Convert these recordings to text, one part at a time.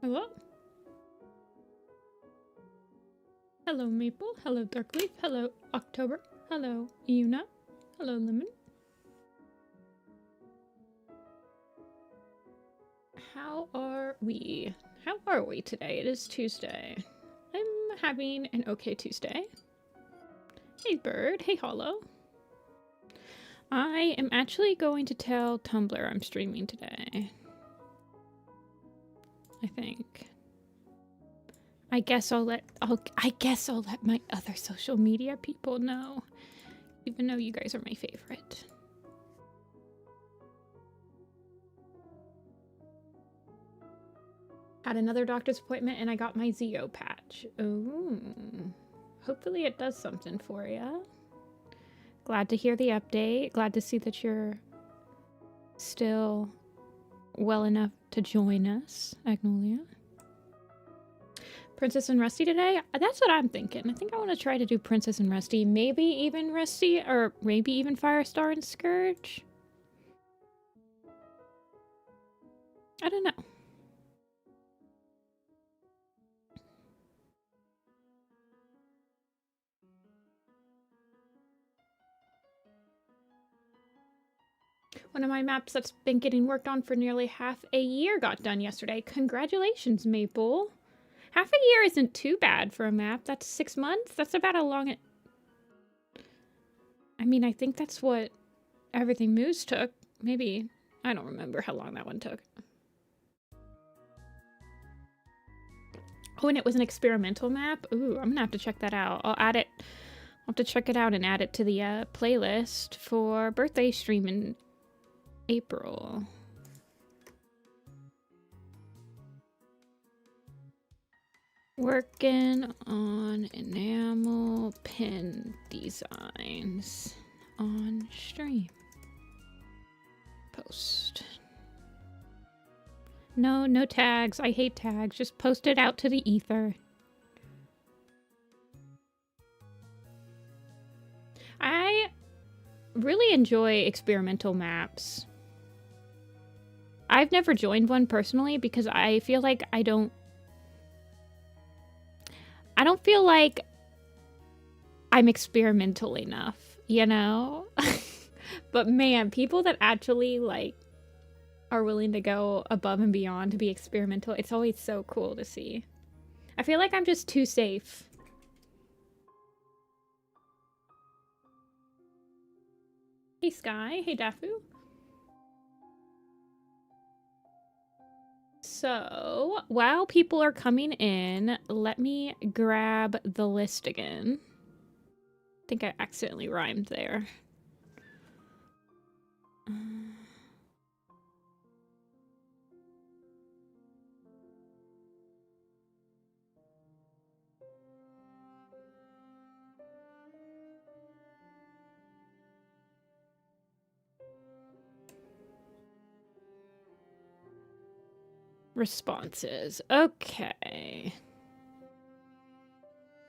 Hello? Hello, Maple. Hello, Darkleaf. Hello, October. Hello, Yuna. Hello, Lemon. How are we? How are we today? It is Tuesday. I'm having an okay Tuesday. Hey, Bird. Hey, Hollow. I am actually going to tell Tumblr I'm streaming today. I think. I guess I'll let my other social media people know, even though you guys are my favorite. Had another doctor's appointment and I got my Zeo patch. Oh, hopefully it does something for you. Glad to hear the update. Glad to see that you're still well enough to join us, Agnolia. Princess and Rusty today? That's what I'm thinking. I think I want to try to do Princess and Rusty. Maybe even Rusty, or maybe even Firestar and Scourge. I don't know. One of my maps that's been getting worked on for nearly half a year got done yesterday. Congratulations, Maple. Half a year isn't too bad for a map. That's 6 months. That's about how long it... I mean, I think that's what Everything Moves took. Maybe. I don't remember how long that one took. Oh, and it was an experimental map? Ooh, I'm gonna have to check that out. I'll add it. I'll have to check it out and add it to the playlist for birthday stream in April. Working on enamel pin designs on stream. Post. No tags. I hate tags. Just post it out to the ether. I really enjoy experimental maps. I've never joined one personally because I feel like I don't feel like I'm experimental enough, you know? But man, people that actually like are willing to go above and beyond to be experimental, it's always so cool to see. I feel like I'm just too safe. Hey Sky, hey Dafu. So, while people are coming in, let me grab the list again. I think I accidentally rhymed there. Responses. Okay.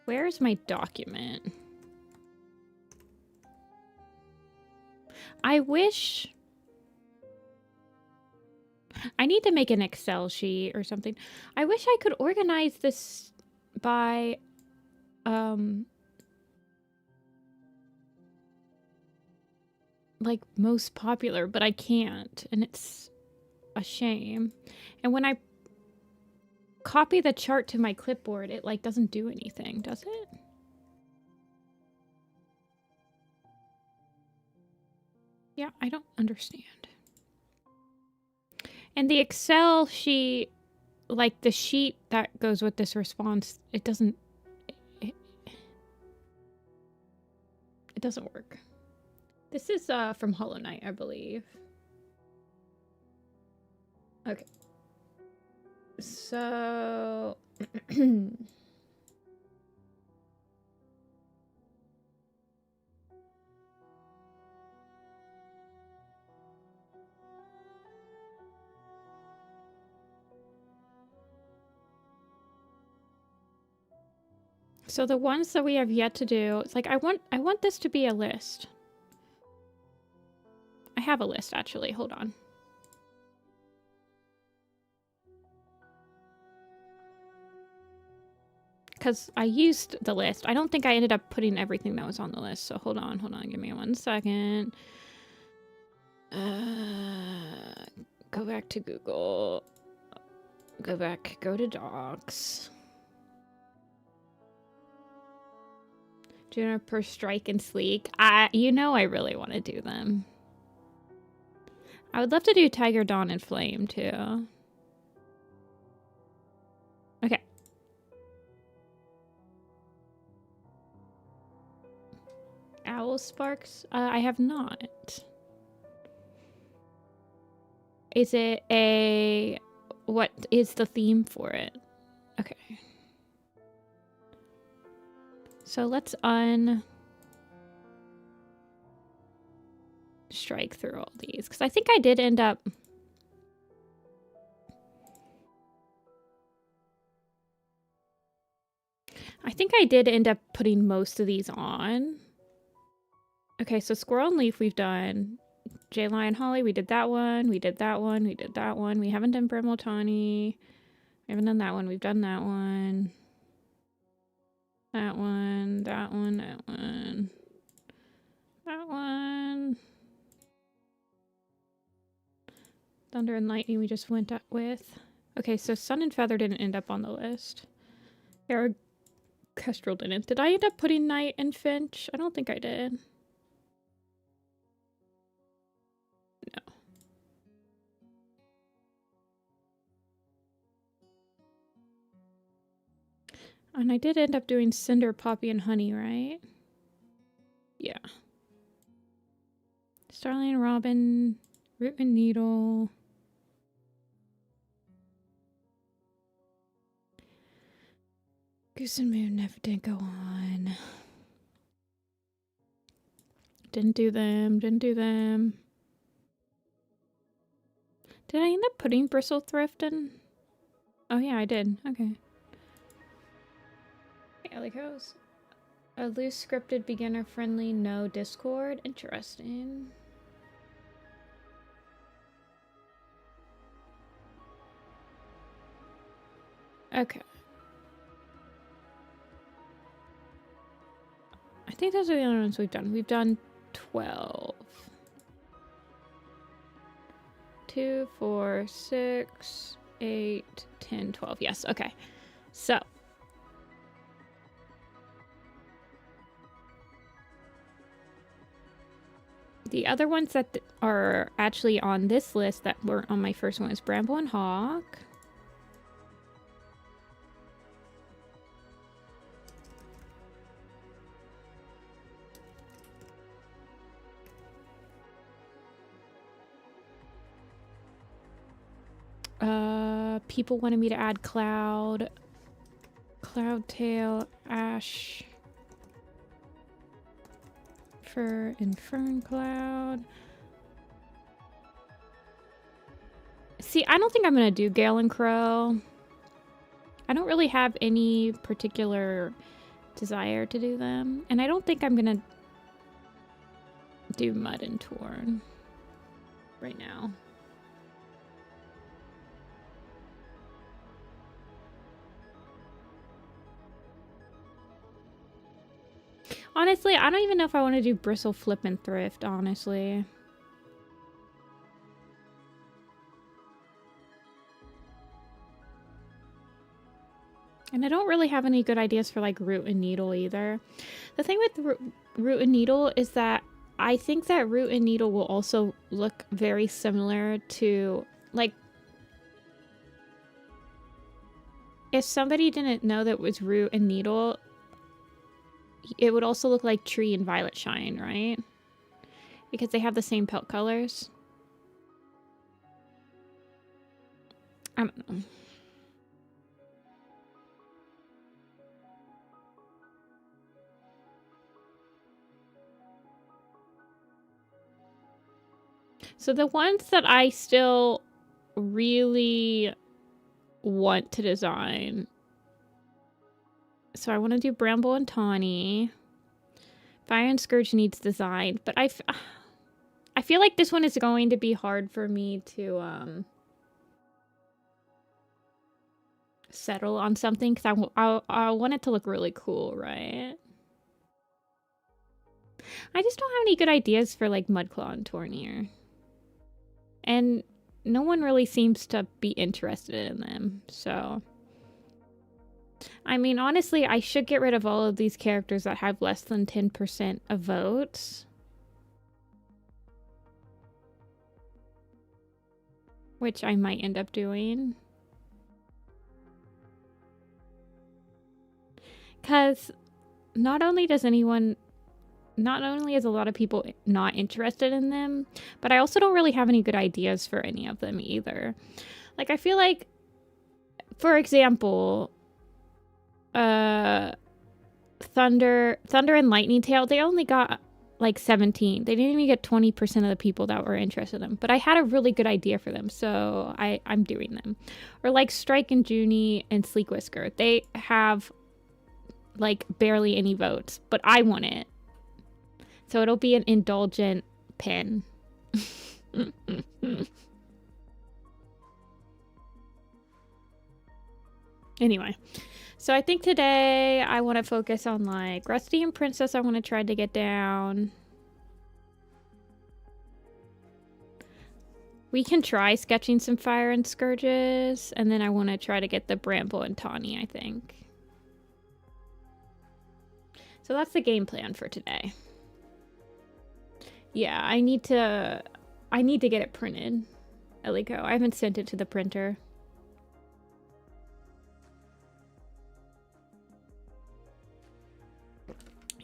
Where's my document? I wish... I need to make an Excel sheet or something. I wish I could organize this by... like, most popular, but I can't. And it's a shame. And when I copy the chart to my clipboard, it, like, doesn't do anything, does it? Yeah, I don't understand. And the Excel sheet, like the sheet that goes with this response, it doesn't... It doesn't work. This is from Hollow Knight, I believe. Okay. So... So the ones that we have yet to do, it's like I want this to be a list. I have a list actually, hold on. because I used the list. I don't think I ended up putting everything that was on the list. So hold on. Give me 1 second. Go back to Google. Go to Docs. Juniper, Strike, and Sleek. You know I really want to do them. I would love to do Tiger, Dawn, and Flame, too. Okay. Owl Sparks? I have not. Is it a... What is the theme for it? Okay. So let's strike through all these. Because I think I did end up... putting most of these on. Okay, so Squirrel and Leaf we've done. J Lion Holly, we did that one. We did that one. We did that one. We haven't done Bramble Tawny. We haven't done that one. We've done that one. That one. That one. That one. That one. Thunder and Lightning we just went up with. Okay, so Sun and Feather didn't end up on the list. Kestrel didn't. Did I end up putting Night and Finch? I don't think I did. No. And I did end up doing Cinder, Poppy, and Honey, right? Yeah. Starling, Robin, Root and Needle. Goose and Moon never did go on. Didn't do them. Did I end up putting Bristle Thrift in? Oh yeah, I did. Okay. Alicos. A loose scripted beginner friendly, no Discord. Interesting. Okay. I think those are the only ones we've done. We've done 12. 2, 4, 6, 8, 10, 12. Yes, okay. So. The other ones that are actually on this list that weren't on my first one is Bramble and Hawk. People wanted me to add Cloud, Cloudtail, Ash, Fur, and Fern Cloud. See, I don't think I'm gonna do Gale and Crow. I don't really have any particular desire to do them, and I don't think I'm gonna do Mud and Torn right now. Honestly, I don't even know if I want to do Bristle, Flip, and Thrift, honestly. And I don't really have any good ideas for, like, Root and Needle either. The thing with Root and Needle is that I think that Root and Needle will also look very similar to, like, if somebody didn't know that it was Root and Needle, it would also look like Tree and Violet Shine, right? Because they have the same pelt colors. I don't know. So the ones that I still really want to design. So I want to do Bramble and Tawny. Fire and Scourge needs design, but I feel like this one is going to be hard for me to settle on something because I want it to look really cool, right? I just don't have any good ideas for like Mudclaw and Tornir. And no one really seems to be interested in them, so... I mean, honestly, I should get rid of all of these characters that have less than 10% of votes. Which I might end up doing. Because not only is a lot of people not interested in them, but I also don't really have any good ideas for any of them either. Like, I feel like, for example, Thunder and Lightning Tail, they only got like 17. They didn't even get 20% of the people that were interested in them. But I had a really good idea for them, so I'm doing them. Or like Strike and Junie and Sleek Whisker. They have like barely any votes, but I want it. So it'll be an indulgent pin. Anyway. So I think today I want to focus on like Rusty and Princess. I want to try to get down. We can try sketching some Fire and Scourges, and then I want to try to get the Bramble and Tawny, I think. So that's the game plan for today. Yeah, I need to get it printed, Eliko. I haven't sent it to the printer.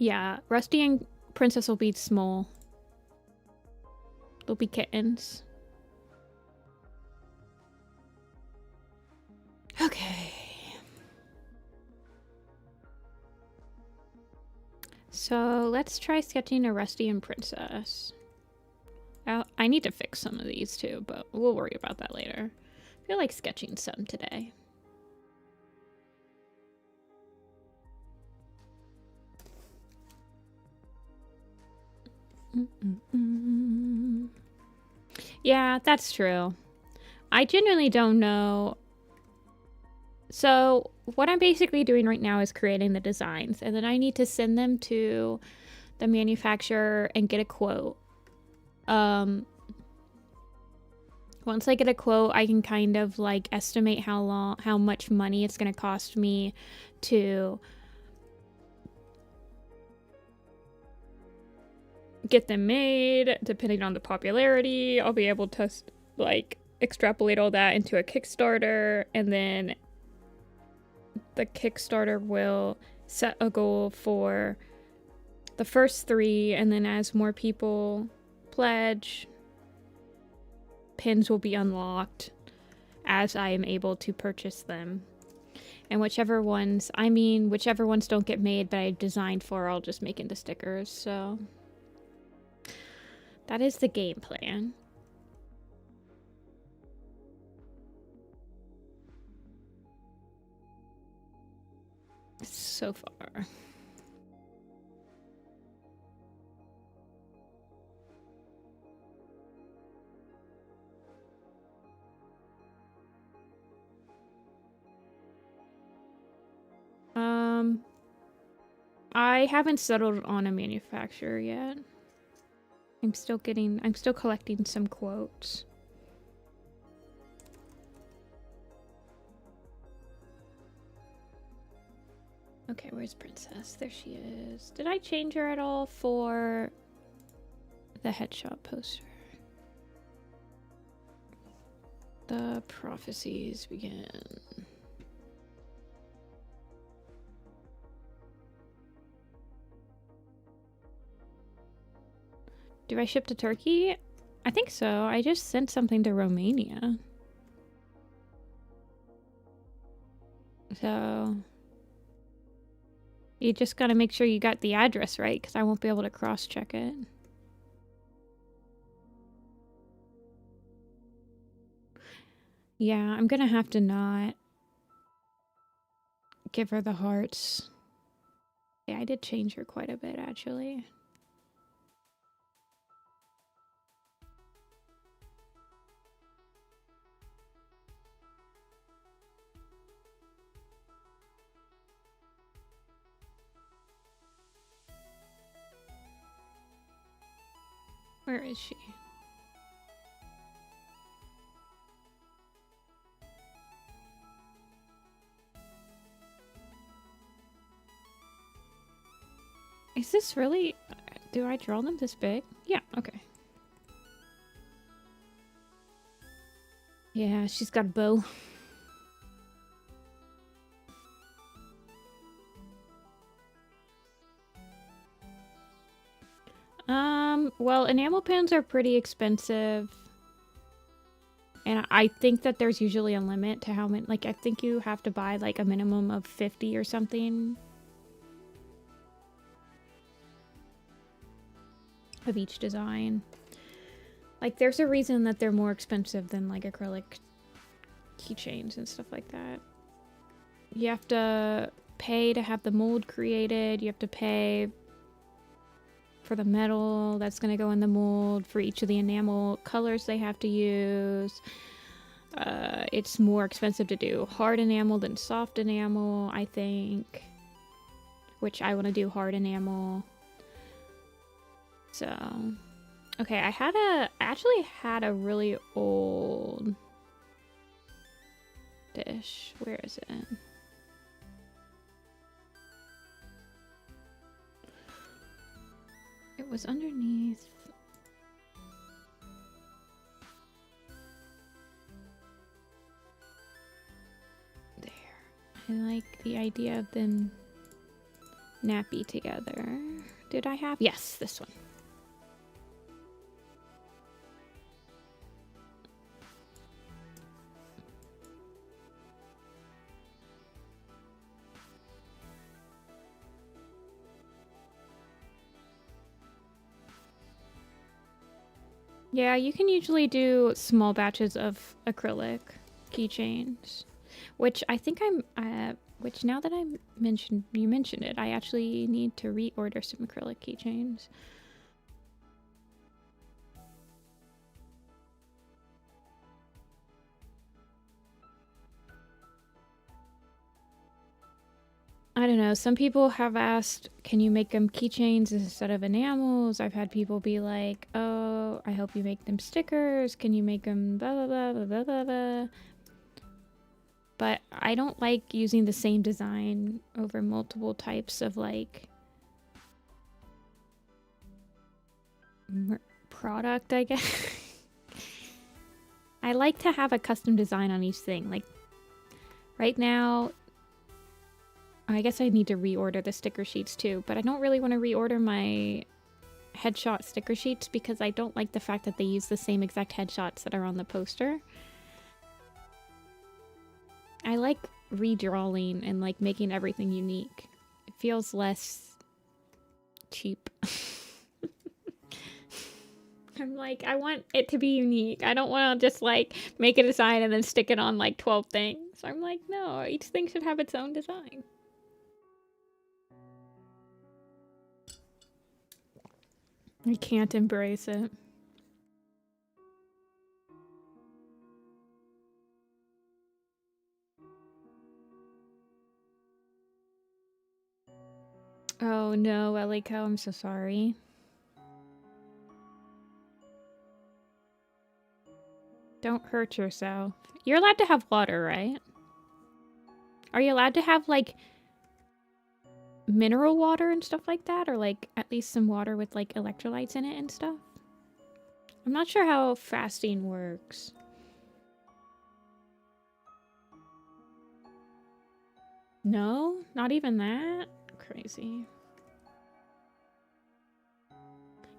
Yeah, Rusty and Princess will be small. They'll be kittens. Okay. So let's try sketching a Rusty and Princess. I need to fix some of these too, but we'll worry about that later. I feel like sketching some today. Yeah, that's true. I genuinely don't know. So what I'm basically doing right now is creating the designs, and then I need to send them to the manufacturer and get a quote. Once I get a quote, I can kind of like estimate how much money it's going to cost me to get them made. Depending on the popularity, I'll be able to like extrapolate all that into a Kickstarter, and then the Kickstarter will set a goal for the first 3, and then as more people pledge, pins will be unlocked as I am able to purchase them. And whichever ones don't get made but I designed for, I'll just make into stickers. So that is the game plan. So far. I haven't settled on a manufacturer yet. I'm still collecting some quotes. Okay, where's Princess? There she is. Did I change her at all for the headshot poster? The prophecies begin. Do I ship to Turkey? I think so. I just sent something to Romania. So you just gotta make sure you got the address right, because I won't be able to cross-check it. Yeah, I'm gonna have to not give her the hearts. Yeah, I did change her quite a bit, actually. Where is she? Is this really... Do I draw them this big? Yeah, okay. Yeah, she's got a bow. Well, enamel pens are pretty expensive. And I think that there's usually a limit to how many... Like, I think you have to buy, like, a minimum of 50 or something. Of each design. Like, there's a reason that they're more expensive than, like, acrylic keychains and stuff like that. You have to pay to have the mold created. You have to pay for the metal that's going to go in the mold, for each of the enamel colors they have to use. It's more expensive to do hard enamel than soft enamel, I think. Which I want to do hard enamel. So, okay, I actually had a really old dish. Where is it? It was underneath. There. I like the idea of them nappy together. Did I have? Yes, this one. Yeah, you can usually do small batches of acrylic keychains, which I think which now that you mentioned it, I actually need to reorder some acrylic keychains. I don't know. Some people have asked, can you make them keychains instead of enamels? I've had people be like, oh, I hope you make them stickers. Can you make them blah, blah, blah, blah, blah, blah. But I don't like using the same design over multiple types of, like, product, I guess. I like to have a custom design on each thing. Like, right now... I guess I need to reorder the sticker sheets too, but I don't really want to reorder my headshot sticker sheets because I don't like the fact that they use the same exact headshots that are on the poster. I like redrawing and like making everything unique. It feels less cheap. I'm like, I want it to be unique. I don't want to just like make a design and then stick it on like 12 things. I'm like, no, each thing should have its own design. I can't embrace it. Oh no, Eliko, I'm so sorry. Don't hurt yourself. You're allowed to have water, right? Are you allowed to have, like, mineral water and stuff like that? Or, like, at least some water with, like, electrolytes in it and stuff? I'm not sure how fasting works. No? Not even that? Crazy.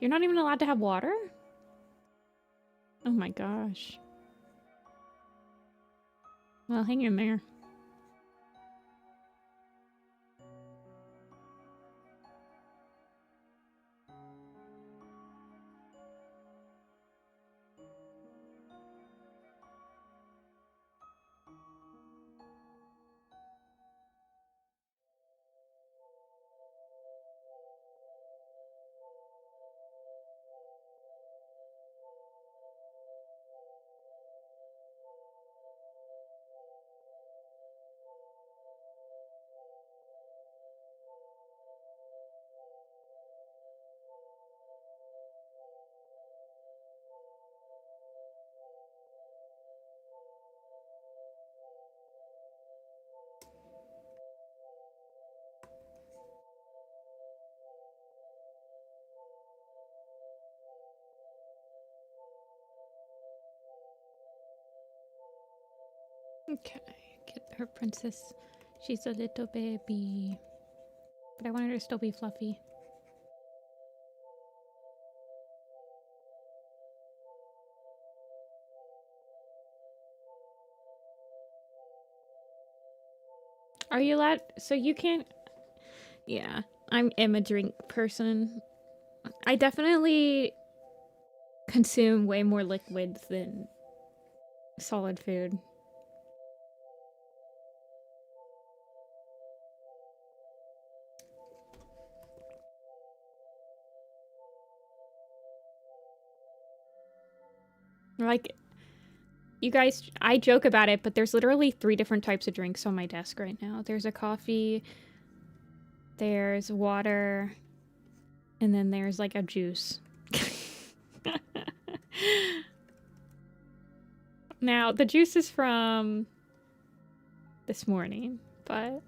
You're not even allowed to have water? Oh my gosh. Well, hang in there. Okay, get her princess. She's a little baby. But I want her to still be fluffy. Are you allowed? So you can't... Yeah, I'm a drink person. I definitely consume way more liquids than solid food. Like, you guys, I joke about it, but there's literally 3 different types of drinks on my desk right now. There's a coffee, there's water, and then there's like a juice. Now, the juice is from this morning, but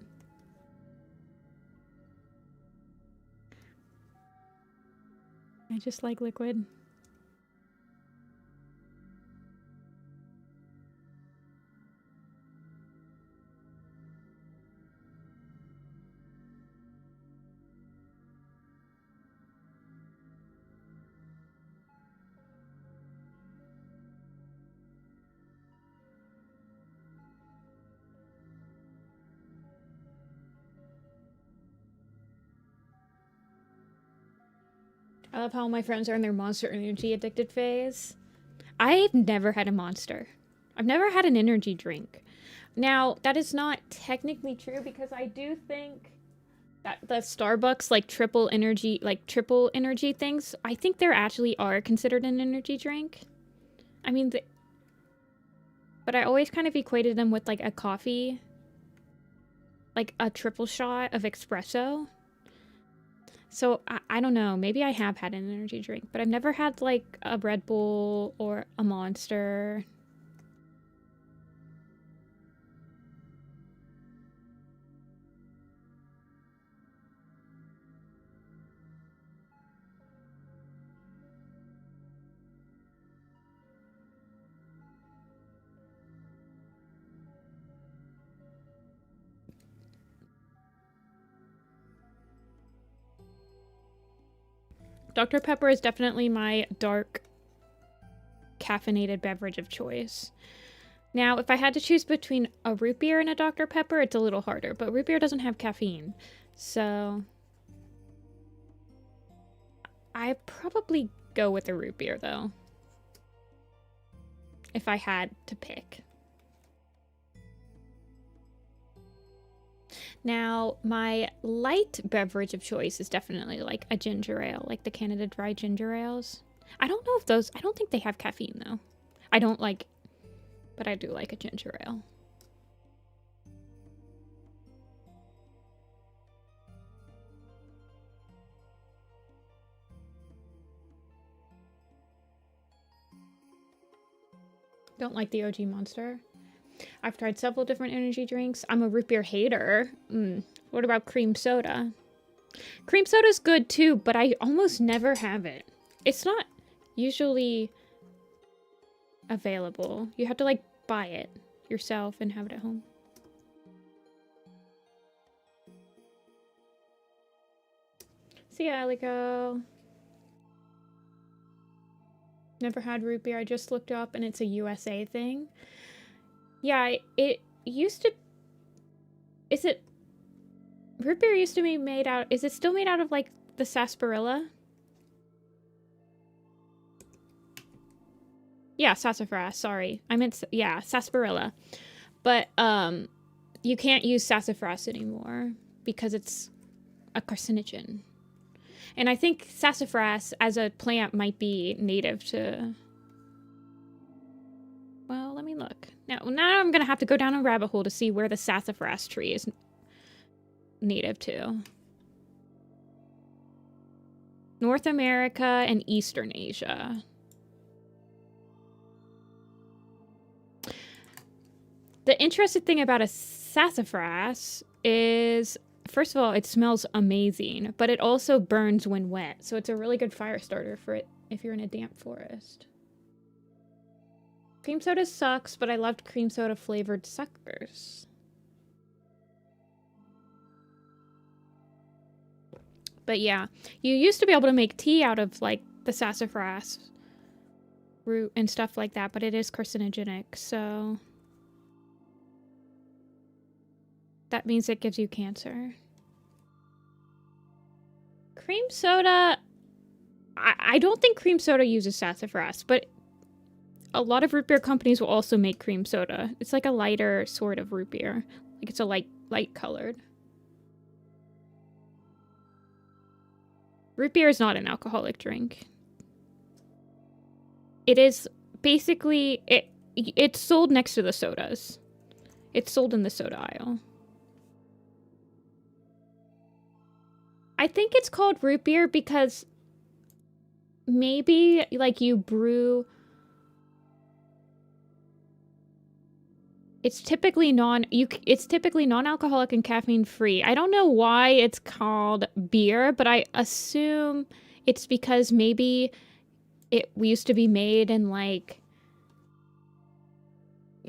I just like liquid. I love how my friends are in their Monster Energy addicted phase. I've never had a Monster. I've never had an energy drink. Now, that is not technically true because I do think that the Starbucks triple energy things, I think they actually are considered an energy drink. I mean, but I always kind of equated them with like a coffee, like a triple shot of espresso. So, I don't know. Maybe I have had an energy drink, but I've never had, like, a Red Bull or a Monster. Dr. Pepper is definitely my dark caffeinated beverage of choice. Now, if I had to choose between a root beer and a Dr. Pepper, it's a little harder, but root beer doesn't have caffeine. So I probably go with a root beer though, if I had to pick. Now, my light beverage of choice is definitely like a ginger ale, like the Canada Dry ginger ales. I don't know if those, I don't think they have caffeine though. I don't like, but I do like a ginger ale. Don't like the OG Monster. I've tried several different energy drinks. I'm a root beer hater. What about cream soda? Cream soda's good too, but I almost never have it. It's not usually available. You have to like buy it yourself and have it at home. See ya, Alico. Never had root beer. I just looked up and it's a USA thing. Yeah, it used to... Is it... Root beer used to be made out... Is it still made out of, like, the sarsaparilla? Yeah, sassafras, sorry. I meant... Yeah, sarsaparilla. But, you can't use sassafras anymore because it's a carcinogen. And I think sassafras as a plant might be native to... Well, let me look. Now I'm going to have to go down a rabbit hole to see where the sassafras tree is native to. North America and Eastern Asia. The interesting thing about a sassafras is, first of all, it smells amazing, but it also burns when wet. So it's a really good fire starter for it if you're in a damp forest. Cream soda sucks, but I loved cream soda flavored suckers. But yeah, you used to be able to make tea out of like the sassafras root and stuff like that, but it is carcinogenic, so that means it gives you cancer. Cream soda, I don't think cream soda uses sassafras, but a lot of root beer companies will also make cream soda. It's like a lighter sort of root beer. Like it's a light colored. Root beer is not an alcoholic drink. It is basically, it's sold next to the sodas. It's sold in the soda aisle. I think it's called root beer because maybe like you brew. It's typically non-alcoholic and caffeine free. I don't know why it's called beer, but I assume it's because maybe it used to be made in like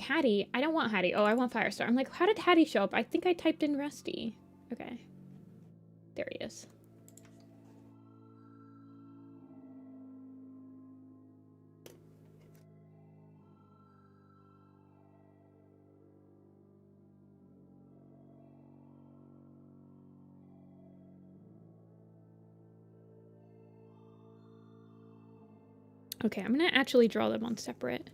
Hattie. I don't want Hattie. Oh, I want Firestar. I'm like, how did Hattie show up? I think I typed in Rusty. Okay. There he is. Okay, I'm gonna actually draw them on separate.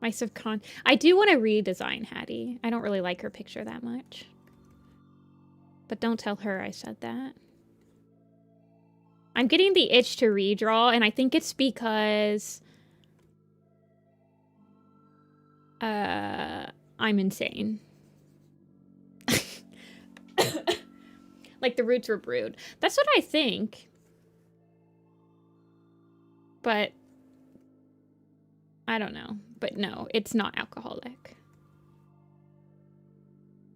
My subcon. I do want to redesign Hattie. I don't really like her picture that much. But don't tell her I said that. I'm getting the itch to redraw, and I think it's because I'm insane. Like the roots were brewed. That's what I think. But I don't know. But no, it's not alcoholic.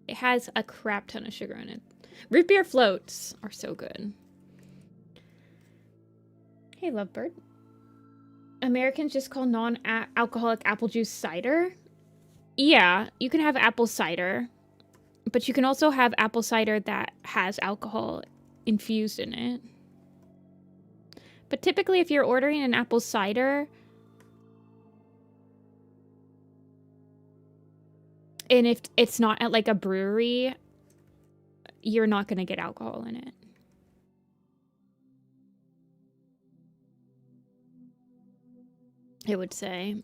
It has a crap ton of sugar in it. Root beer floats are so good. Hey, Lovebird. Americans just call non-alcoholic apple juice cider. Yeah, you can have apple cider, but you can also have apple cider that has alcohol infused in it. But typically, if you're ordering an apple cider, and if it's not at like a brewery, you're not going to get alcohol in it. It would say.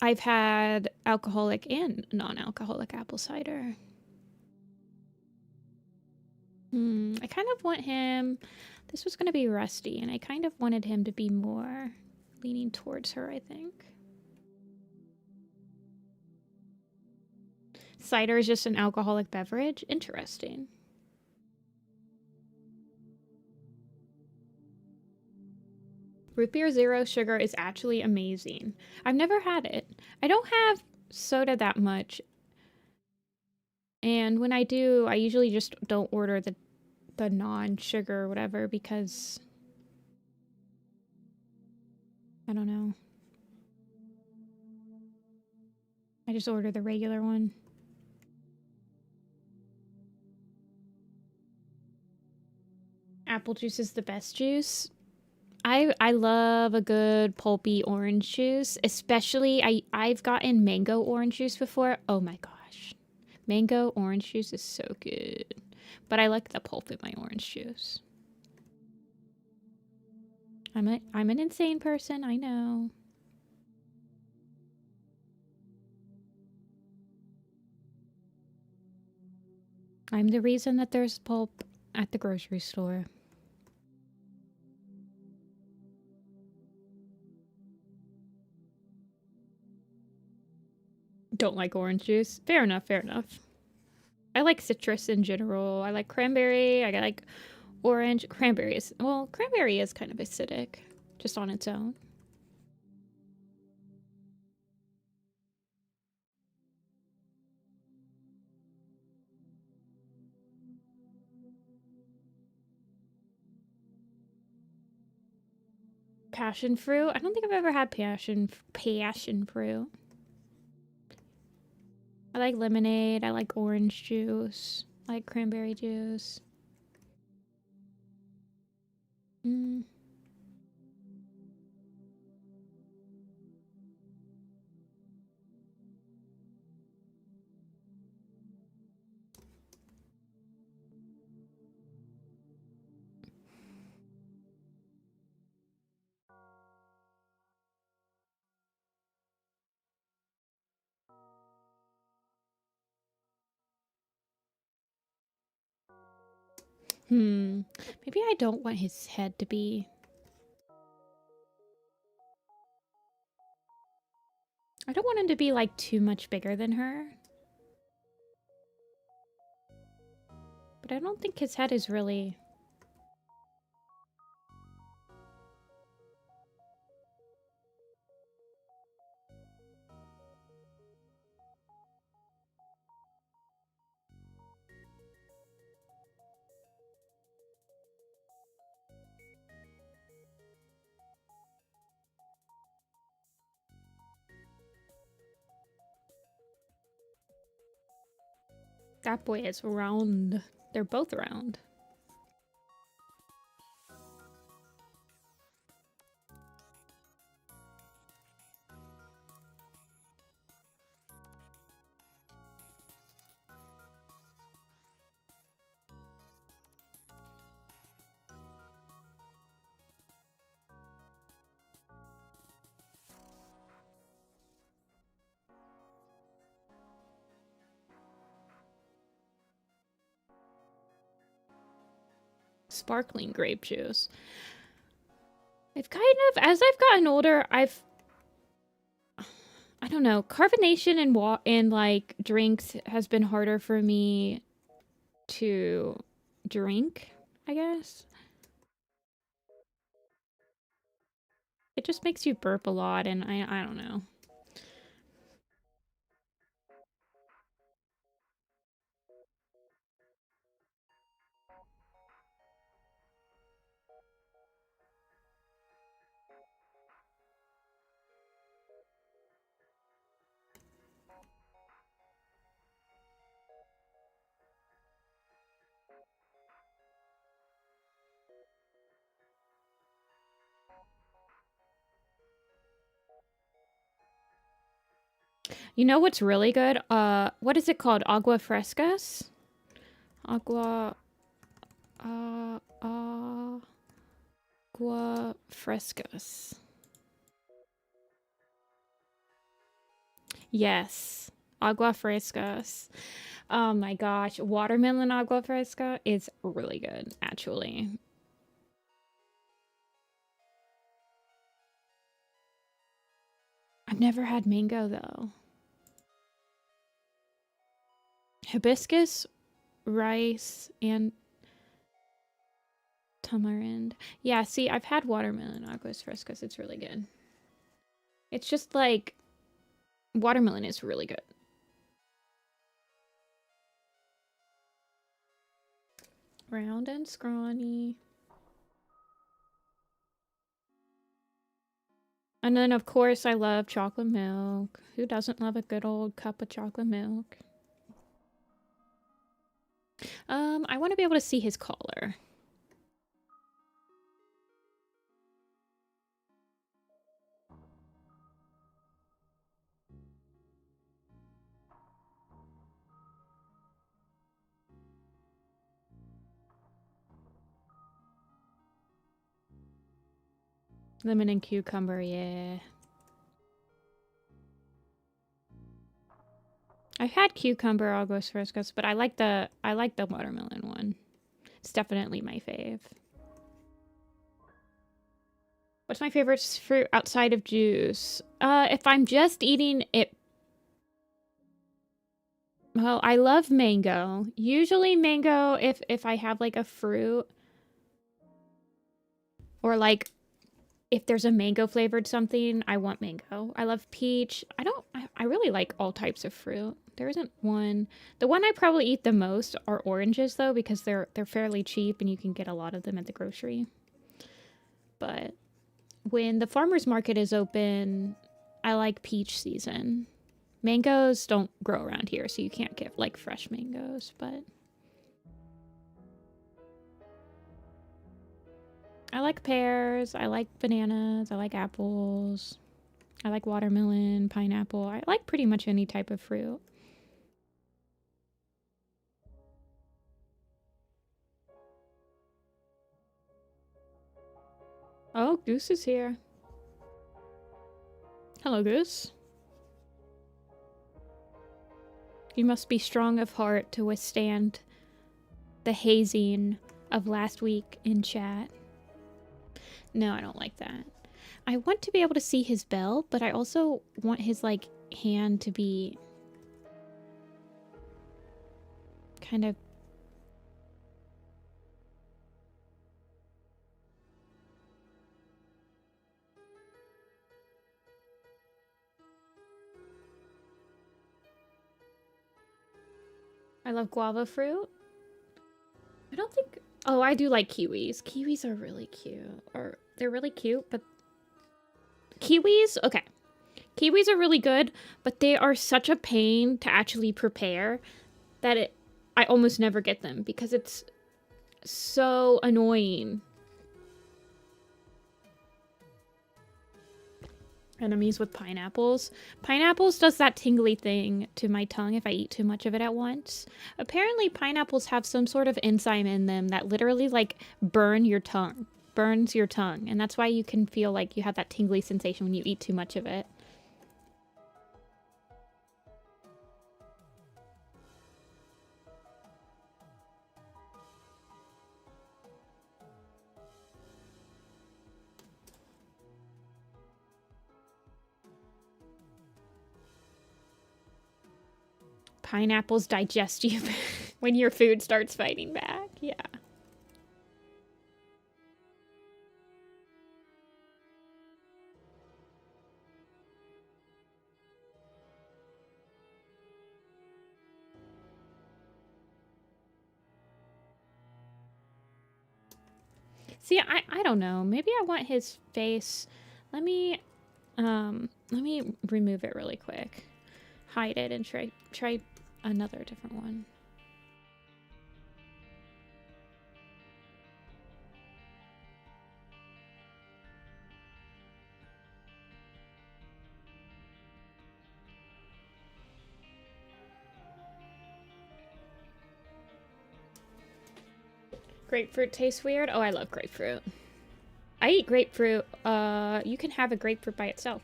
I've had alcoholic and non-alcoholic apple cider. I kind of want him... This was going to be Rusty, and I kind of wanted him to be more leaning towards her, I think. Cider is just an alcoholic beverage? Interesting. Root beer zero sugar is actually amazing. I've never had it. I don't have soda that much. And when I do, I usually just don't order the non-sugar or whatever because I don't know. I just order the regular one. Apple juice is the best juice. I love a good pulpy orange juice, especially I've gotten mango orange juice before. Oh my gosh. Mango orange juice is so good. But I like the pulp in my orange juice. I'm an insane person, I know. I'm the reason that there's pulp at the grocery store. Don't like orange juice. Fair enough, fair enough. I like citrus in general. I like cranberry. I like orange. Cranberry is... Well, cranberry is kind of acidic. Just on its own. Passion fruit? I don't think I've ever had passion fruit. I like lemonade. I like orange juice. I like cranberry juice. Mm. Maybe I don't want his head to be... I don't want him to be, like, too much bigger than her. But I don't think his head is really... That boy is round. They're both round. Sparkling grape juice. I've kind of, as I've gotten older, I don't know, carbonation in like drinks has been harder for me to drink, I guess. It just makes you burp a lot, and I don't know. You know what's really good? What is it called? Agua frescas? Agua frescas. Yes. Agua frescas. Oh my gosh. Watermelon agua fresca is really good, actually. I've never had mango, though. Hibiscus, rice, and tamarind. Yeah, see, I've had watermelon aguas frescas. It's really good. It's just like... Watermelon is really good. Round and scrawny. And then, of course, I love chocolate milk. Who doesn't love a good old cup of chocolate milk? I want to be able to see his collar. Lemon and cucumber, yeah. I've had cucumber aguas frescas, but I like the watermelon one. It's definitely my fave. What's my favorite fruit outside of juice? If I'm just eating it... Well, I love mango. Usually mango if I have like a fruit. Or like if there's a mango flavored something, I want mango. I love peach. I really like all types of fruit. There isn't one. The one I probably eat the most are oranges though, because they're fairly cheap and you can get a lot of them at the grocery. But when the farmer's market is open, I like peach season. Mangoes don't grow around here, so you can't get like fresh mangoes, but I like pears, I like bananas, I like apples, I like watermelon, pineapple. I like pretty much any type of fruit. Oh, Goose is here. Hello, Goose. You must be strong of heart to withstand the hazing of last week in chat. No, I don't like that. I want to be able to see his bell, but I also want his, like, hand to be kind of... I love guava fruit. I don't think... Oh, I do like kiwis. Kiwis are really cute. Or they're really cute, but... Kiwis? Okay. Kiwis are really good, but they are such a pain to actually prepare that I almost never get them because it's so annoying. Enemies with pineapples. Pineapples does that tingly thing to my tongue if I eat too much of it at once. Apparently pineapples have some sort of enzyme in them that literally like burns your tongue, and that's why you can feel like you have that tingly sensation when you eat too much of it. Pineapples digest you when your food starts fighting back. Yeah. See, I don't know. Maybe I want his face. Let me remove it really quick. Hide it and try another different one. Grapefruit tastes weird? Oh, I love grapefruit. I eat grapefruit. You can have a grapefruit by itself.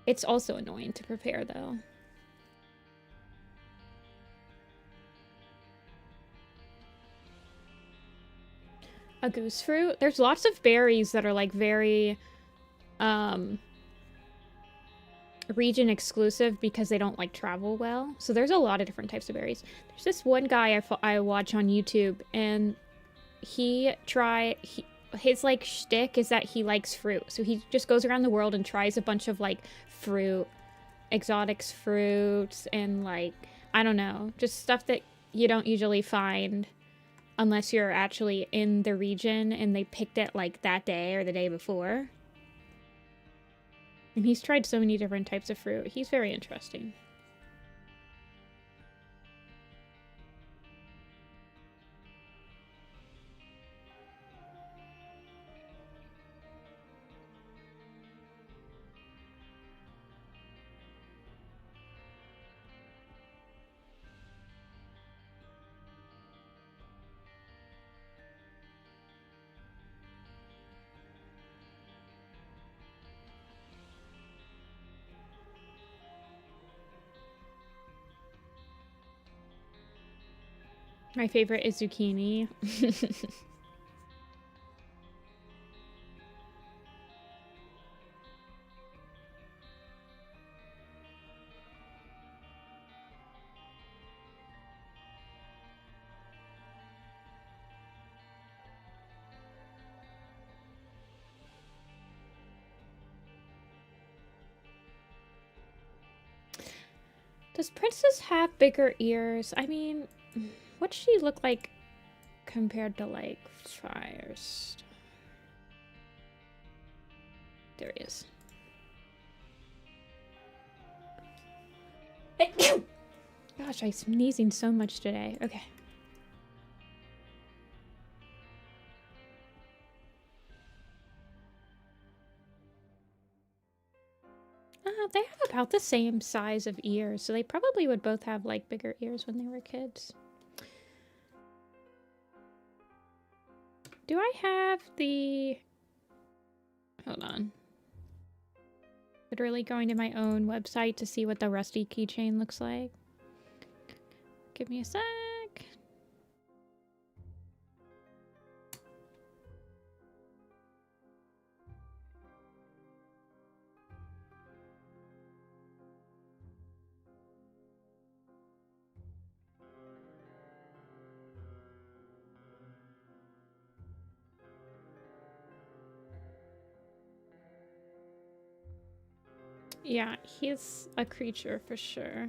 It's also annoying to prepare, though. A goose fruit? There's lots of berries that are, like, very, region exclusive because they don't, like, travel well. So there's a lot of different types of berries. There's this one guy I watch on YouTube, and his, like, shtick is that he likes fruit. So he just goes around the world and tries a bunch of, like, fruit, exotic fruits, and, like, I don't know, just stuff that you don't usually find unless you're actually in the region and they picked it, like, that day or the day before. And he's tried so many different types of fruit. He's very interesting. My favorite is zucchini. Does Princess have bigger ears? I mean, what's she look like compared to, like, Firestar? There he is. Gosh, I'm sneezing so much today. Okay. They have about the same size of ears, so they probably would both have like bigger ears when they were kids. Do I have the... Hold on. Literally going to my own website to see what the Rusty keychain looks like. Give me a sec. Yeah, he's a creature for sure.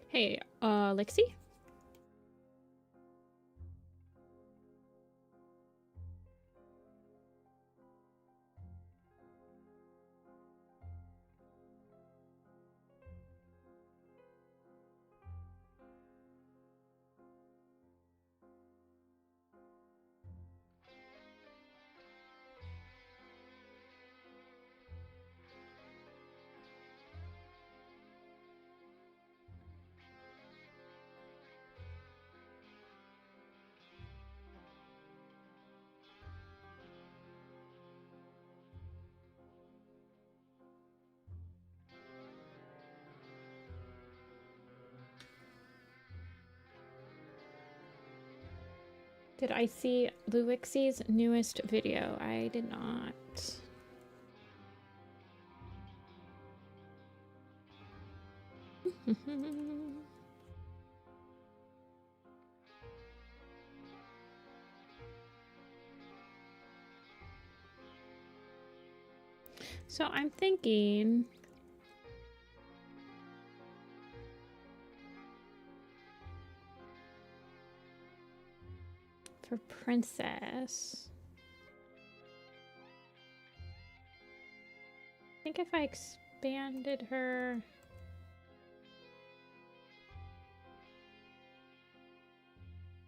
Hey, Lixie? Did I see Luixie's newest video? I did not. So I'm thinking... For Princess... I think if I expanded her...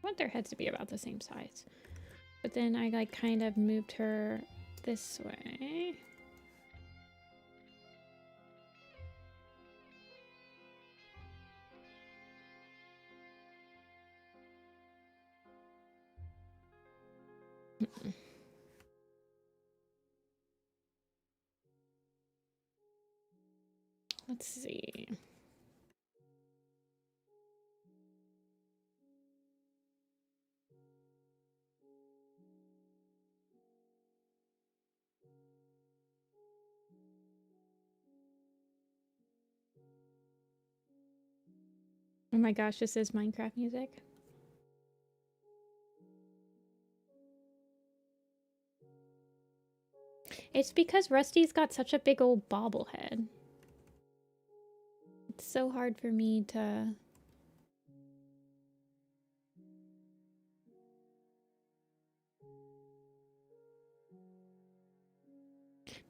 I want their heads to be about the same size. But then I like kind of moved her this way. Let's see. Oh my gosh, this is Minecraft music. It's because Rusty's got such a big old bobblehead. It's so hard for me to...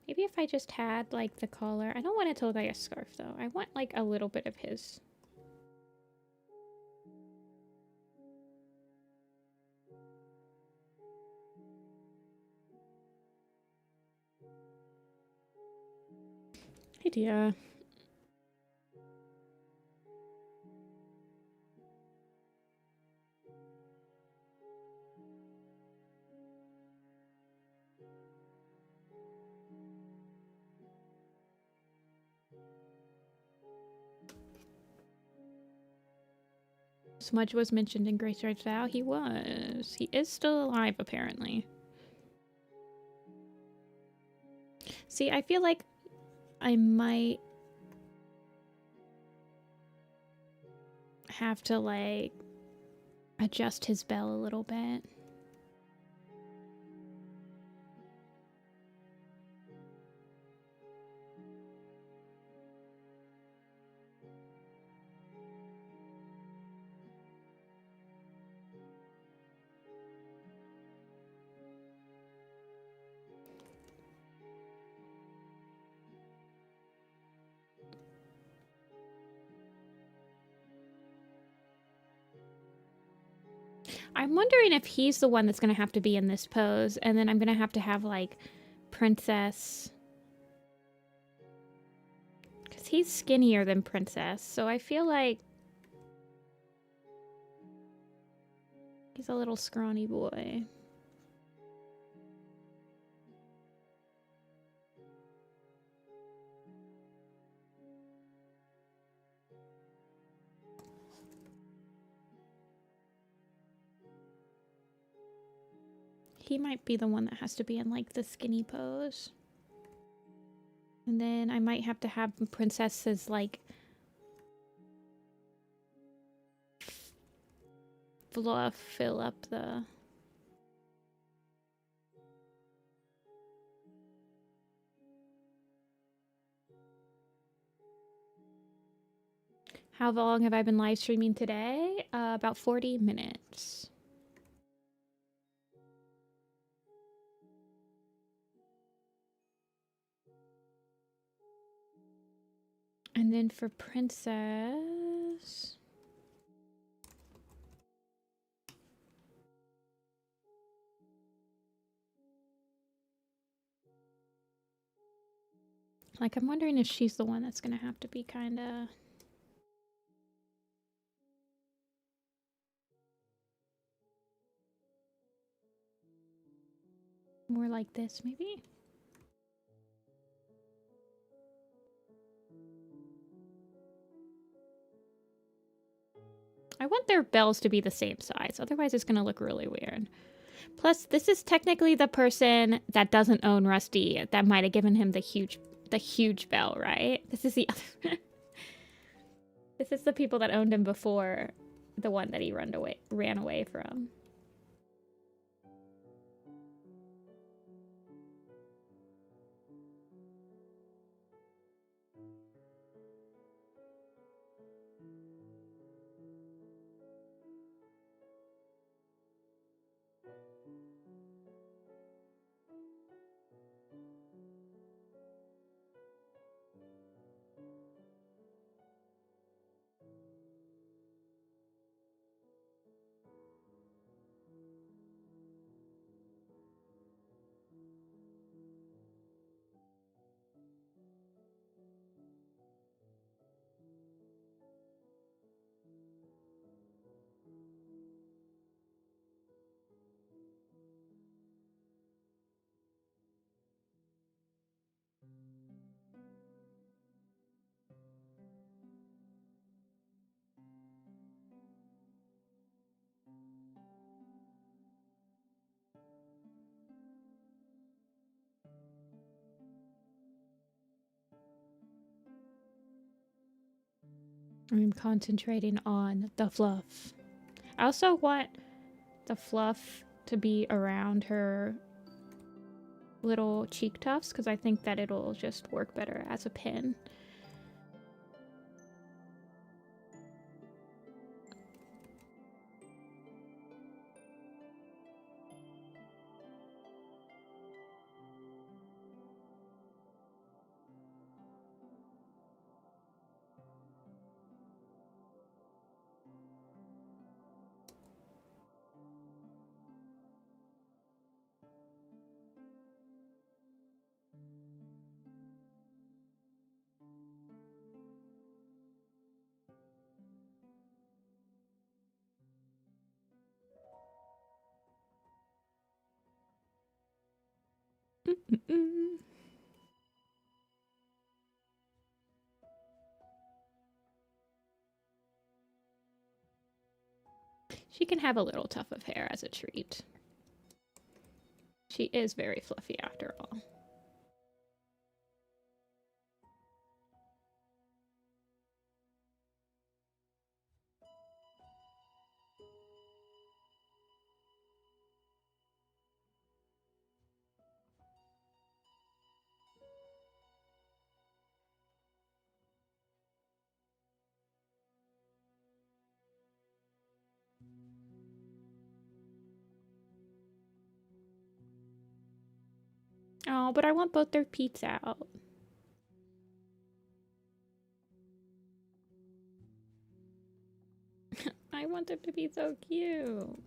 Maybe if I just had like the collar. I don't want it to look like a scarf though. I want like a little bit of his. Idea. Smudge was mentioned in Greystride's vow. He was. He is still alive, apparently. See, I feel like I might have to, like, adjust his bell a little bit. I'm wondering if he's the one that's going to have to be in this pose, and then I'm going to have, like, Princess. Because he's skinnier than Princess, so I feel like he's a little scrawny boy. He might be the one that has to be in, like, the skinny pose. And then I might have to have Princess's, like, fluff fill up the... How long have I been live streaming today? About 40 minutes. And then for Princess... Like, I'm wondering if she's the one that's gonna have to be kinda... more like this, maybe? I want their bells to be the same size, otherwise it's gonna look really weird. Plus, this is technically the person that doesn't own Rusty that might have given him the huge bell, right? This is the other... This is the people that owned him before the one that he ran away from. I'm concentrating on the fluff. I also want the fluff to be around her little cheek tufts because I think that it'll just work better as a pin. She can have a little tuft of hair as a treat. She is very fluffy after all. Oh, but I want both their peeps out. I want them to be so cute.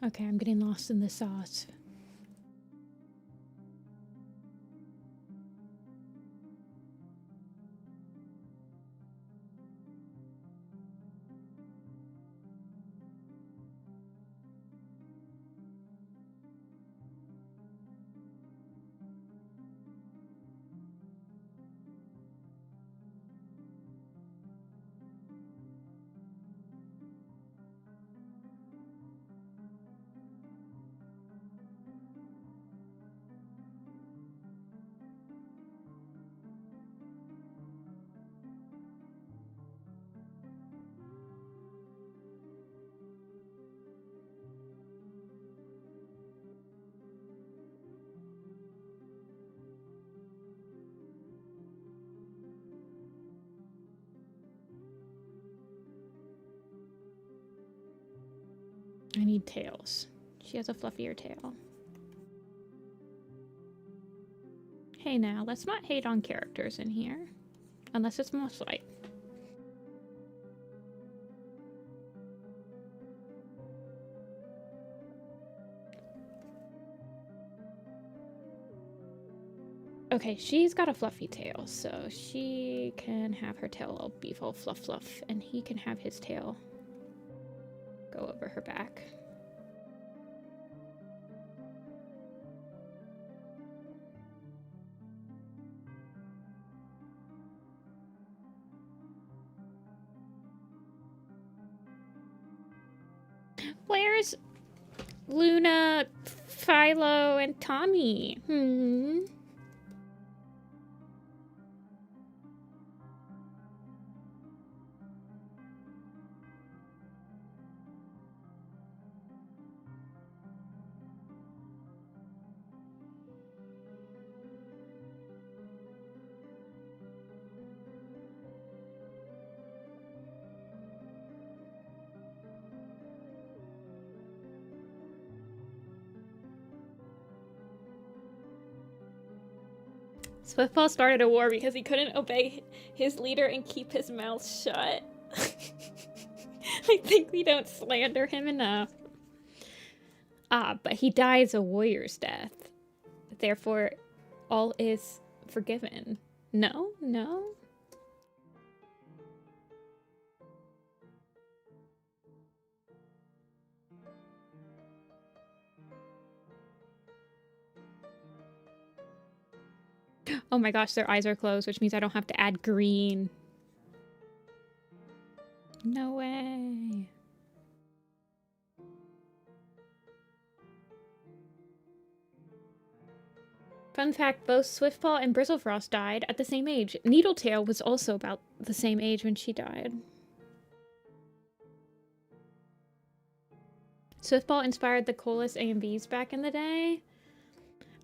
Okay, I'm getting lost in the sauce. I need tails. She has a fluffier tail. Hey now, let's not hate on characters in here. Unless it's Mosslight. Okay, she's got a fluffy tail, so she can have her tail all be full fluff fluff, and he can have his tail go over her back. Where's Luna, Philo, and Tommy? Swiftball started a war because he couldn't obey his leader and keep his mouth shut. I think we don't slander him enough. But he dies a warrior's death. Therefore, all is forgiven. No? No? Oh my gosh, their eyes are closed, which means I don't have to add green. No way. Fun fact, both Swiftpaw and Bristlefrost died at the same age. Needletail was also about the same age when she died. Swiftball inspired the coolest AMVs back in the day?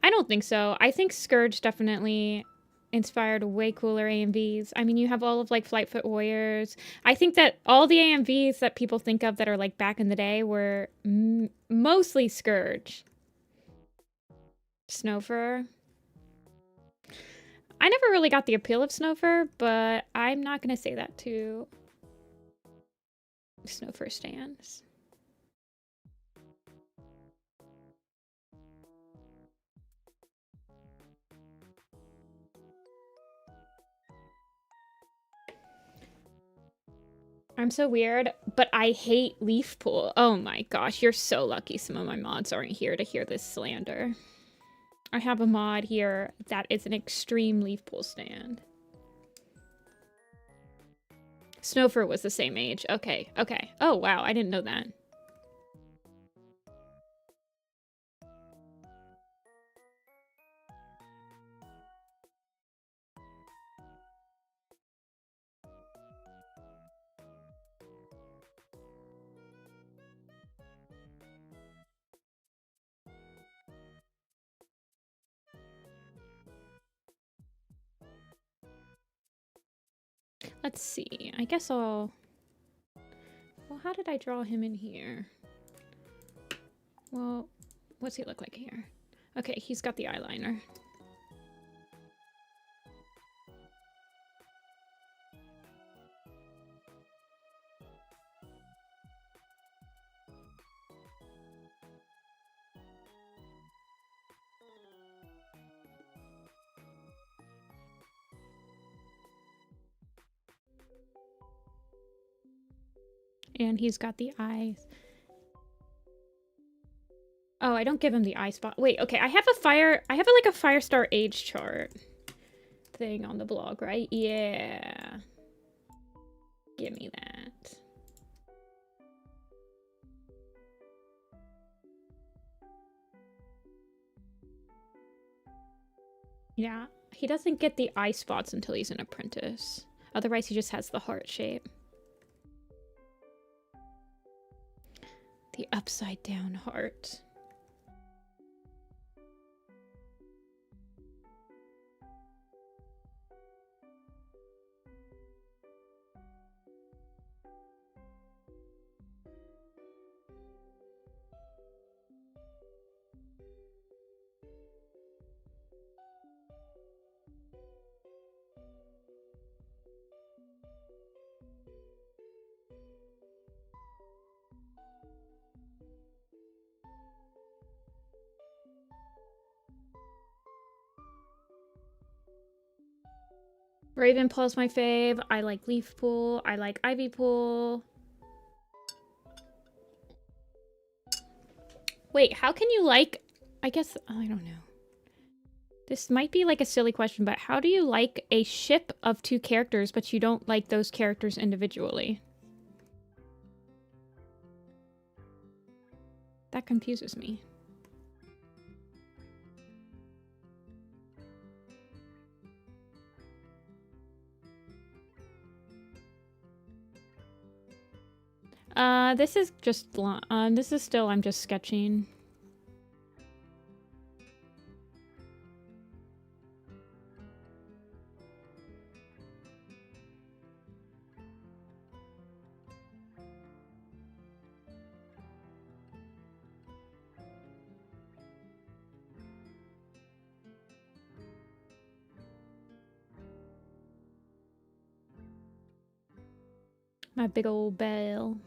I don't think so. I think Scourge definitely inspired way cooler AMVs. I mean, you have all of like Flightfoot Warriors. I think that all the AMVs that people think of that are like back in the day were mostly Scourge. Snowfur. I never really got the appeal of Snowfur, but I'm not going to say that to Snowfur stands. I'm so weird, but I hate Leaf Pool. Oh my gosh, you're so lucky some of my mods aren't here to hear this slander. I have a mod here that is an extreme Leaf Pool stand. Snowfur was the same age. Okay, okay. Oh wow, I didn't know that. Let's see. I guess I'll... Well, how did I draw him in here? Well, what's he look like here? Okay, he's got the eyeliner. And he's got the eyes. Oh, I don't give him the eye spot. Wait, okay, I have like a firestar age chart thing on the blog, right? Yeah. Give me that. Yeah, he doesn't get the eye spots until he's an apprentice. Otherwise, he just has the heart shape. The upside down heart. Ravenpaw's my fave. I like Leaf Pool. I like Ivy Pool. Wait, how can you like... I guess... I don't know. This might be like a silly question, but how do you like a ship of two characters, but you don't like those characters individually? That confuses me. This is just, this is still, I'm just sketching. My big old bell.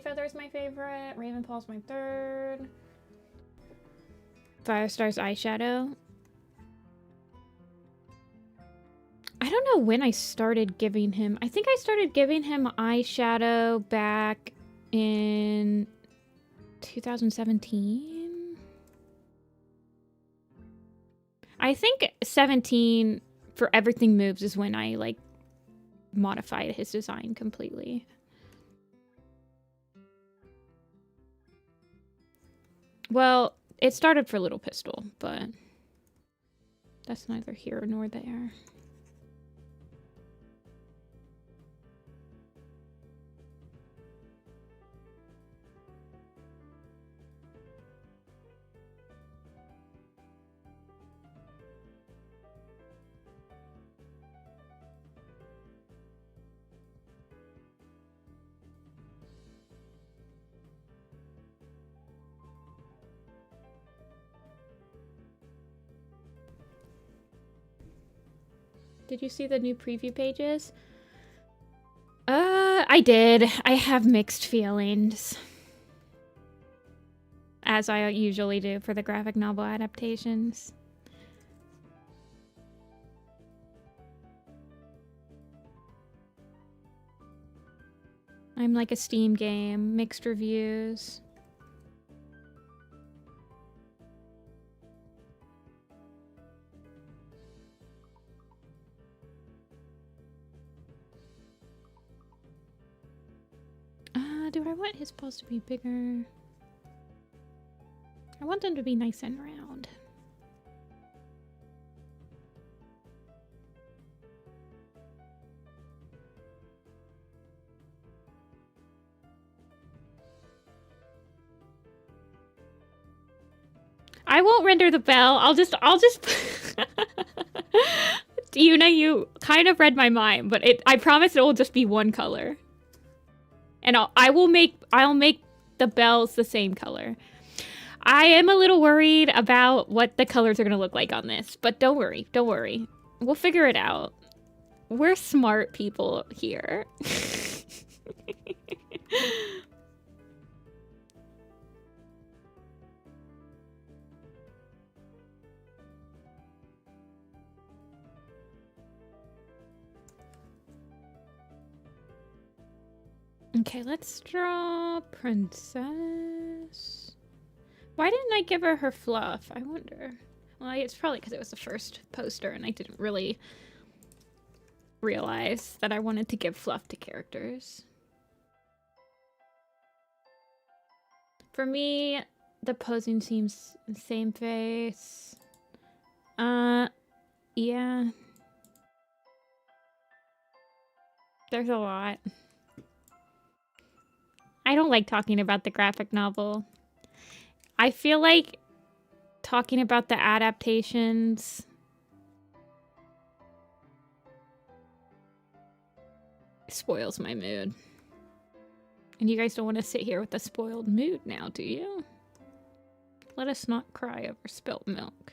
Feather's my favorite. Ravenpaw's my third. Firestar's eyeshadow. I don't know when I started giving him... I think I started giving him eyeshadow back in 2017. I think 17 for Everything Moves is when I, like, modified his design completely. Well, it started for Little Pistol, but that's neither here nor there. Did you see the new preview pages? I did. I have mixed feelings. As I usually do for the graphic novel adaptations. I'm like a Steam game, mixed reviews. Do I want his paws to be bigger? I want them to be nice and round. I won't render the bell. I'll just Yuna, you kind of read my mind, but I promise it will just be one color. And I'll make the bells the same color. I am a little worried about what the colors are going to look like on this, but don't worry. We'll figure it out. We're smart people here. Okay, let's draw Princess. Why didn't I give her fluff? I wonder. Well, it's probably because it was the first poster and I didn't really realize that I wanted to give fluff to characters. For me, the posing seems the same face. Yeah. There's a lot. I don't like talking about the graphic novel. I feel like talking about the adaptations spoils my mood. And you guys don't want to sit here with a spoiled mood now, do you? Let us not cry over spilt milk.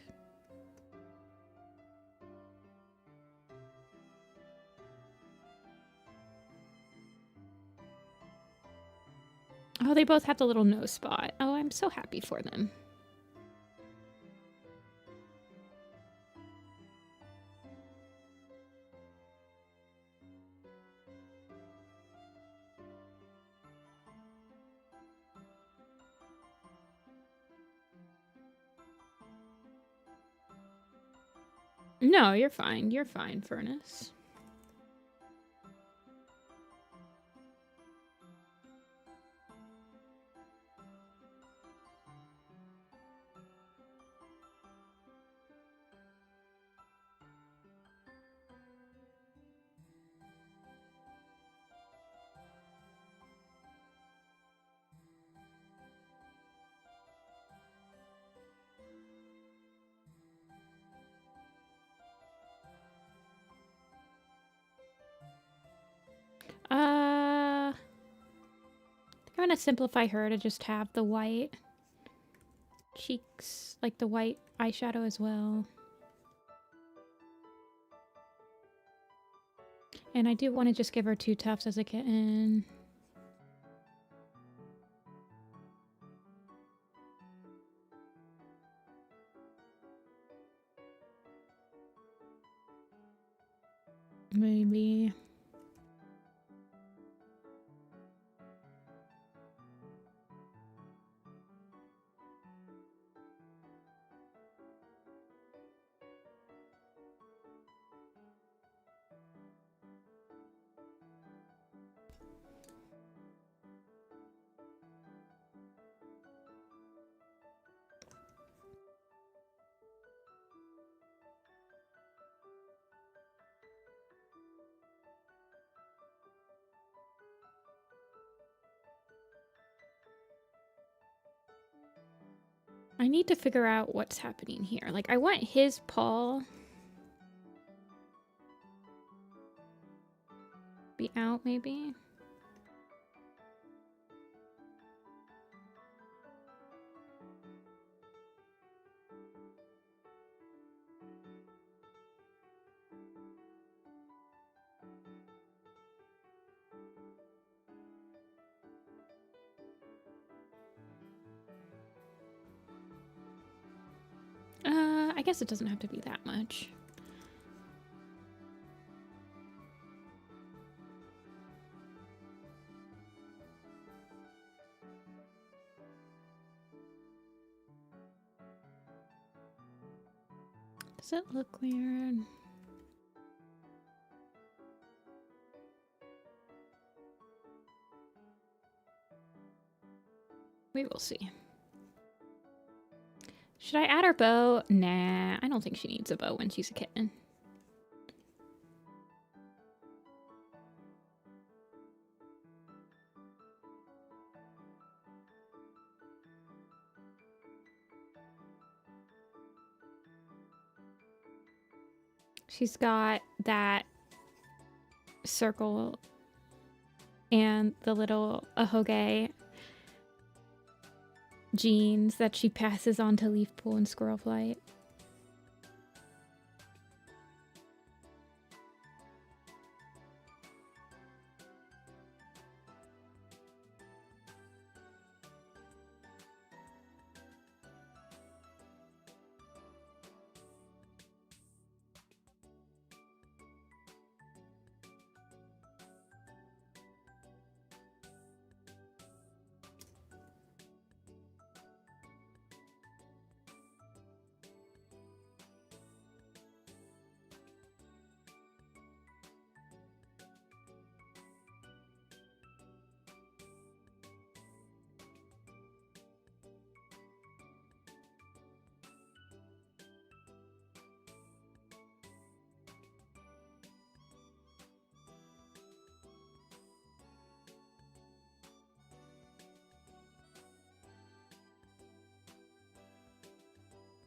Oh, they both have the little nose spot. Oh, I'm so happy for them. No, you're fine. You're fine, Furnace. I'm gonna simplify her to just have the white cheeks, like the white eyeshadow as well. And I do want to just give her 2 tufts as a kitten. Maybe. I need to figure out what's happening here. Like, I want his paw be out, maybe. I guess it doesn't have to be that much. Does it look weird? We will see. Should I add her bow? Nah, I don't think she needs a bow when she's a kitten. She's got that circle and the little ahoge genes that she passes on to Leafpool and Squirrel Flight.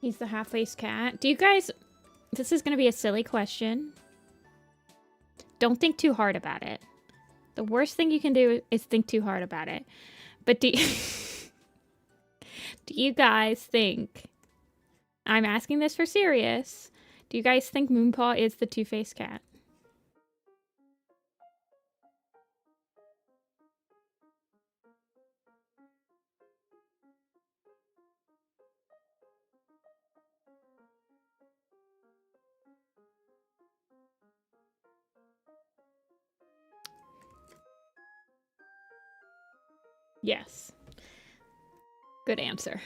He's the half-faced cat. Do you guys... This is going to be a silly question. Don't think too hard about it. The worst thing you can do is think too hard about it. But do you... do you guys think... I'm asking this for serious. Do you guys think Moonpaw is the two-faced cat? Yes. Good answer.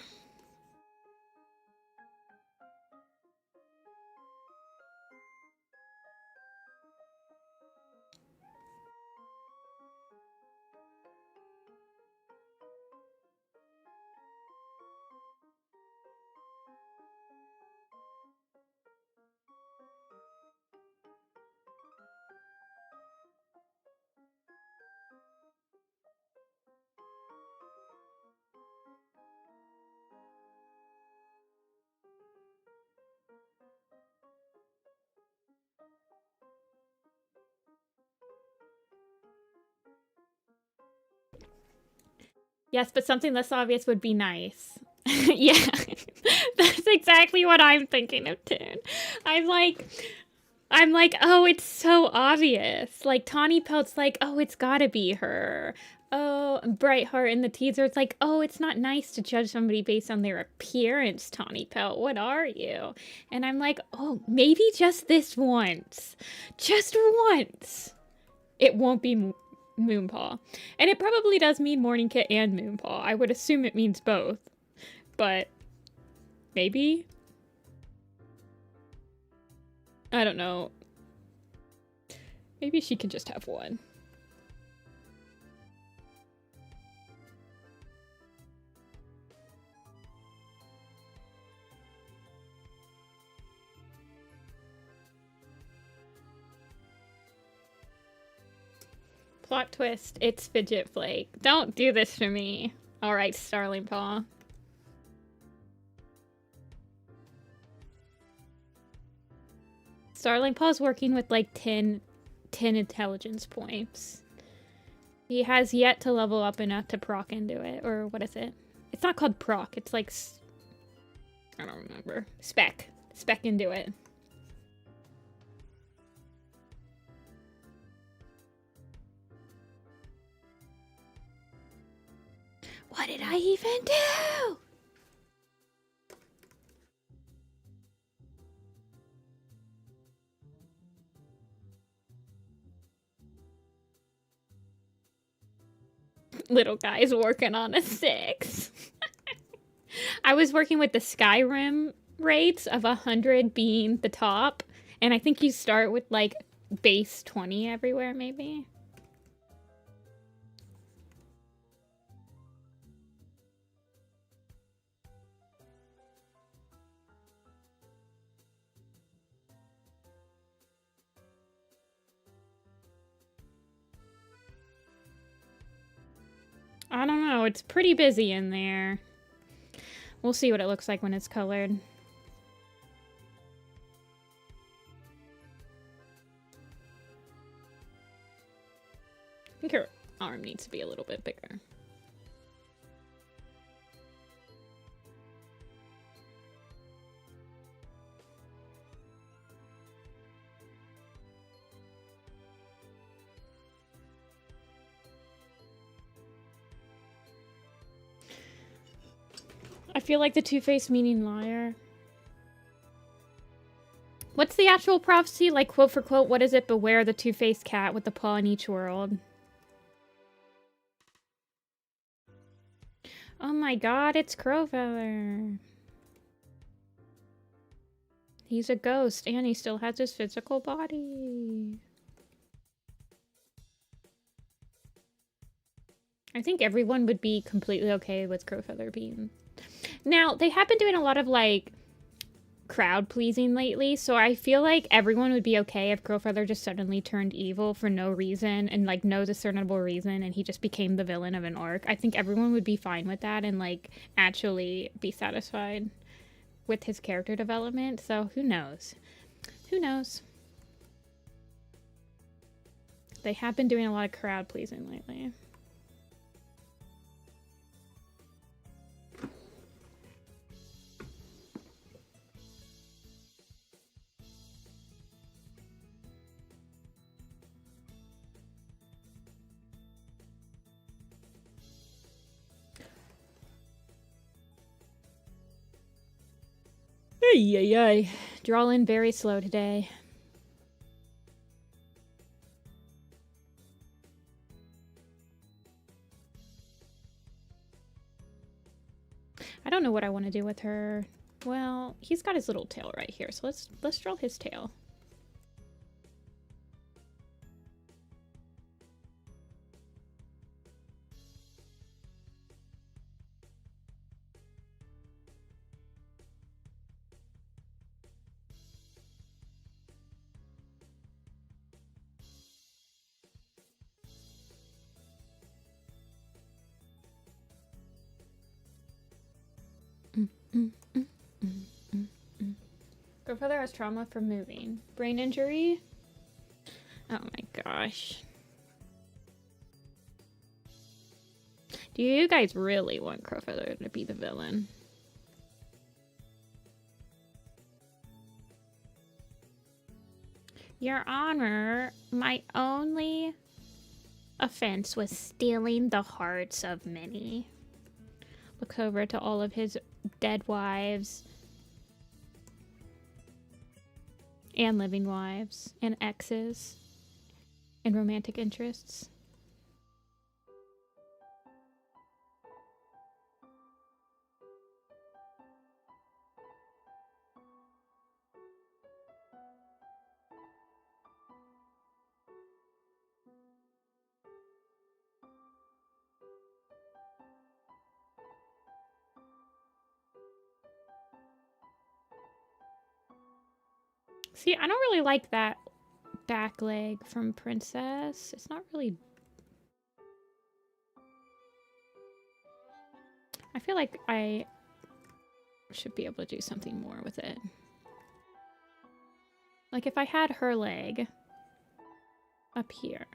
Yes, but something less obvious would be nice. Yeah, that's exactly what I'm thinking of, Toon. I'm like, oh, it's so obvious. Like, Tawny Pelt's like, oh, it's gotta be her. Oh, Brightheart in the teaser, it's like, oh, it's not nice to judge somebody based on their appearance, Tawny Pelt. What are you? And I'm like, oh, maybe just this once. Just once. It won't be Moonpaw. And it probably does mean Morning Kit and Moonpaw. I would assume it means both. But maybe? I don't know. Maybe she can just have one. Plot twist, it's Fidget Flake. Don't do this to me. Alright, Starling Paw. Starling Paw's working with like 10 intelligence points. He has yet to level up enough to proc into it. Or what is it? It's not called proc, it's like... I don't remember. Spec into it. What did I even do? Little guy's working on a 6. I was working with the Skyrim rates of 100 being the top, and I think you start with like base 20 everywhere, maybe. know, it's pretty busy in there. We'll see what it looks like when it's colored. I think her arm needs to be a little bit bigger. I feel like the two-faced meaning liar. What's the actual prophecy? Like, quote for quote, what is it? Beware the two-faced cat with the paw in each world. Oh my god, it's Crowfeather. He's a ghost, and he still has his physical body. I think everyone would be completely okay with Crowfeather being... Now, they have been doing a lot of, like, crowd-pleasing lately, so I feel like everyone would be okay if Crowfeather just suddenly turned evil for no reason, and, like, no discernible reason, and he just became the villain of an arc. I think everyone would be fine with that and, like, actually be satisfied with his character development, so who knows? Who knows? They have been doing a lot of crowd-pleasing lately. Ay, ay, ay. Drawing very slow today. I don't know what I want to do with her. Well, he's got his little tail right here, so let's draw his tail. Grandfather has trauma from moving. Brain injury? Oh my gosh. Do you guys really want Crowfeather to be the villain? Your Honor, my only offense was stealing the hearts of many. Looks over to all of his dead wives. And living wives. And exes. And romantic interests. See, I don't really like that back leg from Princess. It's not really... I feel like I should be able to do something more with it. Like if I had her leg up here.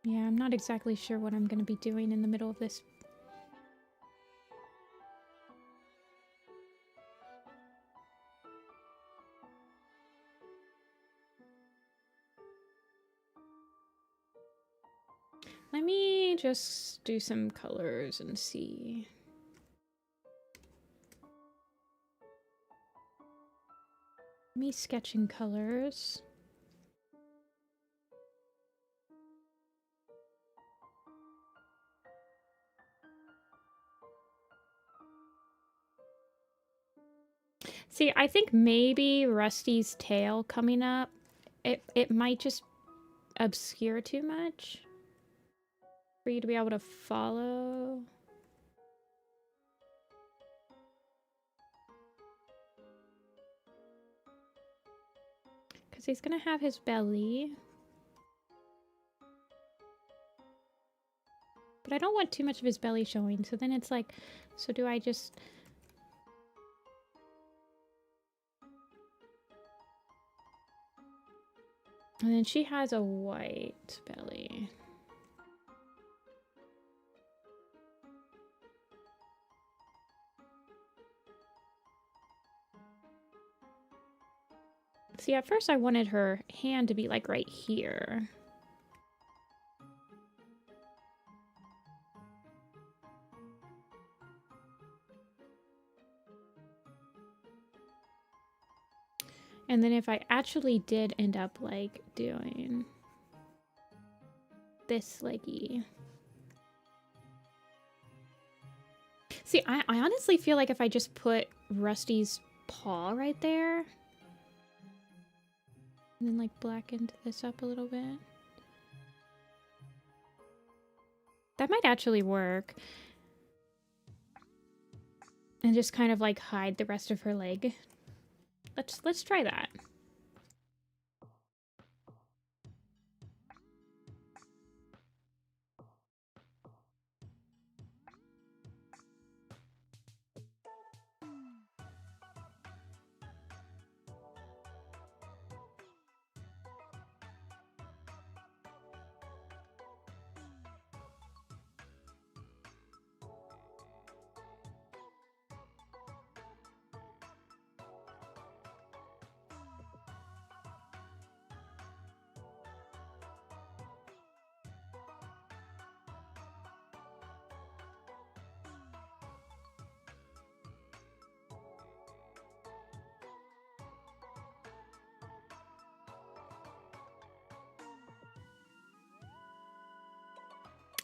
Yeah, I'm not exactly sure what I'm going to be doing in the middle of this. Let me just do some colors and see. Me sketching colors. See, I think maybe Rusty's tail coming up, it might just obscure too much for you to be able to follow. Because he's gonna have his belly. But I don't want too much of his belly showing. So then it's like, so do I just... And then she has a white belly. See, at first I wanted her hand to be like right here. And then if I actually did end up like doing this leggy. See, I honestly feel like if I just put Rusty's paw right there and then like blackened this up a little bit, that might actually work. And just kind of like hide the rest of her leg. Let's try that.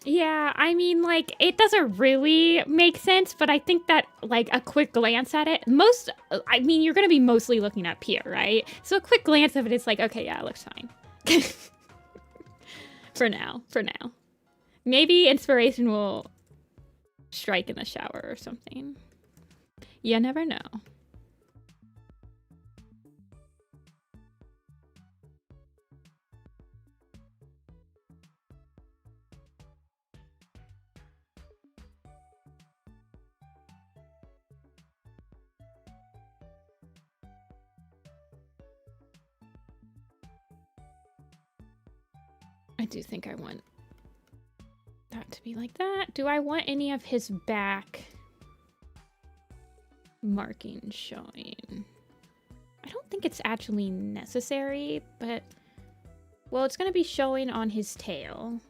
Yeah, I mean, like, it doesn't really make sense, but I think that, like, a quick glance at it, I mean, you're gonna be mostly looking at Pierre, right? So a quick glance of it, it's like, okay, yeah, it looks fine. For now. Maybe inspiration will strike in the shower or something. You never know. I do think I want that to be like that. Do I want any of his back markings showing? I don't think it's actually necessary, but... Well, it's going to be showing on his tail.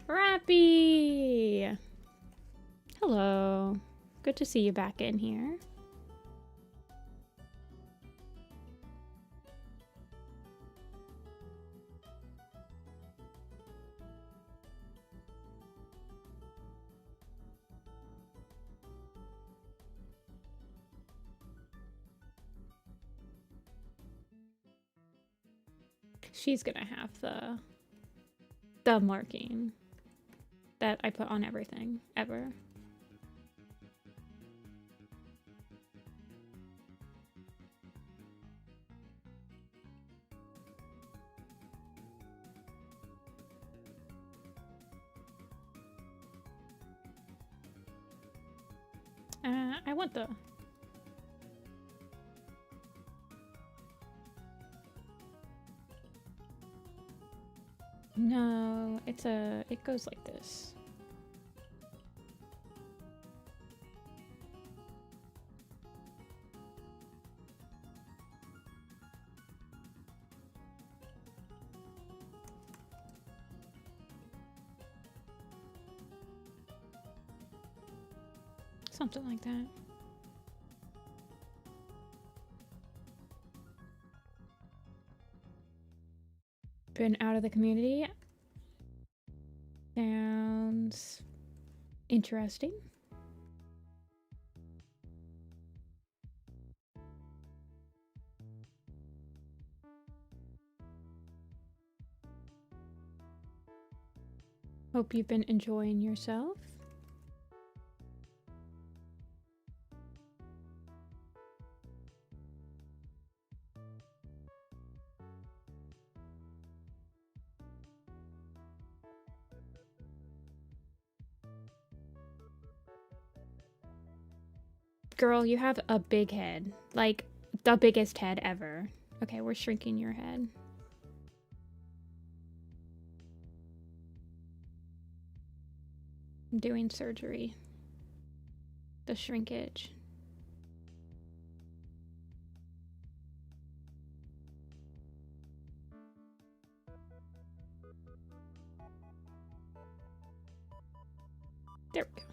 Rappy! Hello. Good to see you back in here. She's gonna have the marking that I put on everything, ever. I want the... No, it goes like this. Something like that. Been out of the community. Sounds interesting. Hope you've been enjoying yourself. Girl, you have a big head. Like, the biggest head ever. Okay, we're shrinking your head. I'm doing surgery. The shrinkage. There we go.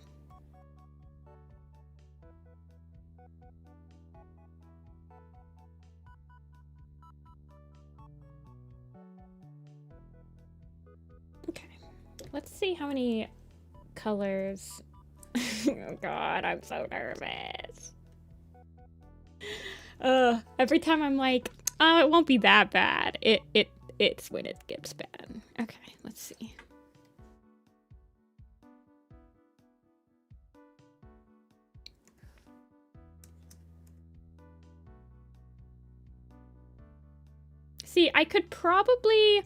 Okay, let's see how many colors. Oh god, I'm so nervous. Every time I'm like, oh, it won't be that bad. It's when it gets bad. Okay, let's see. See, I could probably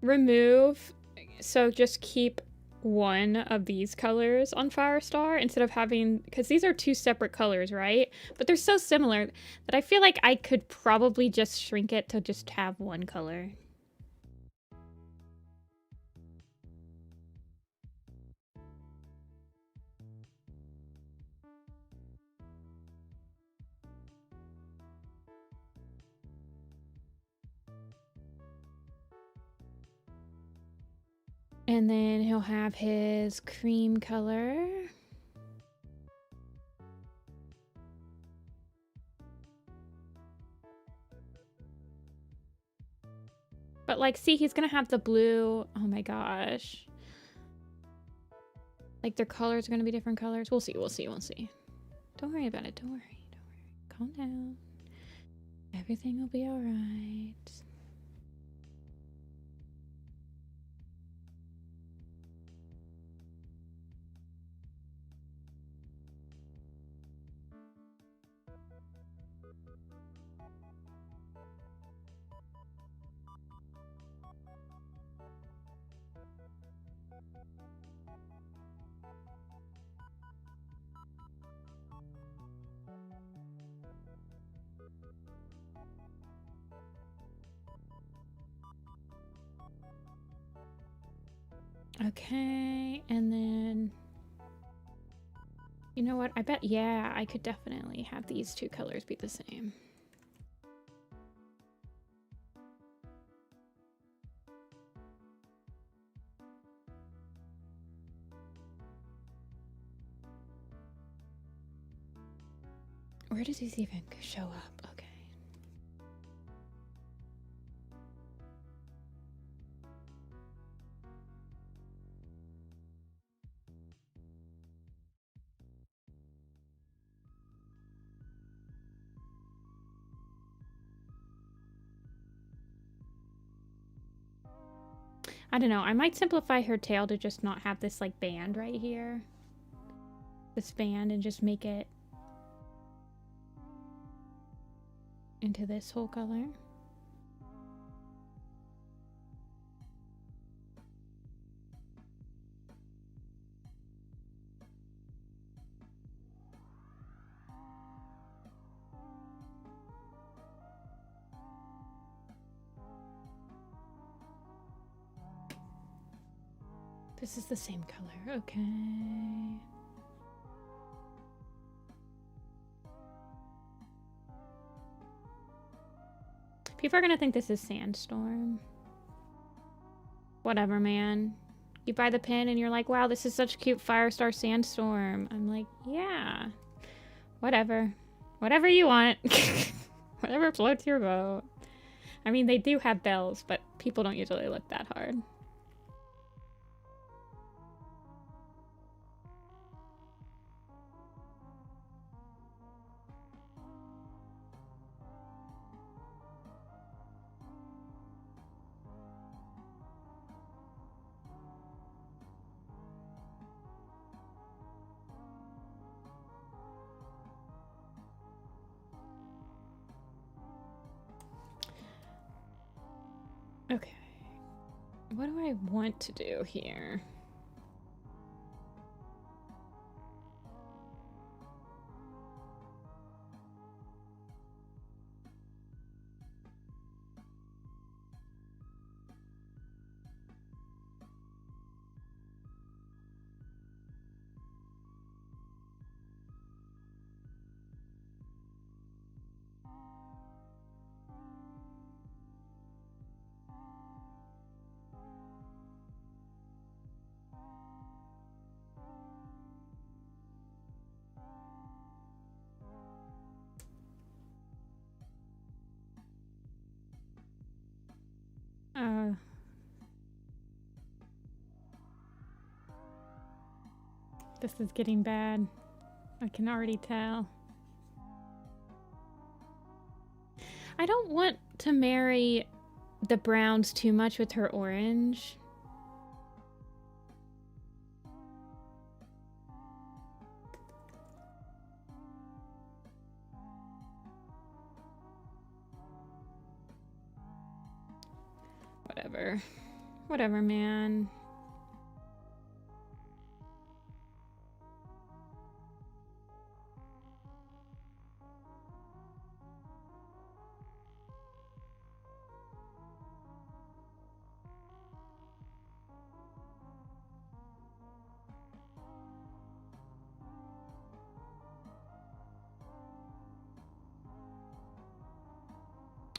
remove, so just keep one of these colors on Firestar instead of having, because these are two separate colors, right? But they're so similar that I feel like I could probably just shrink it to just have one color. And then he'll have his cream color. But like, see, he's gonna have the blue. Oh my gosh. Like their colors are gonna be different colors. We'll see, we'll see, we'll see. Don't worry about it, don't worry, don't worry. Calm down. Everything will be all right. Okay, and then, you know what? I bet, yeah, I could definitely have these two colors be the same. Where does these even show up? Okay. I don't know. I might simplify her tail to just not have this like band right here. This band, and just make it into this whole color. This is the same color. Okay. People are gonna think this is Sandstorm. Whatever, man. You buy the pin and you're like, wow, this is such a cute Firestar Sandstorm. I'm like, yeah. Whatever. Whatever you want. Whatever floats your boat. I mean, they do have bells, but people don't usually look that hard. Okay. What do I want to do here? This is getting bad. I can already tell. I don't want to marry the browns too much with her orange. Whatever. Whatever, man.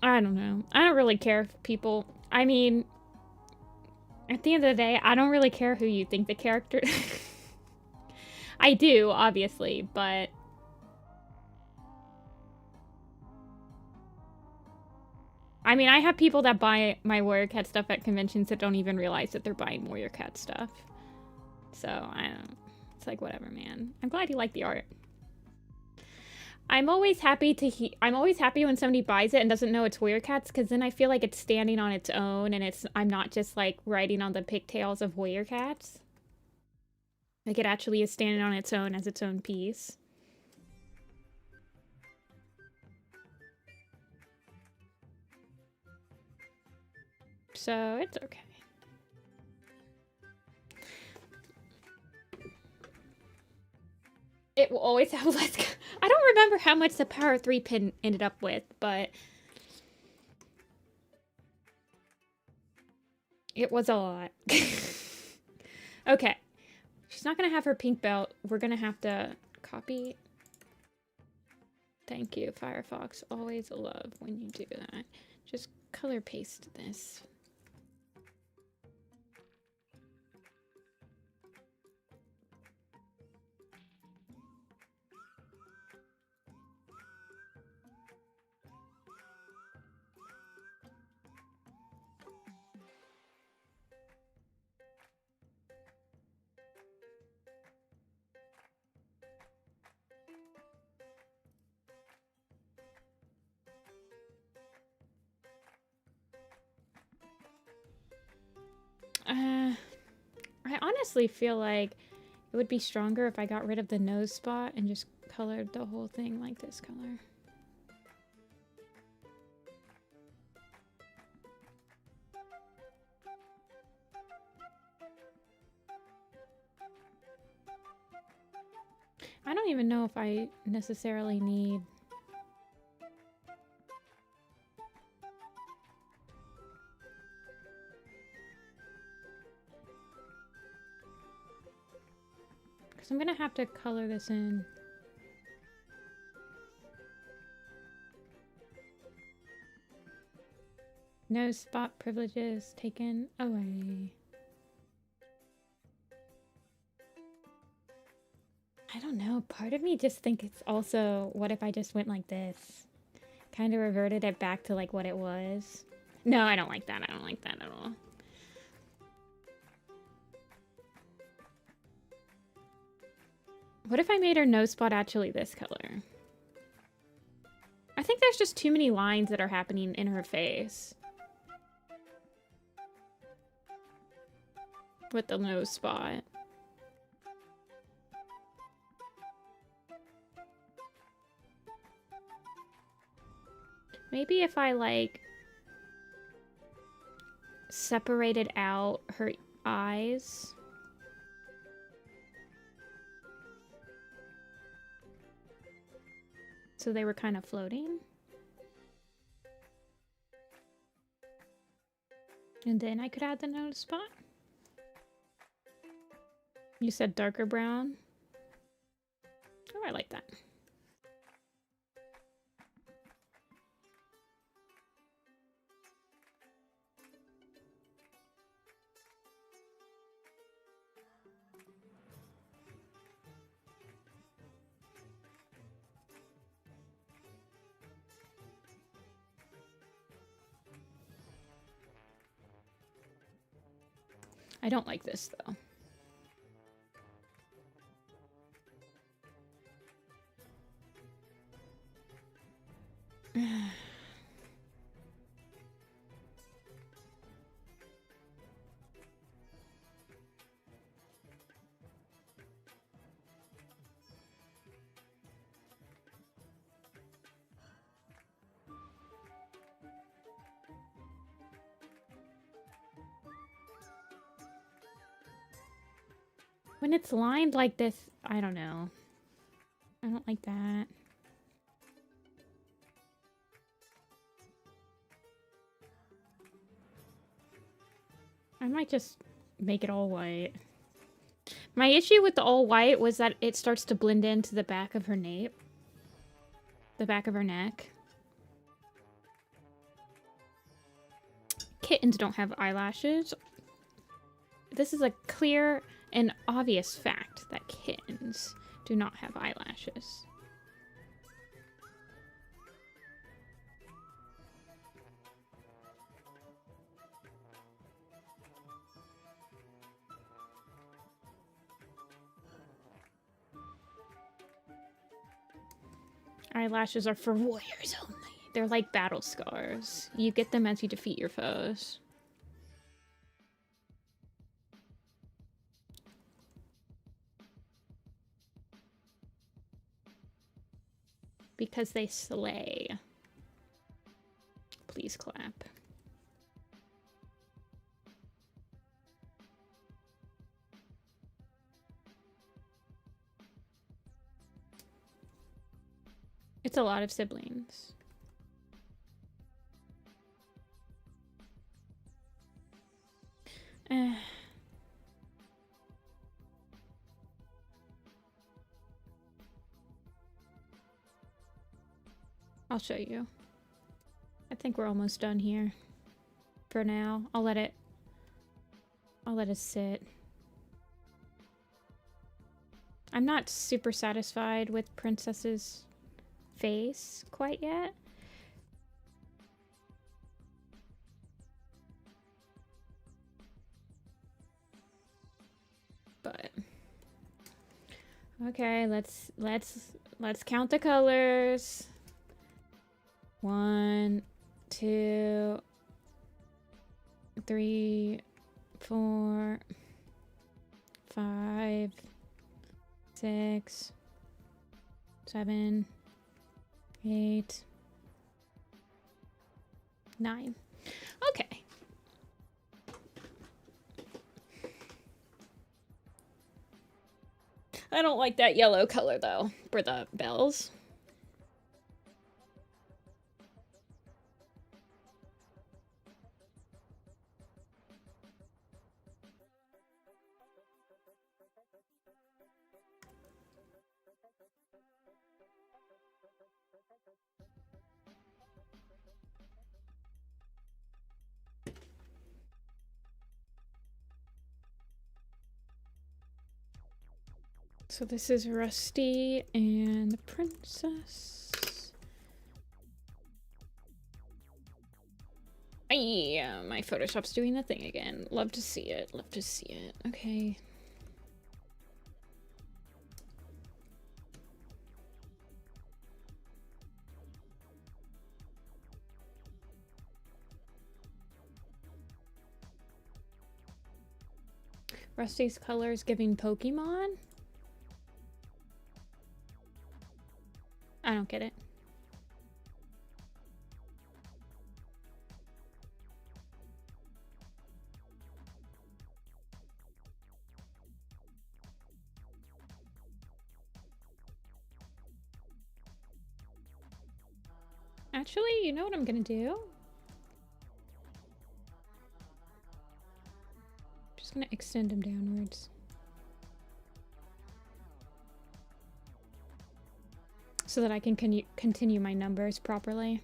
I don't know. I don't really care if people... I mean, at the end of the day, I don't really care who you think the character... I do, obviously, but... I mean, I have people that buy my Warrior Cat stuff at conventions that don't even realize that they're buying Warrior Cat stuff. So, I don't... It's like, whatever, man. I'm glad you like the art. I'm always happy to I'm always happy when somebody buys it and doesn't know it's Warrior Cats, because then I feel like it's standing on its own and I'm not just like riding on the pigtails of Warrior Cats. Like it actually is standing on its own as its own piece. So it's okay. It will always have less. I don't remember how much the Power 3 pin ended up with, but it was a lot. Okay. She's not going to have her pink belt. We're going to have to copy. Thank you, Firefox. Always love when you do that. Just color paste this. I honestly feel like it would be stronger if I got rid of the nose spot and just colored the whole thing like this color. I don't even know if I necessarily need... Because I'm going to have to color this in. No spot privileges taken away. I don't know. Part of me just think it's also, what if I just went like this? Kind of reverted it back to like what it was. No, I don't like that. I don't like that at all. What if I made her nose spot actually this color? I think there's just too many lines that are happening in her face. With the nose spot. Maybe if I like separated out her eyes. So they were kind of floating. And then I could add the nose spot. You said darker brown? Oh, I like that. I don't like this though. When it's lined like this, I don't know. I don't like that. I might just make it all white. My issue with the all white was that it starts to blend into the back of her nape. The back of her neck. Kittens don't have eyelashes. This is a clear and obvious fact that kittens do not have eyelashes. Eyelashes are for warriors only. They're like battle scars. You get them as you defeat your foes. Because they slay. Please clap. It's a lot of siblings. I'll show you. I think we're almost done here. For now, I'll let it sit. I'm not super satisfied with Princess's face quite yet. But okay, let's count the colors. 1, 2, 3, 4, 5, 6, 7, 8, 9. Okay. I don't like that yellow color though for the bells. So this is Rusty and the Princess. Yeah, my Photoshop's doing the thing again. Love to see it. Love to see it. Okay. Rusty's colors giving Pokemon? I don't get it. Actually, you know what I'm gonna do? Just gonna extend them downwards. So that I can continue my numbers properly.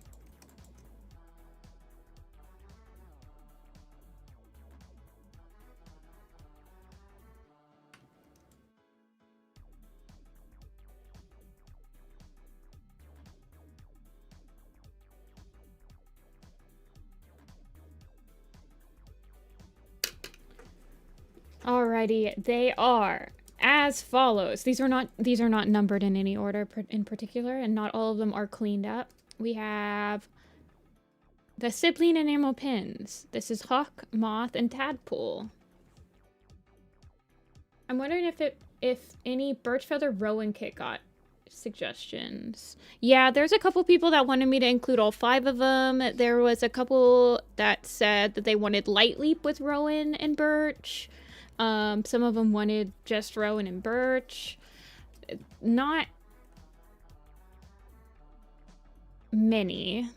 Alrighty, they are as follows. These are not numbered in any order in particular, and not all of them are cleaned up. We have the Sibling enamel pins. This is Hawk, Moth, and Tadpole. I'm wondering if any Birch Feather Rowan kit got suggestions. Yeah, there's a couple people that wanted me to include all 5 of them. There was a couple that said that they wanted Light Leap with Rowan and Birch. Some of them wanted just Rowan and Birch. Not many.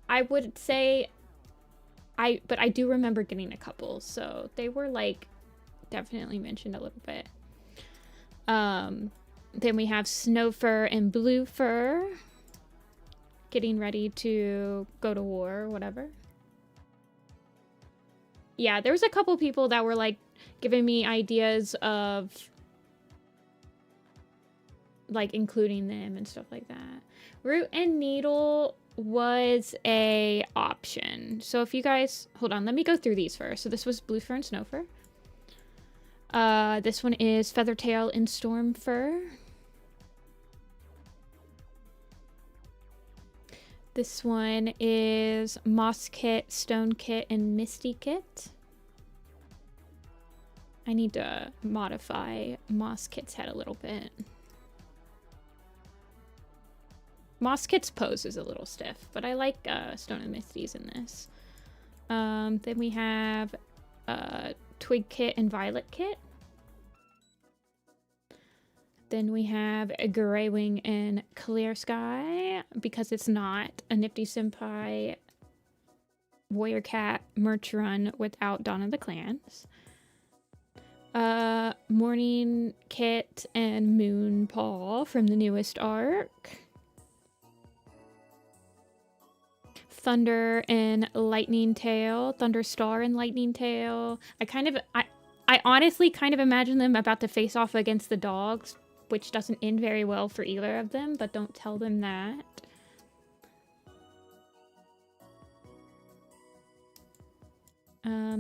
I would say but I do remember getting a couple, so they were like definitely mentioned a little bit. Then we have Snow Fur and Blue Fur getting ready to go to war or whatever. Yeah, there was a couple people that were like giving me ideas of like including them and stuff like that. Root and Needle was a option. So if you guys, hold on, let me go through these first. So this was Blue Fur and Snow Fur. This one is Feathertail and Storm Fur. This one is Moss Kit, Stone Kit, and Misty Kit. I need to modify Moss Kit's head a little bit. Moss Kit's pose is a little stiff, but I like Stone and Misty's in this. Then we have Twig Kit and Violet Kit. Then we have a Greywing and Clear Sky, because it's not a Nifty-Senpai Warrior Cat merch run without Dawn of the Clans. Morning Kit and Moon Paw from the newest arc. Thunder and Lightning Tail, Thunder Star and Lightning Tail. I honestly kind of imagine them about to face off against the dogs, which doesn't end very well for either of them, but don't tell them that.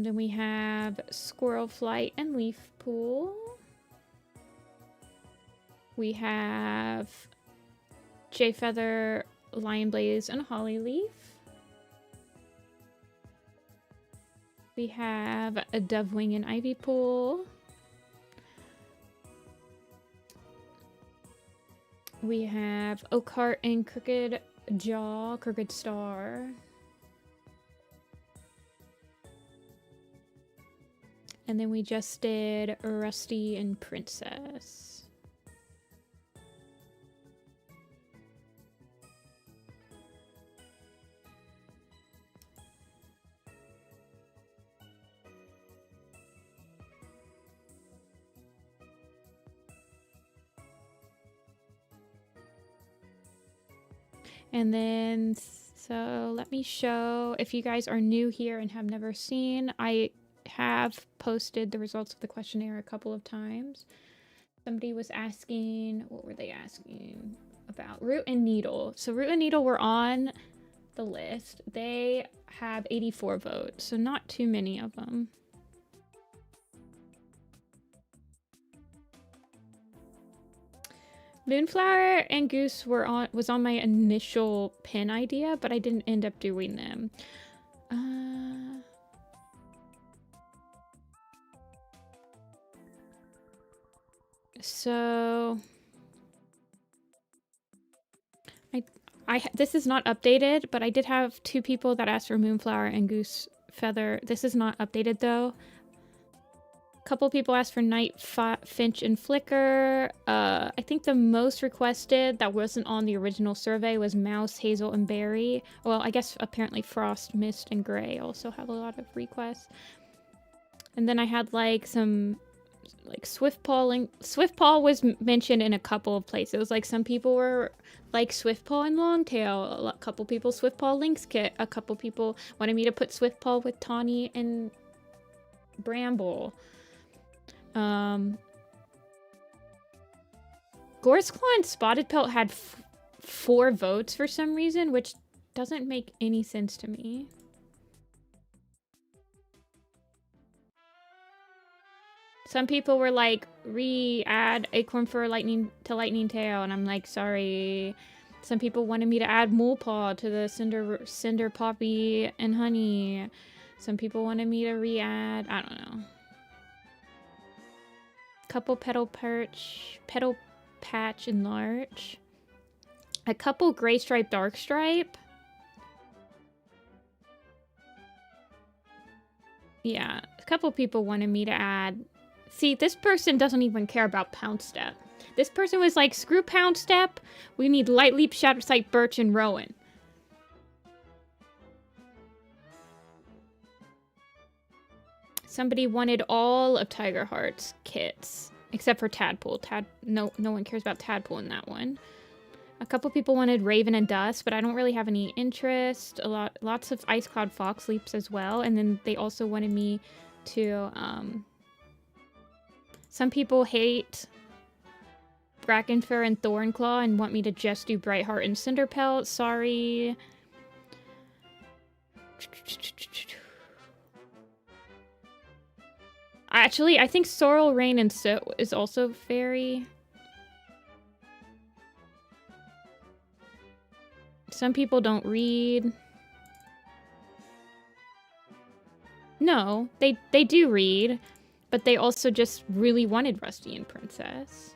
Then we have Squirrel Flight and Leaf Pool. We have Jay Feather, Lion Blaze, and Holly Leaf. We have a Dovewing and Ivy Pool. We have Oakheart and Crooked Jaw, Crooked Star. And then we just did Rusty and Princess. And then, so let me show, if you guys are new here and have never seen, I have posted the results of the questionnaire a couple of times. Somebody was asking, what were they asking about? Root and Needle. So Root and Needle were on the list. They have 84 votes, so not too many of them. Moonflower and Goose was on my initial pin idea, but I didn't end up doing them. So this is not updated, but I did have 2 people that asked for Moonflower and Goose Feather. This is not updated though. A couple people asked for Night Finch and Flicker. I think the most requested that wasn't on the original survey was Mouse, Hazel, and Berry. Well, I guess apparently Frost, Mist, and Gray also have a lot of requests. And then I had like some like Swiftpaw. Swiftpaw was mentioned in a couple of places. Like some people were like Swiftpaw and Longtail. A couple people Swiftpaw Lynx Kit. A couple people wanted me to put Swiftpaw with Tawny and Bramble. Gorseclaw and Spotted Pelt had 4 votes for some reason, which doesn't make any sense to me. Some people were like, re-add Acorn Fur Lightning Tail, and I'm like, sorry. Some people wanted me to add Molepaw to the Cinder Poppy and Honey. Some people wanted me to re-add, I don't know. Couple Petal Patch and Larch. A couple Gray Stripe, Dark Stripe. Yeah, a couple people wanted me to add. See, this person doesn't even care about Pounce Step. This person was like, screw Pounce Step. We need Light Leap, Shatter Sight, Birch, and Rowan. Somebody wanted all of Tiger Heart's kits, except for Tadpole. No one cares about Tadpole in that one. A couple people wanted Raven and Dust, but I don't really have any interest. Lots of Ice Cloud Fox Leaps as well. And then they also wanted me to, some people hate Brackenfur and Thornclaw and want me to just do Brightheart and Cinderpelt. Sorry. Actually, I think Sorrel, Rain, and Soot is also very... Some people don't read. No, they do read, but they also just really wanted Rusty and Princess.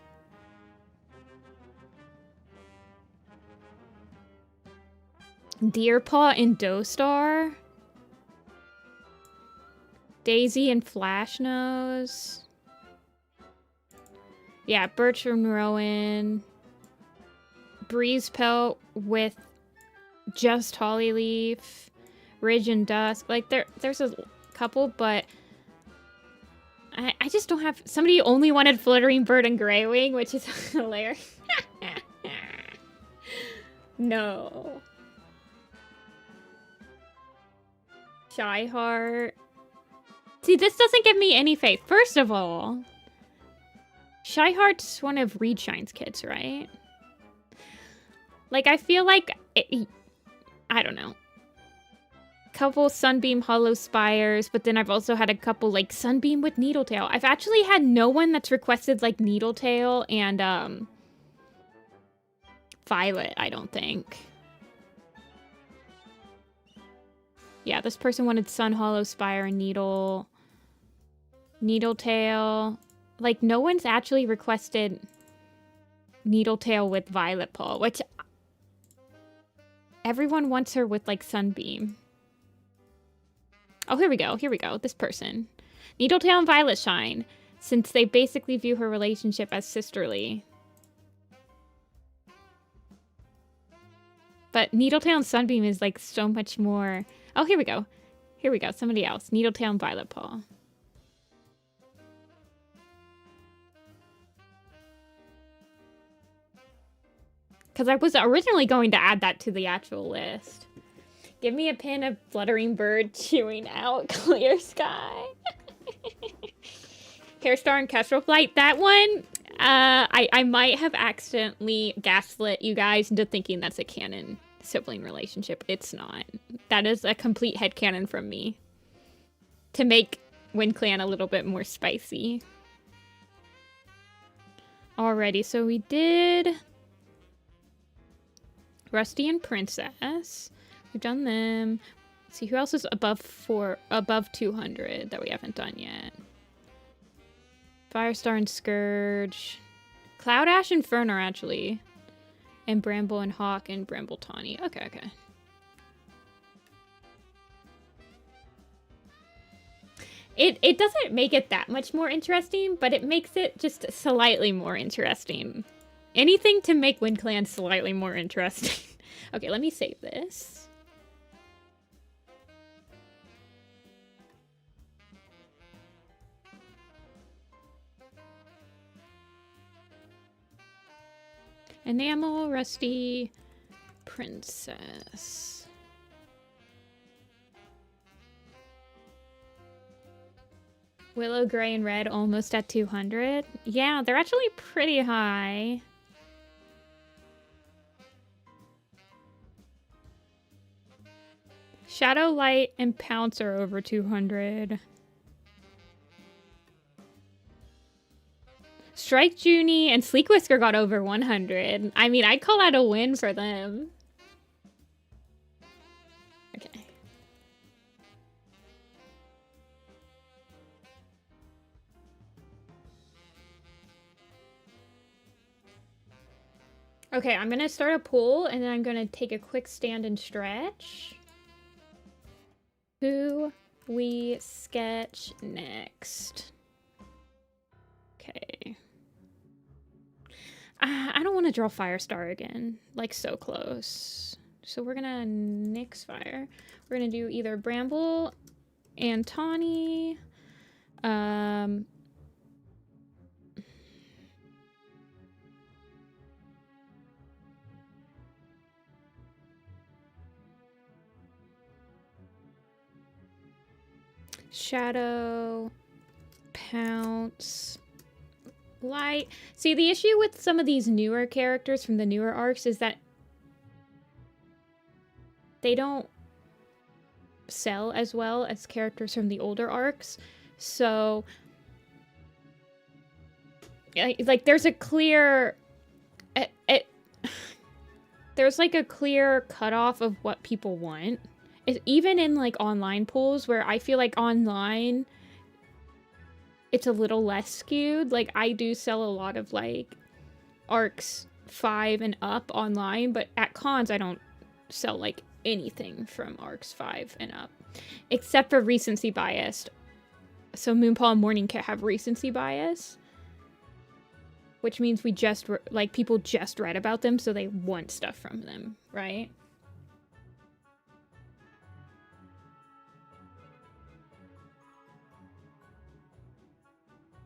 Deerpaw and Dostar. Daisy and Flashnose. Yeah, Birch and Rowan. Breeze Pelt with just Hollyleaf. Ridge and Dusk. Like, there's a couple, but I just don't have... Somebody only wanted Fluttering Bird and Greywing, which is hilarious. No. Shy Heart. See, this doesn't give me any faith. First of all, Shy Heart's one of Reedshine's kits, right? Like, I feel like... I don't know. Couple Sunbeam Hollow Spires, but then I've also had a couple, like, Sunbeam with Needletail. I've actually had no one that's requested, like, Needletail and, Violet, I don't think. Yeah, this person wanted Sun Hollow Spire and Needletail. Like, no one's actually requested Needletail with Violet Paw, which everyone wants her with, like, Sunbeam. Oh, here we go. Here we go. This person. Needletail and Violet Shine, since they basically view her relationship as sisterly. But Needletail and Sunbeam is, like, so much more... Oh, here we go. Here we go. Somebody else. Needletail and Violet Paw. Because I was originally going to add that to the actual list. Give me a pin of Fluttering Bird chewing out Clear Sky. Hairstar and Kestrel Flight. That one, I might have accidentally gaslit you guys into thinking that's a canon sibling relationship. It's not. That is a complete headcanon from me. To make WindClan a little bit more spicy. Alrighty, so we did Rusty and Princess. We've done them. Let's see who else is above 200 that we haven't done yet. Firestar and Scourge. Cloud Ash and Fern are actually. And Bramble and Hawk and Bramble Tawny. Okay, okay. It doesn't make it that much more interesting, but it makes it just slightly more interesting. Anything to make WindClan slightly more interesting. Okay, let me save this. Enamel, Rusty, Princess. Willow, Gray, and Red almost at 200. Yeah, they're actually pretty high. Shadow, Light, and Pounce are over 200. Strike, Junie, and Sleek Whisker got over 100. I mean, I'd call that a win for them. Okay. Okay, I'm gonna start a poll, and then I'm gonna take a quick stand and stretch. Who we sketch next? Okay. I don't want to draw Firestar again. Like, so close. So we're gonna nix Fire. We're gonna do either Bramble and Tawny. Shadow, Pounce, Light. See, the issue with some of these newer characters from the newer arcs is that they don't sell as well as characters from the older arcs. So, like there's a clear... there's like a clear cutoff of what people want. Even in like online polls where I feel like online it's a little less skewed. Like I do sell a lot of like arcs 5 and up online, but at cons I don't sell like anything from arcs 5 and up. Except for recency biased. So Moonpaw and Morning Cat have recency bias. Which means we just, like, people just read about them, so they want stuff from them, right?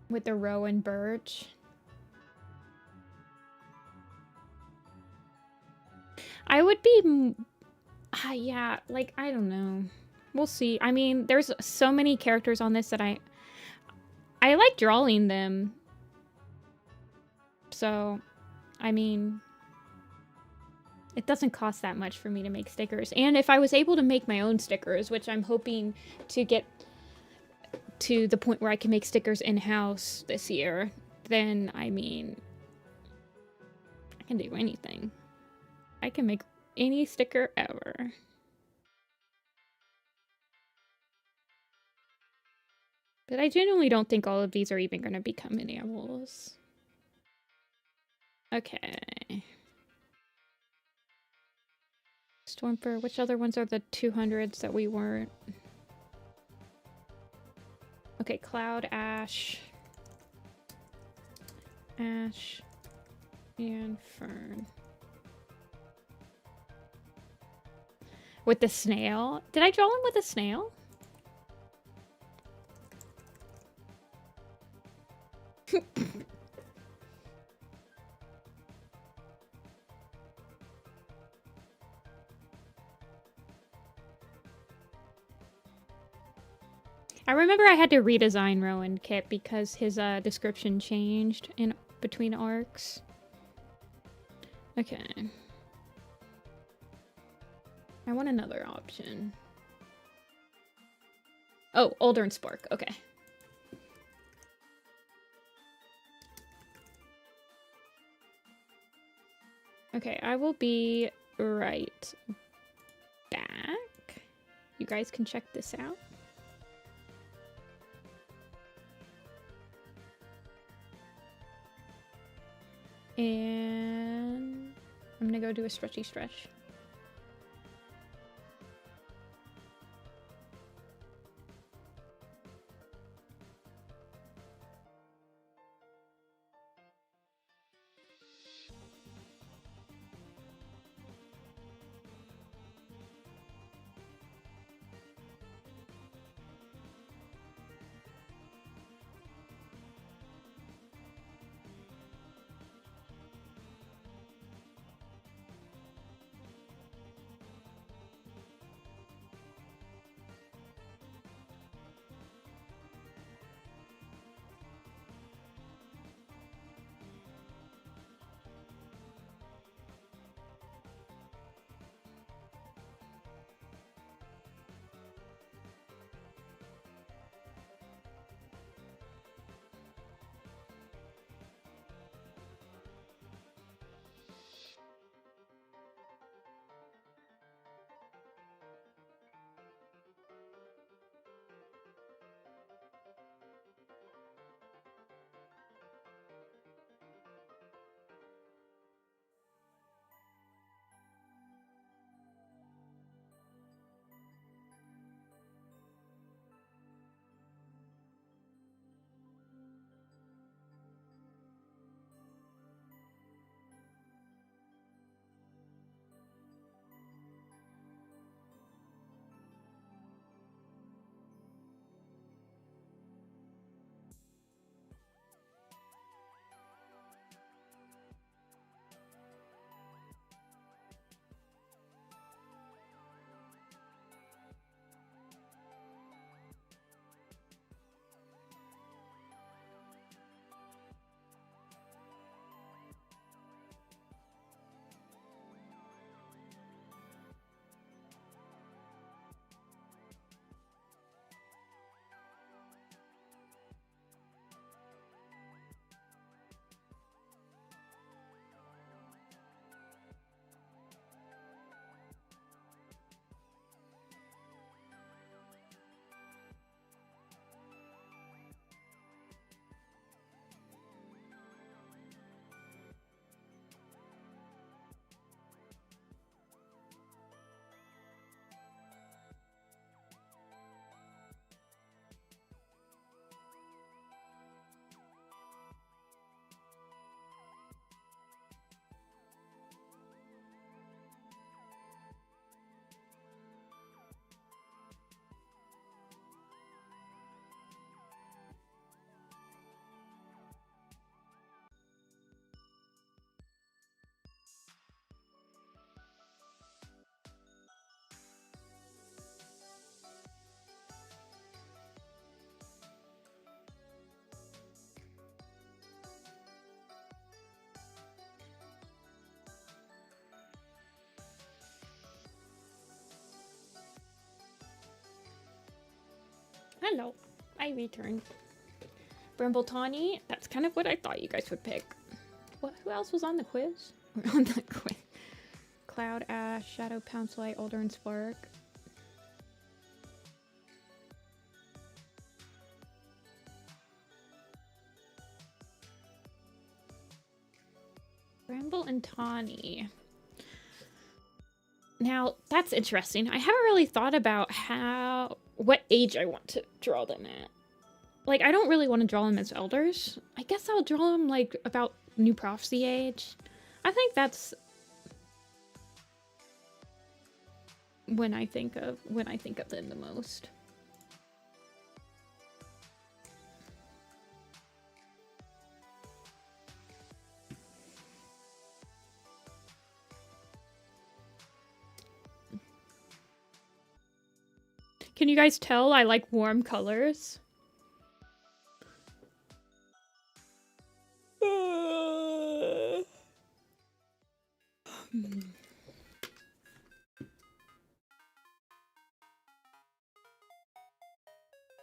With the Rowan Birch. I would be... yeah, like, I don't know. We'll see. I mean, there's so many characters on this that I like drawing them. So, I mean... it doesn't cost that much for me to make stickers. And if I was able to make my own stickers, which I'm hoping to get to the point where I can make stickers in-house this year, then, I mean, I can do anything. I can make any sticker ever. But I genuinely don't think all of these are even going to become enamels. Okay. Stormfur, which other ones are the 200s that we weren't? Okay, Cloud, Ash, and Fern. With the snail? Did I draw him with a snail? I remember I had to redesign Rowan Kit because his description changed in between arcs. Okay. I want another option. Oh, Older and Spark. Okay. Okay, I will be right back. You guys can check this out. And I'm gonna go do a stretchy stretch. Hello, I returned. Bramble Tawny, that's kind of what I thought you guys would pick. What? Who else was on the quiz? On the quiz. Cloud, Ash, Shadow, Pounce, Light, Older, and Spark. Bramble and Tawny. Now, that's interesting. I haven't really thought about what age I want to draw them at. Like, I don't really want to draw them as elders. I guess I'll draw them, like, about New Prophecy age. I think that's when I think of them the most. Can you guys tell I like warm colors?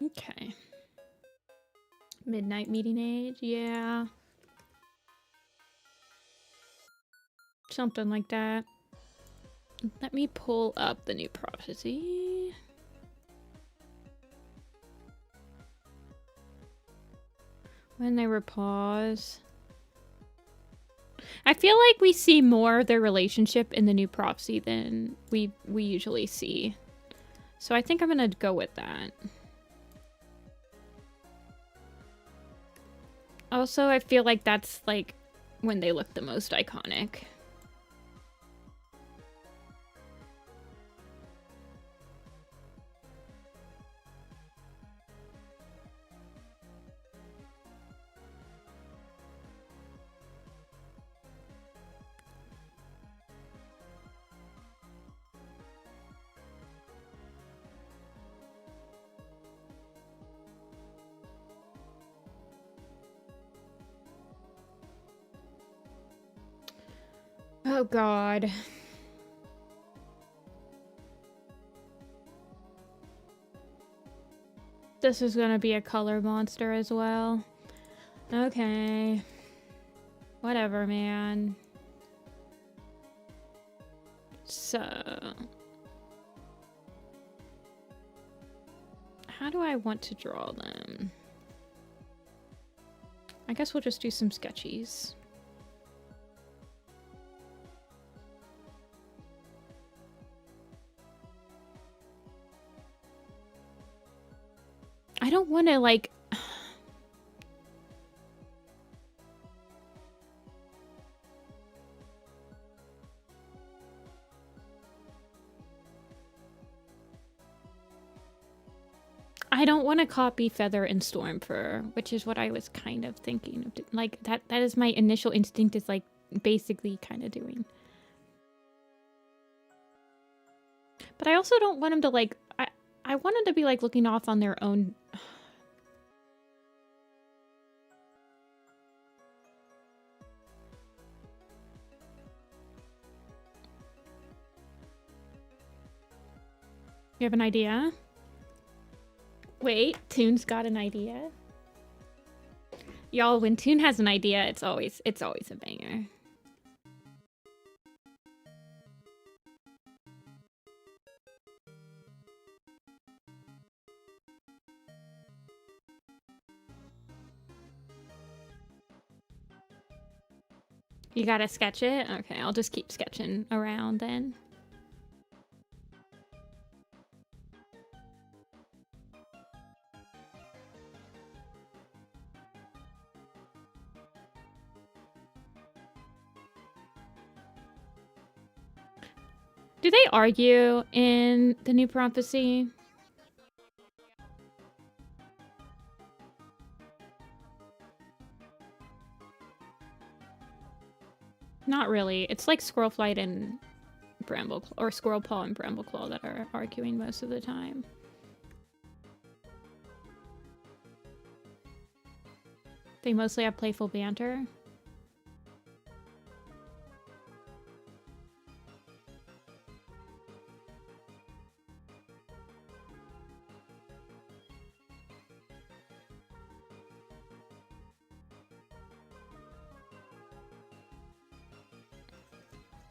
Okay. Midnight meeting age, yeah. Something like that. Let me pull up the new prophecy. When they were pause. I feel like we see more of their relationship in the new prophecy than we usually see. So I think I'm gonna go with that. Also, I feel like that's like when they look the most iconic. Oh god. This is gonna be a color monster as well. Okay. Whatever, man. So... how do I want to draw them? I guess we'll just do some sketchies. I don't want to, like... I don't want to copy Feather and Stormfur, which is what I was kind of thinking of. Like, that is my initial instinct, is, like, basically kind of doing. But I also don't want him to, like... I want them to be, like, looking off on their own... You have an idea? Wait, Toon's got an idea. Y'all, when Toon has an idea, it's always a banger. You gotta sketch it? Okay, I'll just keep sketching around then. Do they argue in the new prophecy? Not really. It's like Squirrelflight and Brambleclaw, or Squirrelpaw and Brambleclaw, that are arguing most of the time. They mostly have playful banter.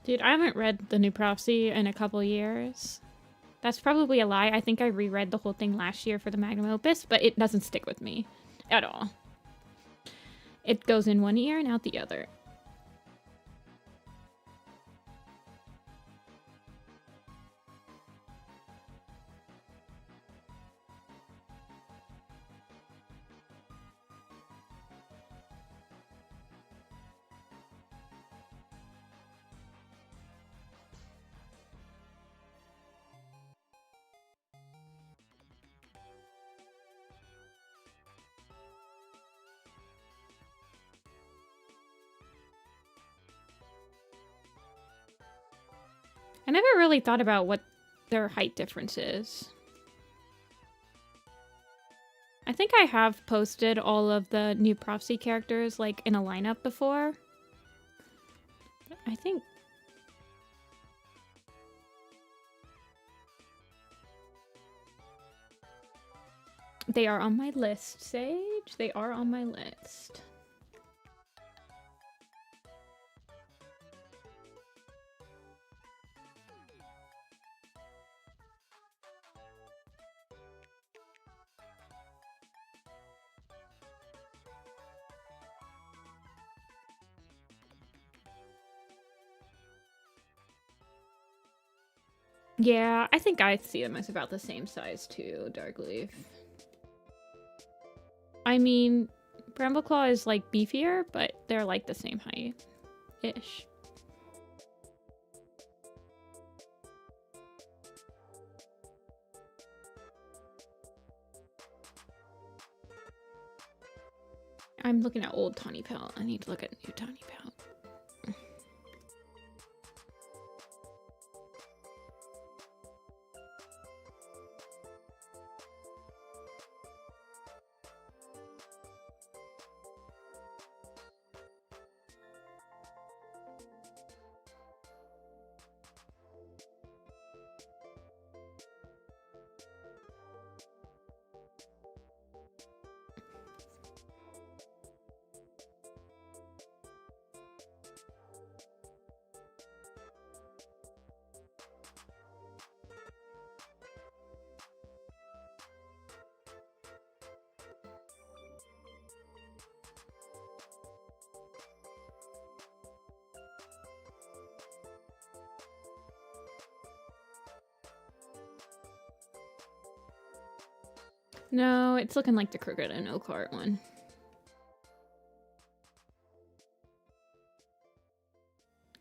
Dude, I haven't read the new prophecy in a couple years. That's probably a lie. I think I reread the whole thing last year for the magnum opus, but it doesn't stick with me at all. It goes in one ear and out the other. I never really thought about what their height difference is. I think I have posted all of the new prophecy characters, like, in a lineup before. I think They are on my list, Sage. They are on my list. Yeah, I think I see them as about the same size too, Darkleaf. I mean, Brambleclaw is like beefier, but they're like the same height-ish. I'm looking at old Tawny Pelt. I need to look at new Tawny Pelt. No, it's looking like the Crooked and Oak Heart one.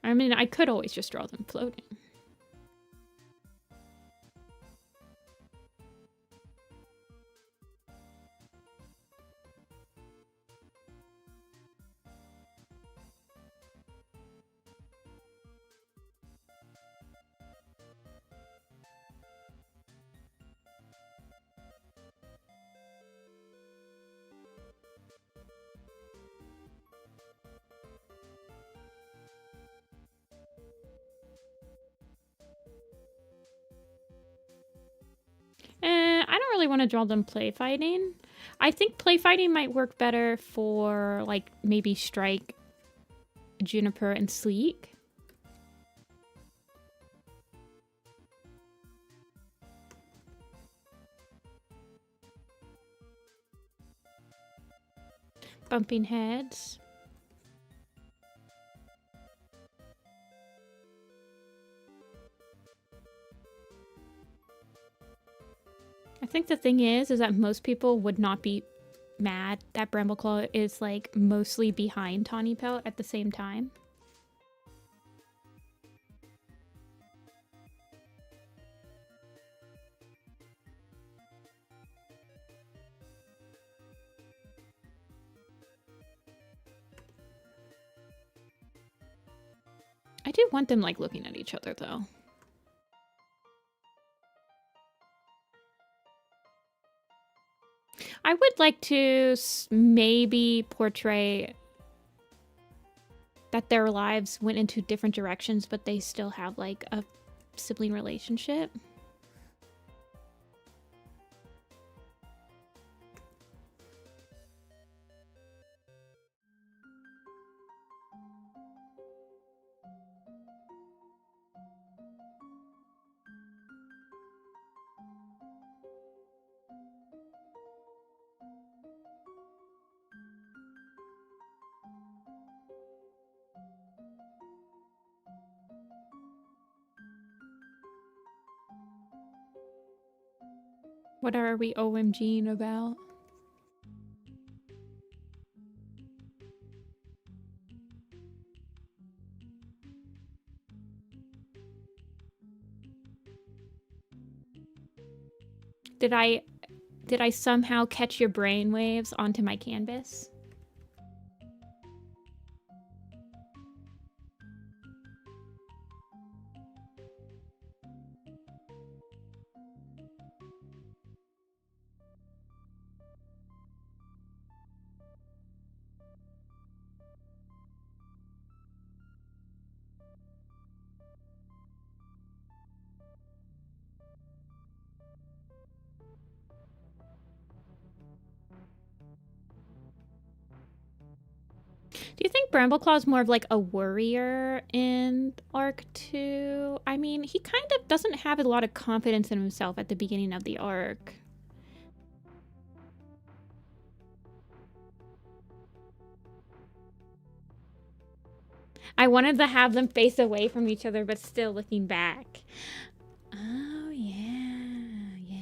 I mean, I could always just draw them floating. I don't really want to draw them play fighting. I think play fighting might work better for like maybe Strike, Juniper, and Sleek. Bumping heads. I think the thing is that most people would not be mad that Brambleclaw is like mostly behind Tawny Pelt at the same time. I do want them like looking at each other though. I would like to maybe portray that their lives went into different directions, but they still have like a sibling relationship. What are we OMGing about? Did I somehow catch your brainwaves onto my canvas? Do you think Brambleclaw is more of like a worrier in arc 2? I mean, he kind of doesn't have a lot of confidence in himself at the beginning of the arc. I wanted to have them face away from each other, but still looking back. Oh, yeah, yeah.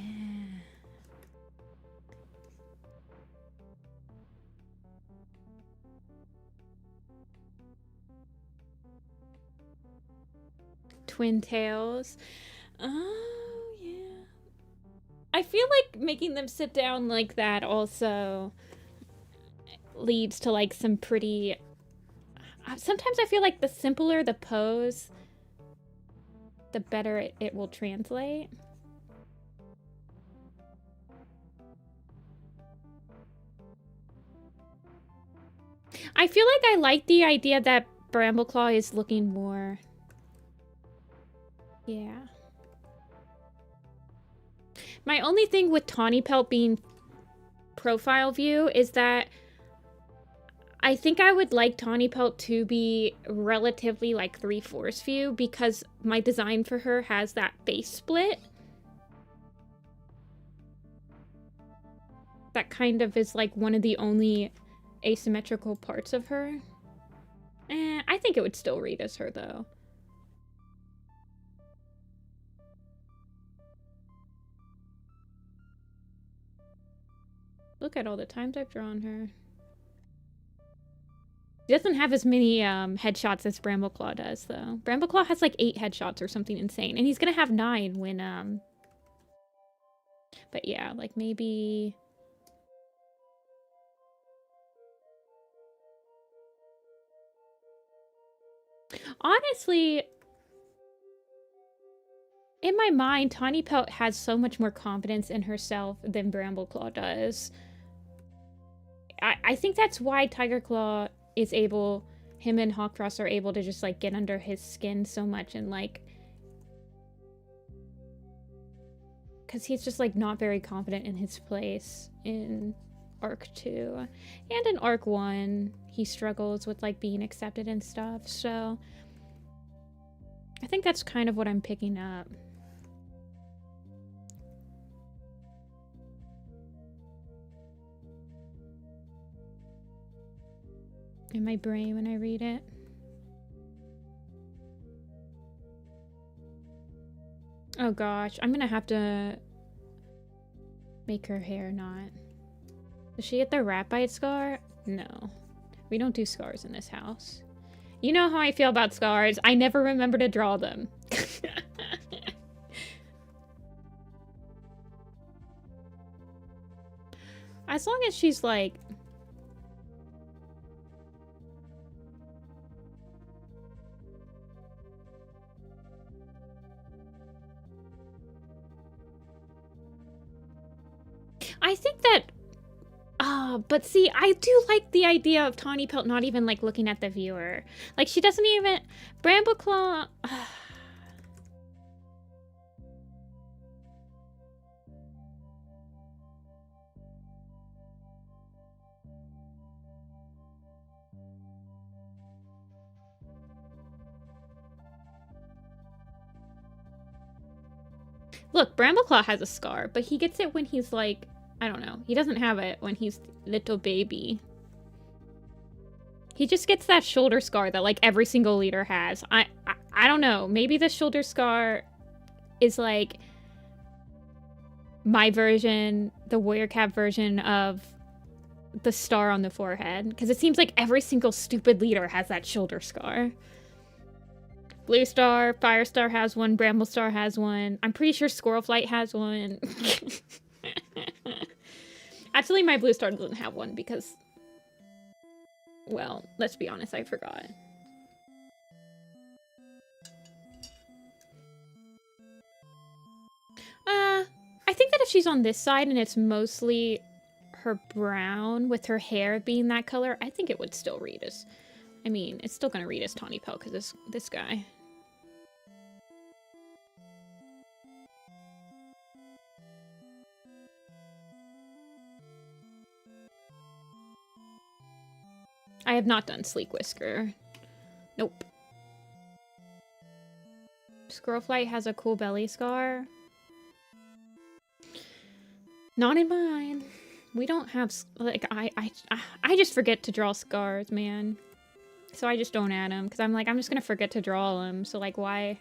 Twin tails. Oh, yeah. I feel like making them sit down like that also leads to like some pretty... Sometimes I feel like the simpler the pose, the better it will translate. I feel like I like the idea that Brambleclaw is looking more... Yeah. My only thing with Tawny Pelt being profile view is that I think I would like Tawny Pelt to be relatively like 3/4 view because my design for her has that face split. That kind of is like one of the only asymmetrical parts of her. I think it would still read as her though. Look at all the times I've drawn her. She doesn't have as many headshots as Brambleclaw does, though. Brambleclaw has like 8 headshots or something insane. And he's gonna have 9 when, But yeah, like maybe... Honestly, in my mind, Tawny Pelt has so much more confidence in herself than Brambleclaw does. I think that's why Tiger Claw is able... Him and Hawkfrost are able to just, like, get under his skin so much and, like... Because he's just, like, not very confident in his place in Arc 2. And in Arc 1, he struggles with, like, being accepted and stuff, so... I think that's kind of what I'm picking up. In my brain when I read it. Oh gosh, I'm gonna have to make her hair not. Does she get the rat bite scar? No. We don't do scars in this house. You know how I feel about scars. I never remember to draw them. As long as she's like... I think that... but see, I do like the idea of Tawny Pelt not even, like, looking at the viewer. Like, she doesn't even... Brambleclaw... Look, Brambleclaw has a scar, but he gets it when he's, like... I don't know. He doesn't have it when he's little baby. He just gets that shoulder scar that, like, every single leader has. I don't know. Maybe the shoulder scar is, like, my version, the warrior cap version of the star on the forehead. Because it seems like every single stupid leader has that shoulder scar. Blue Star, Firestar has one, Bramblestar has one. I'm pretty sure Squirrelflight has one. Actually, my Blue Star doesn't have one because... Well, let's be honest, I forgot. I think that if she's on this side and it's mostly her brown with her hair being that color, I think it would still read as... I mean, it's still gonna read as Tawny Pelt because this guy. I have not done Sleek Whisker. Nope. Squirrelflight has a cool belly scar. Not in mine. We don't have, like, I just forget to draw scars, man. So I just don't add them, because I'm like, I'm just gonna forget to draw them, so like, why?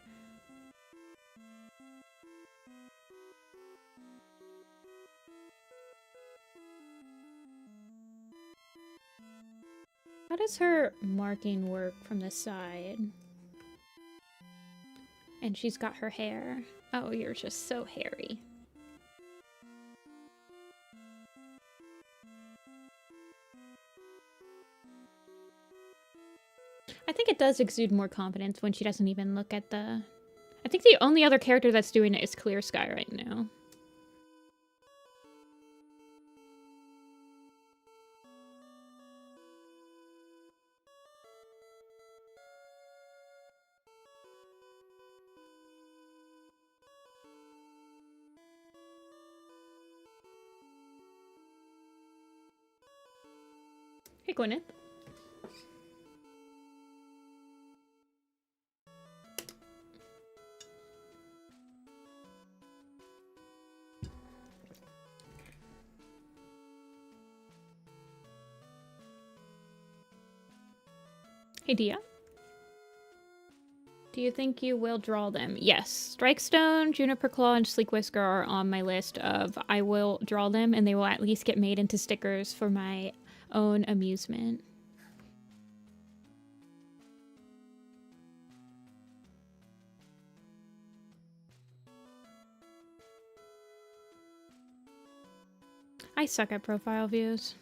How does her marking work from the side? And she's got her hair. Oh, you're just so hairy. I think it does exude more confidence when she doesn't even look at the... I think the only other character that's doing it is Clear Sky right now. Hey, Gwyneth. Hey, Dia. Do you think you will draw them? Yes. Strikestone, Juniper Claw, and Sleek Whisker are on my list of I will draw them, and they will at least get made into stickers for my own amusement. I suck at profile views.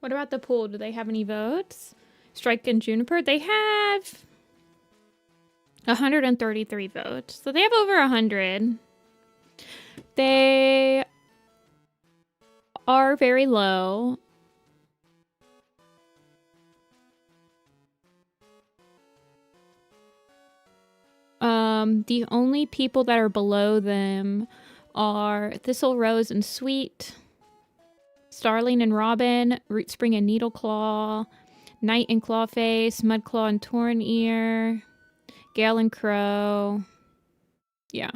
What about the pool? Do they have any votes? Strike and Juniper? They have 133 votes. So they have over 100. They are very low. The only people that are below them are Thistle Rose and Sweet, Starling and Robin, Root Spring and Needleclaw, Knight and Clawface, Mudclaw and Torn Ear, Gale and Crow. Yeah.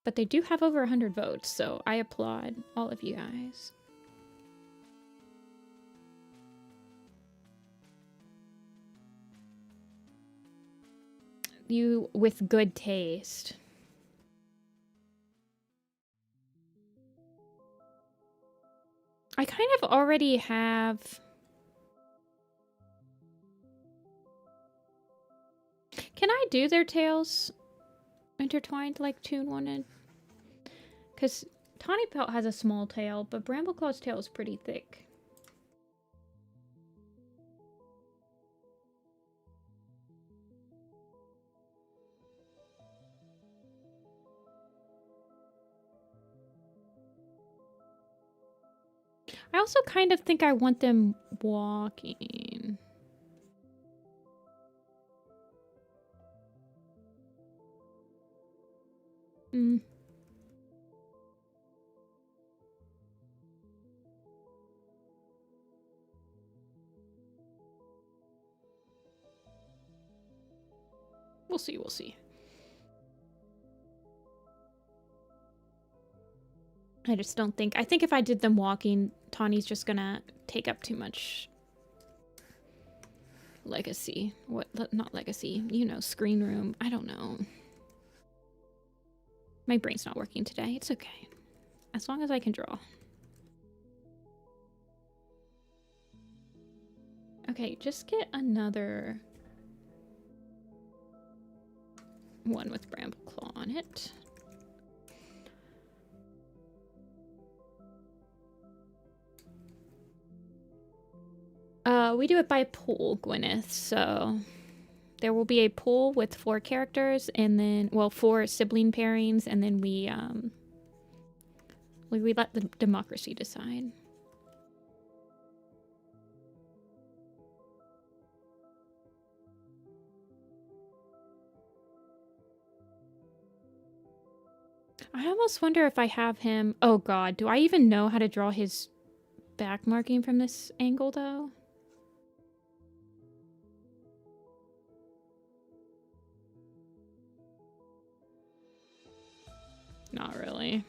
But they do have over 100 votes, so I applaud all of you guys. You with good taste. I kind of already have... Can I do their tails intertwined like Toon wanted? Because Tawny Pelt has a small tail, but Brambleclaw's tail is pretty thick. I also kind of think I want them walking. Mm. We'll see, we'll see. I just don't think... I think if I did them walking, Tawny's just gonna take up too much legacy. What? Not legacy. You know, screen room. I don't know. My brain's not working today. It's okay. As long as I can draw. Okay, just get another one with Brambleclaw on it. We do it by pool, Gwyneth, so there will be a pool with 4 characters and then, well, 4 sibling pairings, and then we let the democracy decide. I almost wonder if I have him. Oh god, do I even know how to draw his back marking from this angle though? Not really.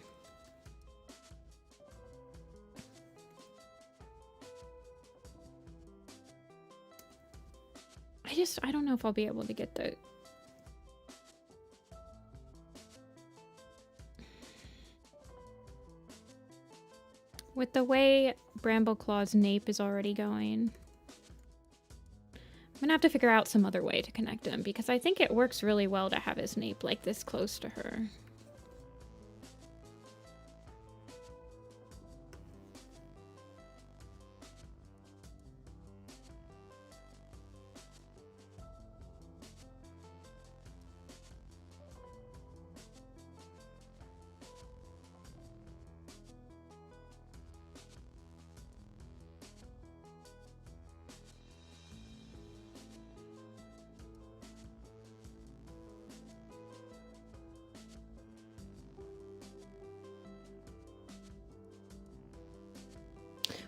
I don't know if I'll be able to get the... With the way Brambleclaw's nape is already going, I'm gonna have to figure out some other way to connect him, because I think it works really well to have his nape like this close to her.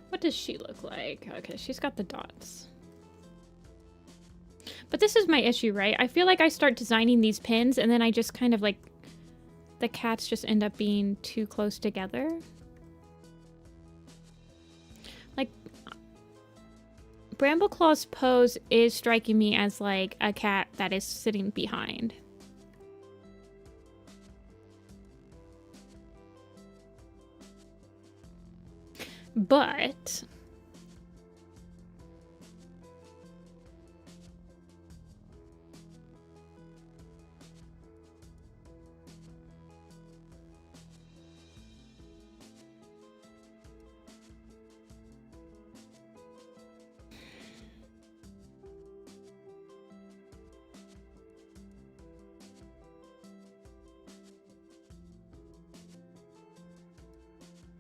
What does she look like? Okay, she's got the dots. But this is my issue, right? I feel like I start designing these pins and then I just kind of like... The cats just end up being too close together. Like... Brambleclaw's pose is striking me as like a cat that is sitting behind. But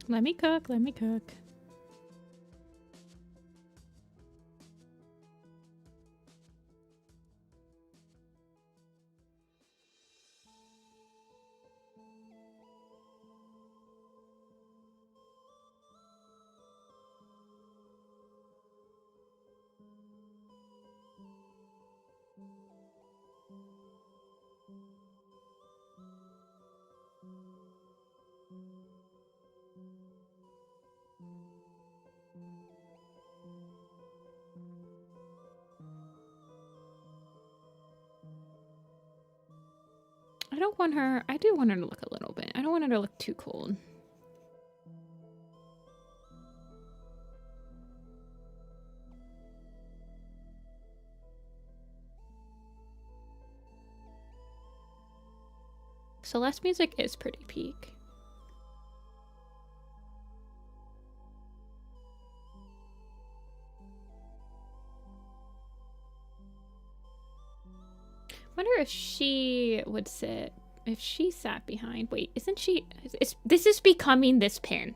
let me cook, let me cook. I don't want her... I do want her to look a little bit. I don't want her to look too cold. Celeste music is pretty peak. Wonder if she would sit, if she sat behind. Wait, isn't she? This is becoming this pin.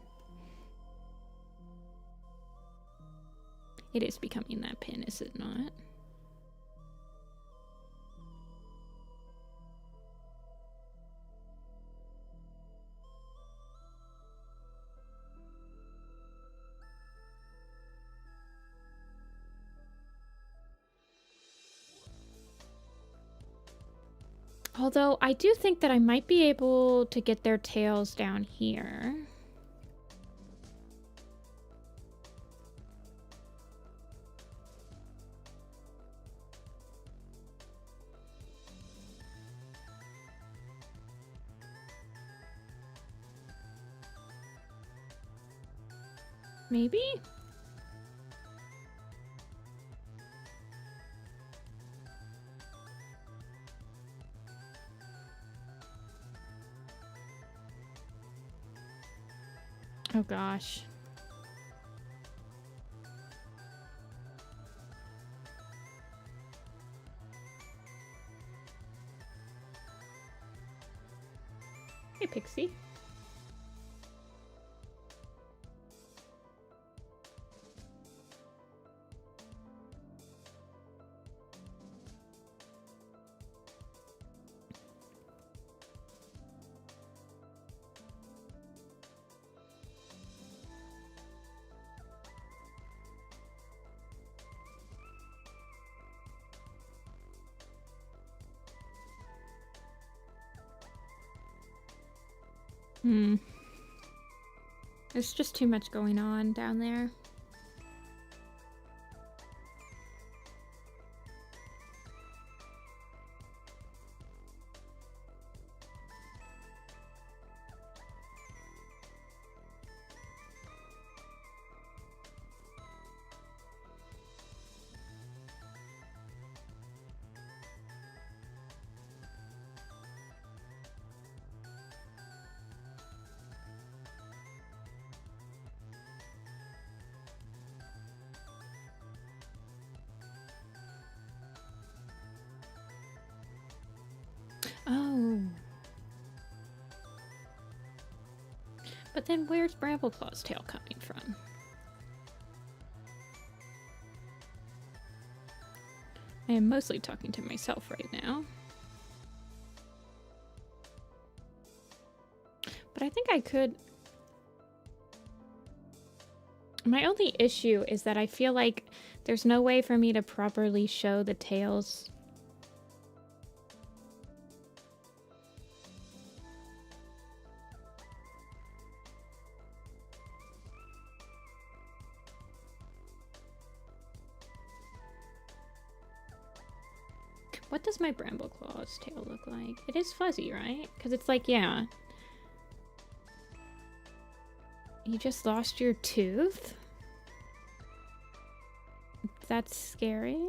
It is becoming that pin, is it not? Although, I do think that I might be able to get their tails down here. Maybe? Oh gosh. Hey, Pixie. There's just too much going on down there. Oh. But then where's Brambleclaw's tail coming from? I am mostly talking to myself right now. But I think I could... My only issue is that I feel like there's no way for me to properly show the tails. What does my Brambleclaw's tail look like? It is fuzzy, right? Because it's like, yeah. You just lost your tooth? That's scary.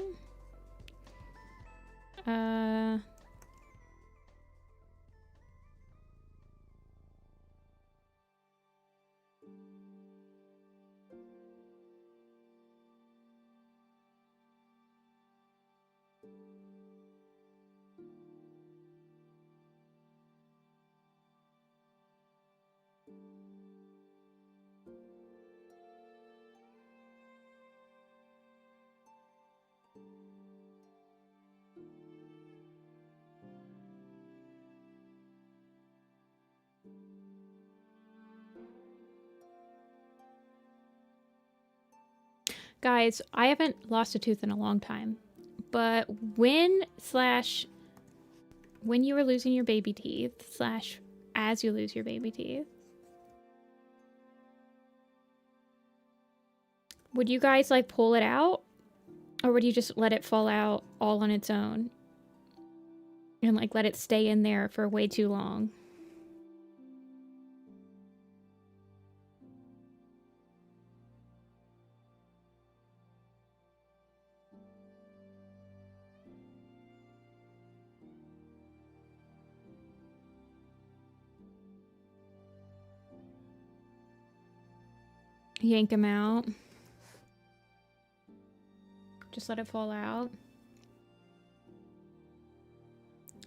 Guys, I haven't lost a tooth in a long time, but when you were losing your baby teeth / as you lose your baby teeth, would you guys like pull it out, or would you just let it fall out all on its own and like let it stay in there for way too long? Yank them out. Just let it fall out.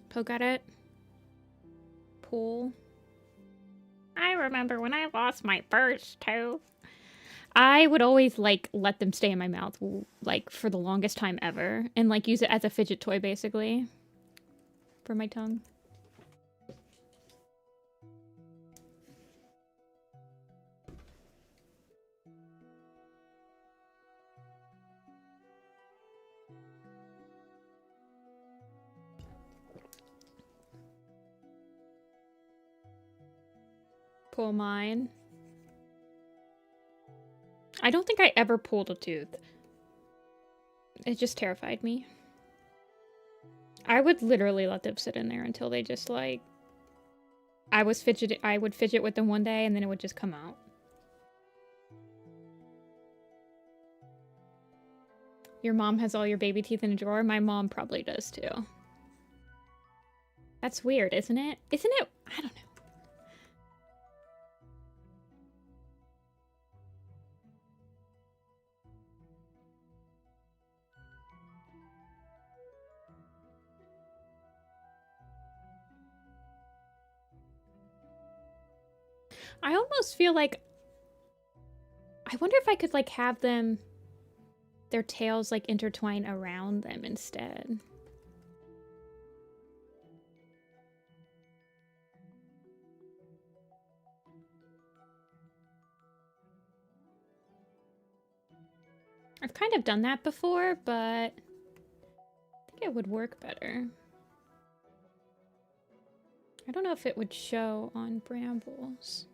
Poke at it. Pull. I remember when I lost my first tooth. I would always like let them stay in my mouth like for the longest time ever and like use it as a fidget toy basically for my tongue. Pull mine. I don't think I ever pulled a tooth. It just terrified me. I would literally let them sit in there until they just like... I would fidget with them one day and then it would just come out. Your mom has all your baby teeth in a drawer? My mom probably does too. That's weird, isn't it? Isn't it? I don't know. I almost feel like, I wonder if I could like have them, their tails like intertwine around them instead. I've kind of done that before, but I think it would work better. I don't know if it would show on Brambles.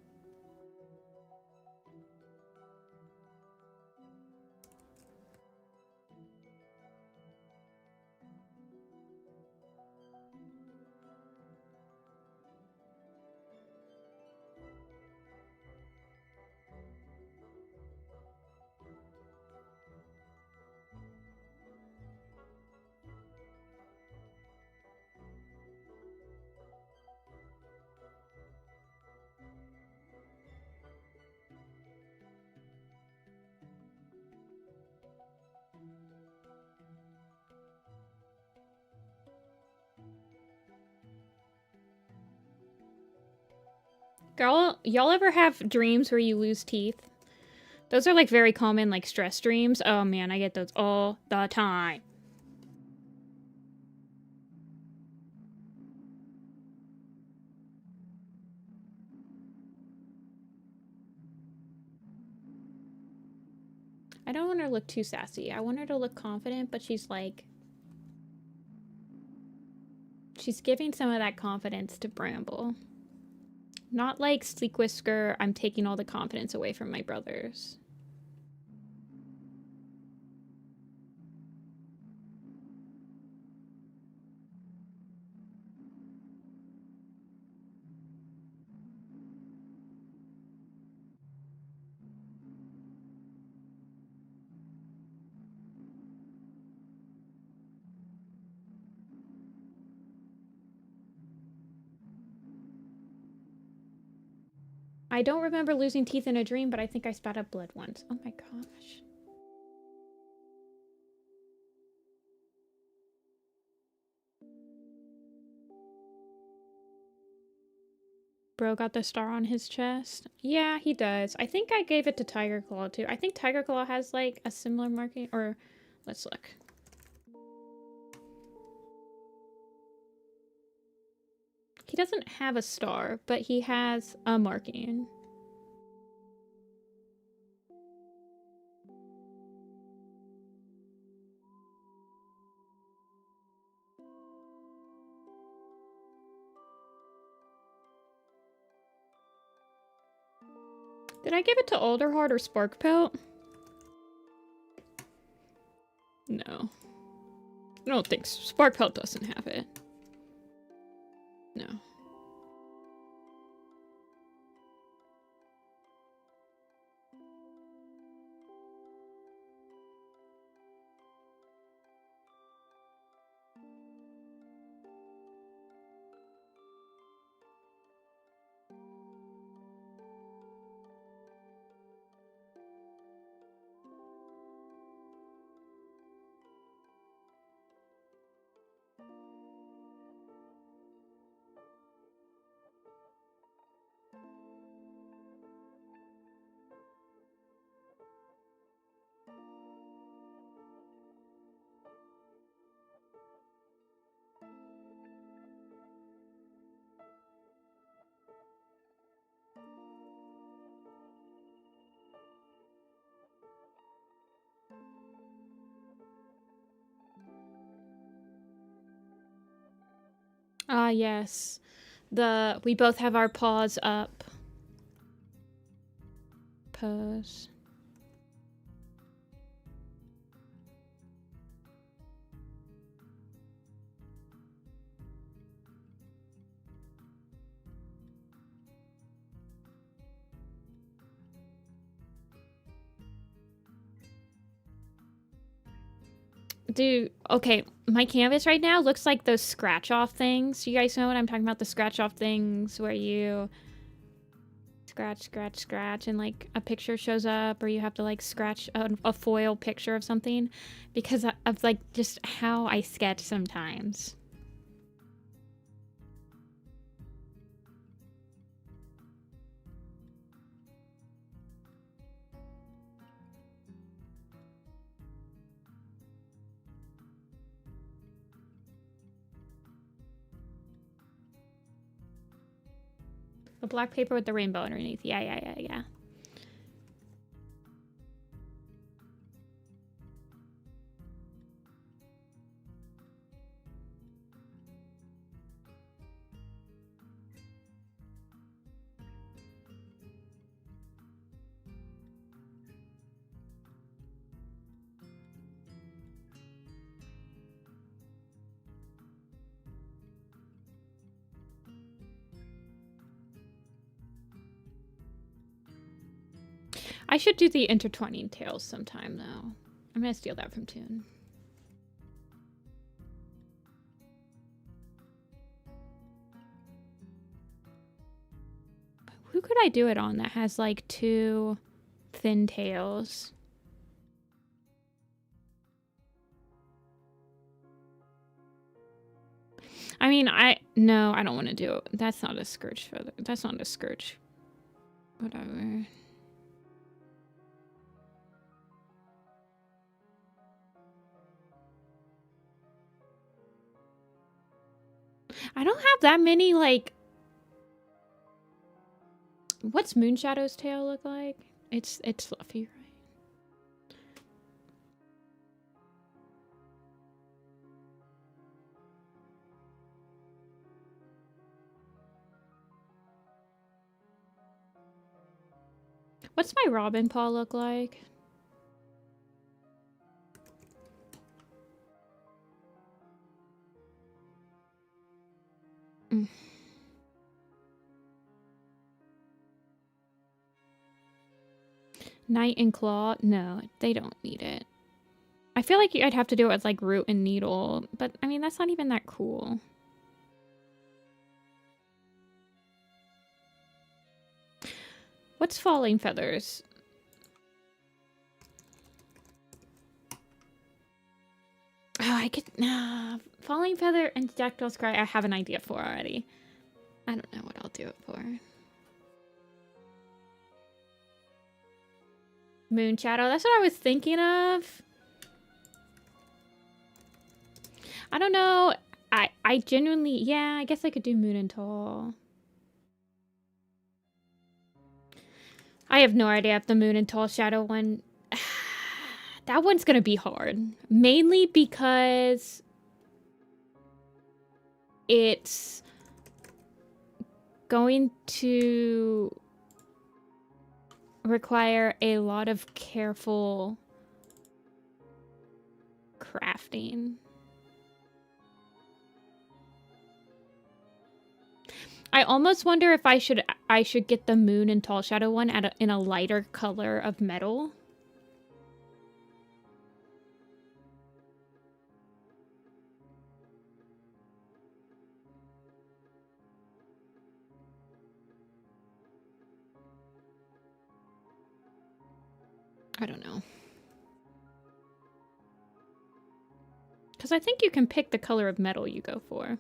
Girl, y'all ever have dreams where you lose teeth? Those are like very common, like stress dreams. Oh man, I get those all the time. I don't want her to look too sassy. I want her to look confident, but she's like, she's giving some of that confidence to Bramble. Not like Sleek Whisker, I'm taking all the confidence away from my brothers. I don't remember losing teeth in a dream, but I think I spat up blood once. Oh my gosh. Bro got the star on his chest. Yeah, he does. I think I gave it to Tiger Claw too. I think Tiger Claw has like a similar marking, or let's look. He doesn't have a star, but he has a marking. Did I give it to Alderheart or Spark Pelt? No. I don't think so. Spark Pelt doesn't have it. No. Ah, yes. We both have our paws up. Pose. Dude, okay, my canvas right now looks like those scratch off things. You guys know what I'm talking about? The scratch off things where you scratch, scratch, scratch, and like a picture shows up, or you have to like scratch a foil picture of something, because of like just how I sketch sometimes. The black paper with the rainbow underneath. Yeah. I should do the intertwining tails sometime, though. I'm gonna steal that from Toon. Who could I do it on that has, like, 2 thin tails? I mean, no, I don't want to do it. That's not a scourge feather. That's not a scourge. Whatever. I don't have that many, like... What's Moonshadow's tail look like? It's fluffy, right? What's my robin paw look like? Knight and claw? No, they don't need it. I feel like I'd have to do it with, like, root and needle, but I mean, that's not even that cool. What's falling feathers? Oh, I could... falling feather and Dactyl Scry I have an idea for already. I don't know what I'll do it for. Moonshadow, that's what I was thinking of. I don't know. I genuinely... Yeah, I guess I could do Moon and Tall. I have no idea if the Moon and Tall Shadow one... That one's gonna be hard. Mainly because... it's... going to... require a lot of careful... crafting. I almost wonder if I should get the Moon and Tall Shadow one in a lighter color of metal. I don't know. Because I think you can pick the color of metal you go for.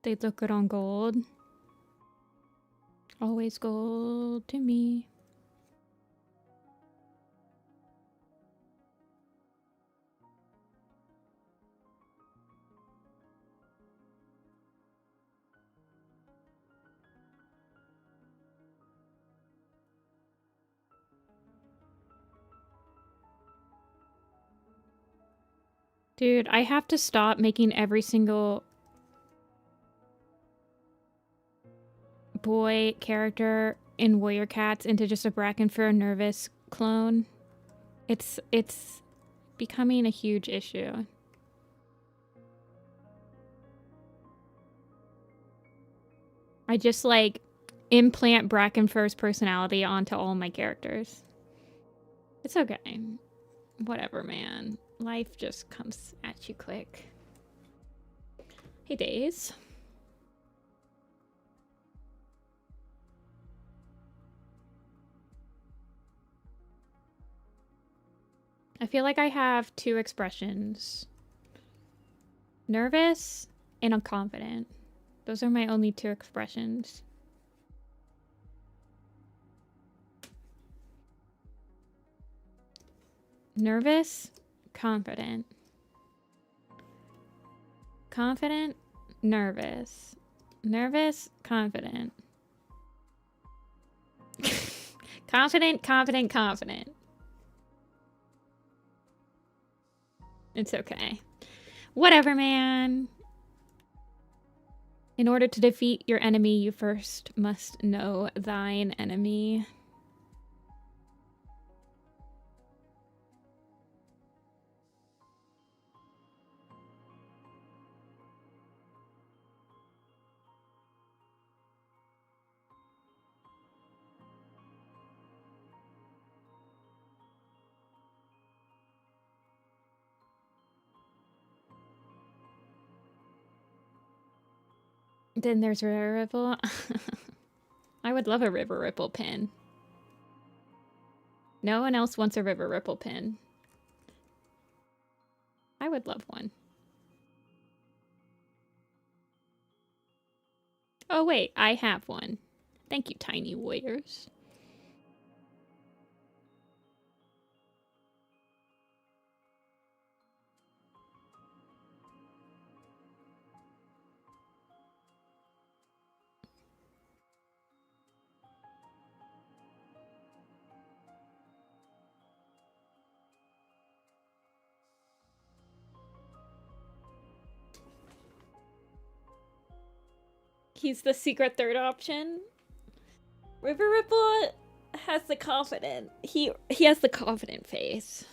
They look good on gold. Always gold to me. Dude, I have to stop making every single boy character in Warrior Cats into just a Brackenfur Nervous clone. It's becoming a huge issue. I just, like, implant Brackenfur's personality onto all my characters. It's okay. Whatever, man. Life just comes at you quick. Hey, Days. I feel like I have two expressions. Nervous and unconfident. Those are my only two expressions. Nervous, confident. Confident, nervous. Nervous, confident. Confident, confident, confident. It's okay. Whatever, man. In order to defeat your enemy, you first must know thine enemy. Then there's River Ripple. I would love a River Ripple pin. No one else wants a River Ripple pin. I would love one. Oh wait, I have one. Thank you, tiny warriors. He's the secret third option. River Ripple has the confident. He has the confident face.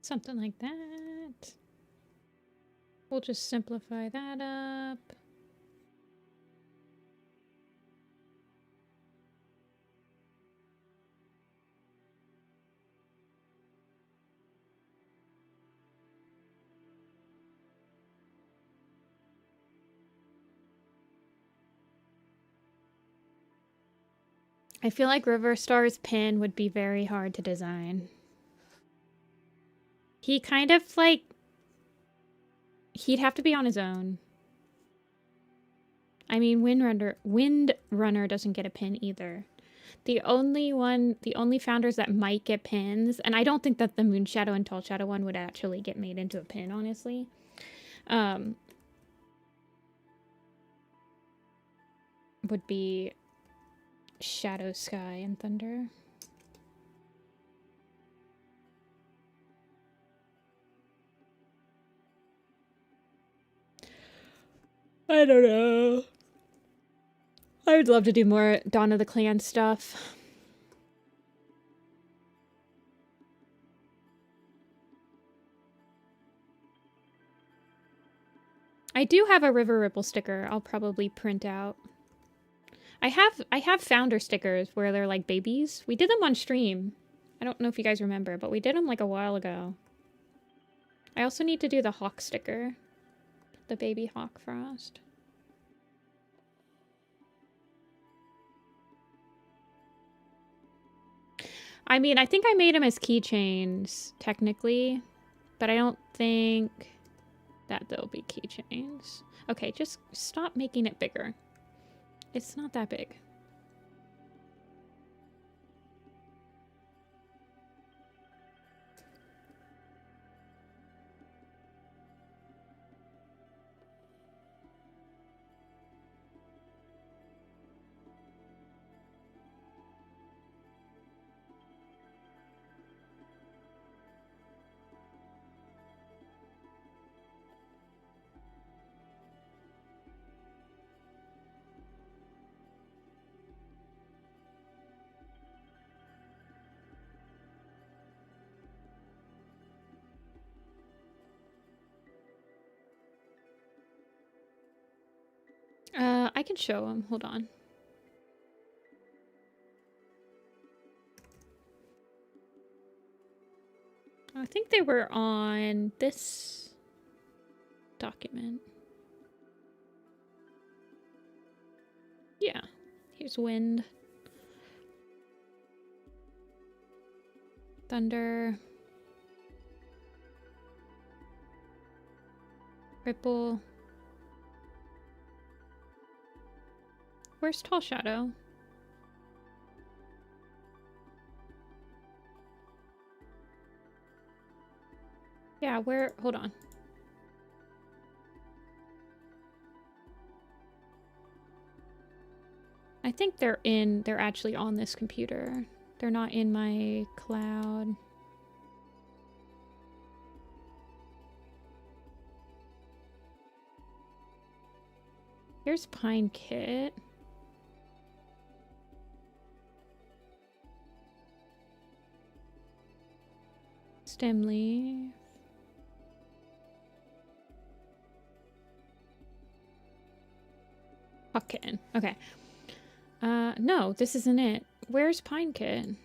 Something like that. We'll just simplify that up. I feel like River Star's pin would be very hard to design. He kind of like... He'd have to be on his own. I mean, Windrunner doesn't get a pin either. The only founders that might get pins, and I don't think that the Moonshadow and Tall Shadow one would actually get made into a pin, honestly. Would be Shadow Sky and Thunder. I don't know. I would love to do more Dawn of the Clan stuff. I do have a River Ripple sticker I'll probably print out. I have founder stickers where they're like babies. We did them on stream. I don't know if you guys remember, but we did them like a while ago. I also need to do the hawk sticker. The baby hawk frost. I mean, I think I made them as keychains, technically. But I don't think... that there'll be keychains. Okay, just stop making it bigger. It's not that big. I can show them. Hold on. I think they were on this document. Yeah. Here's wind. Thunder. Ripple. Where's Tall Shadow? Yeah, where? Hold on. I think they're actually on this computer. They're not in my cloud. Here's Pine Kit. Stem leaf. Pumpkin. Okay. No, this isn't it. Where's Pine Kit?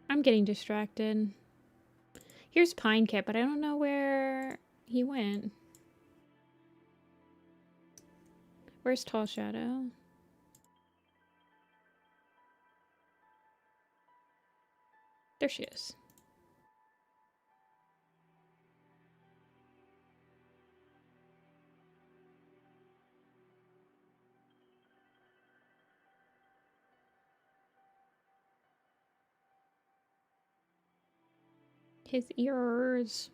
I'm getting distracted. Here's Pine Kit, but I don't know where he went. Where's Tall Shadow? There she is. His ears.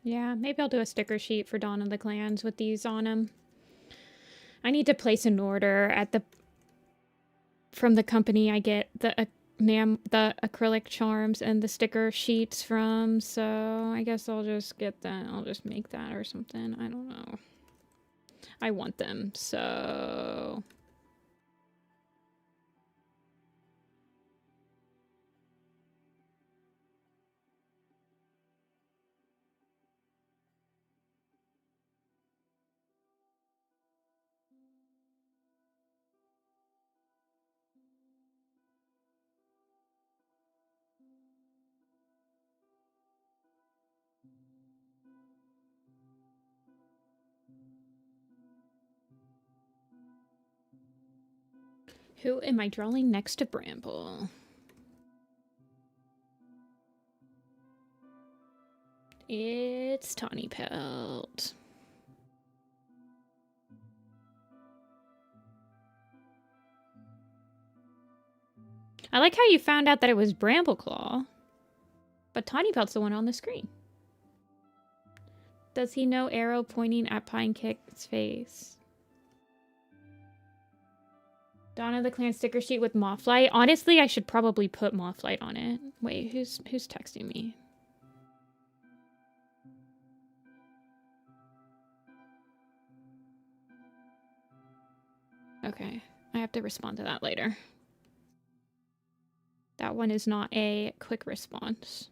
Yeah, maybe I'll do a sticker sheet for Dawn of the Clans with these on them. I need to place an order at the from the company I get the acrylic charms and the sticker sheets from, so I guess I'll just get that. I'll just make that or something. I don't know. I want them, so... Who am I drawing next to Bramble? It's Tawny Pelt. I like how you found out that it was Brambleclaw, but Tawny Pelt's the one on the screen. Does he know arrow pointing at Pine Kit's face? Dawn of the Clan sticker sheet with Mothlight. Honestly, I should probably put Mothlight on it. Wait, who's texting me? Okay, I have to respond to that later. That one is not a quick response.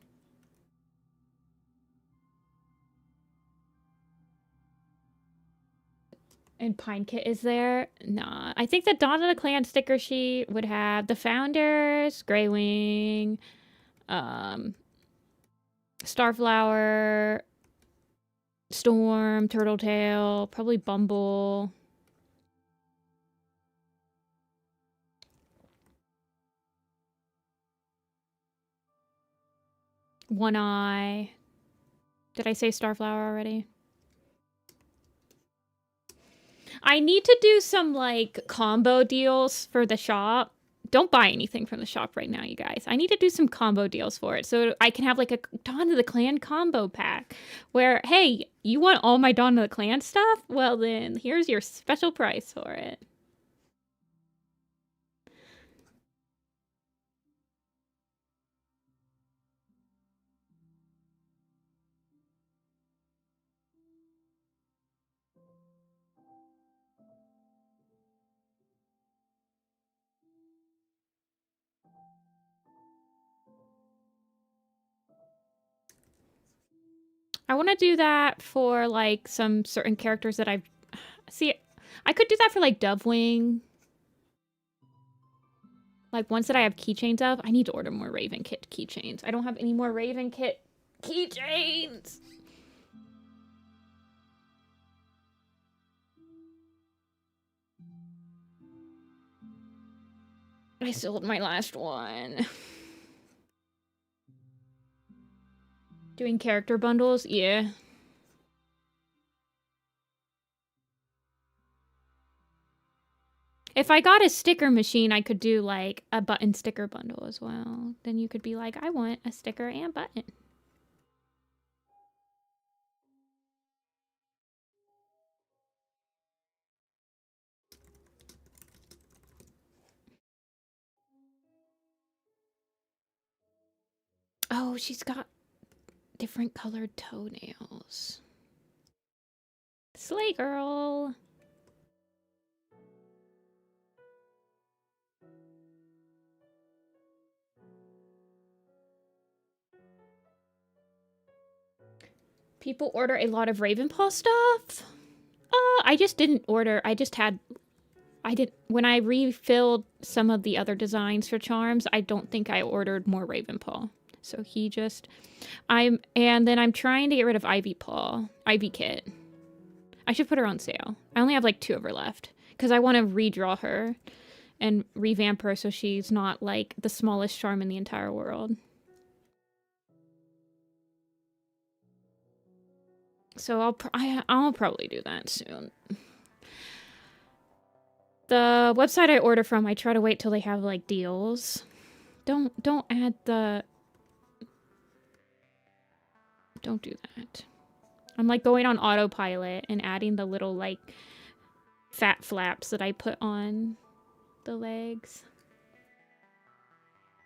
And Pine Kit is there? Nah. I think the Dawn of the Clan sticker sheet would have the Founders, Greywing, Starflower, Storm, Turtletail, probably Bumble. One Eye. Did I say Starflower already? I need to do some, like, combo deals for the shop. Don't buy anything from the shop right now, you guys. I need to do some combo deals for it so I can have, like, a Dawn of the Clan combo pack where, hey, you want all my Dawn of the Clan stuff? Well, then, here's your special price for it. I want to do that for, like, some certain characters that I've... See, I could do that for, like, Dovewing. Like, ones that I have keychains of. I need to order more Raven Kit keychains. I don't have any more Raven Kit keychains! I sold my last one. Doing character bundles? Yeah. If I got a sticker machine, I could do, like, a button sticker bundle as well. Then you could be like, I want a sticker and button. Oh, she's got different colored toenails. Slay girl. People order a lot of Ravenpaw stuff? I just didn't order. I just had... When I refilled some of the other designs for charms, I don't think I ordered more Ravenpaw. So he just... And then I'm trying to get rid of Ivy Kit. I should put her on sale. I only have, like, 2 of her left. Because I want to redraw her and revamp her so she's not, like, the smallest charm in the entire world. So I'll probably do that soon. The website I order from, I try to wait till they have, like, deals. Don't add the... Don't do that. I'm, like, going on autopilot and adding the little, like, fat flaps that I put on the legs.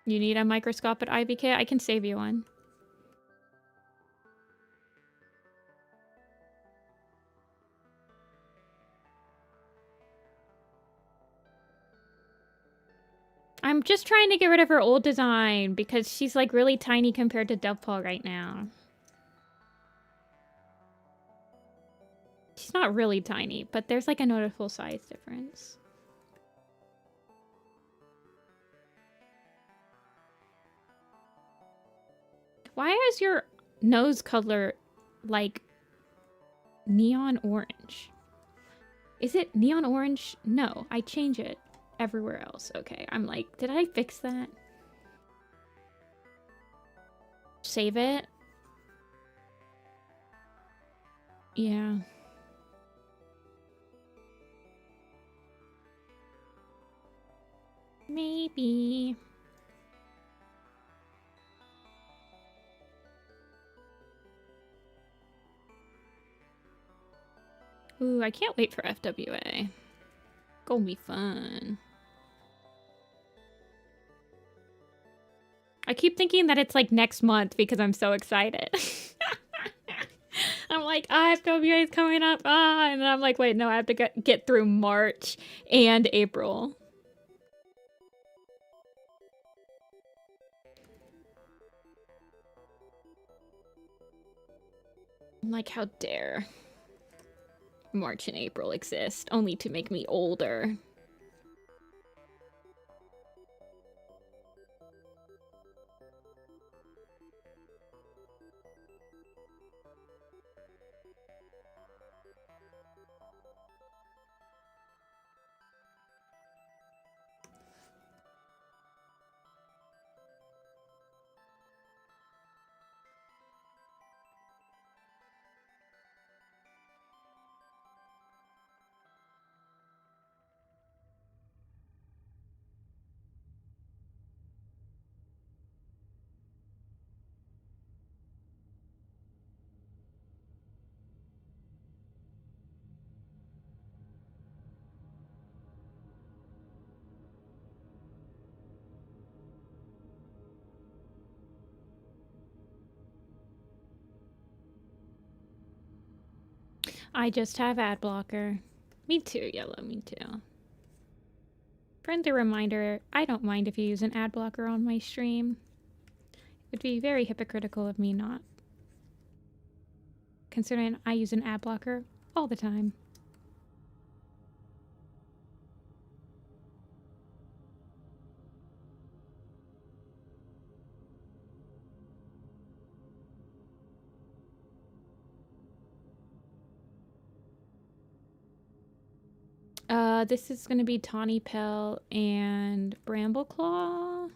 You need a microscopic Ivy Kit? I can save you one. I'm just trying to get rid of her old design because she's, like, really tiny compared to Dovepaw right now. She's not really tiny, but there's, like, a noticeable size difference. Why is your nose color, like, neon orange? Is it neon orange? No, I change it everywhere else. Okay, I'm like, did I fix that? Save it? Yeah. Maybe. Ooh, I can't wait for FWA. Gonna be fun. I keep thinking that it's like next month because I'm so excited. I'm like, FWA is coming up. And then I'm like, wait, no, I have to get through March and April. Like, how dare March and April exist, only to make me older. I just have ad blocker. Me too, Yellow, me too. Friendly reminder, I don't mind if you use an ad blocker on my stream. It would be very hypocritical of me not, considering I use an ad blocker all the time. This is going to be Tawny Pelt and Brambleclaw.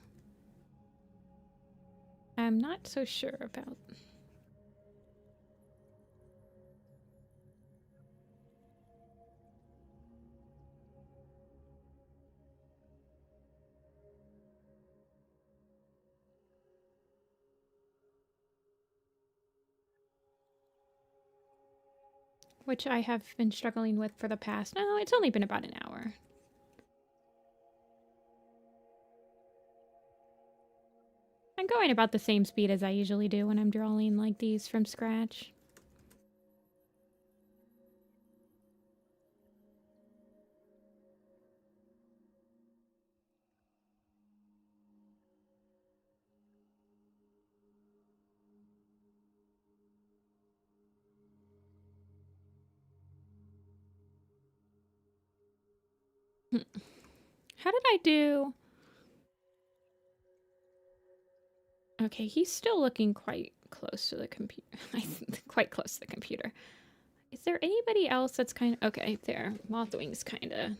I'm not so sure about. Which I have been struggling with for the past. No, it's only been about an hour. I'm going about the same speed as I usually do when I'm drawing like these from scratch. How did I do? Okay, he's still looking quite close to the computer. Quite close to the computer. Is there anybody else that's kind of... Okay, there. Mothwing's kind of...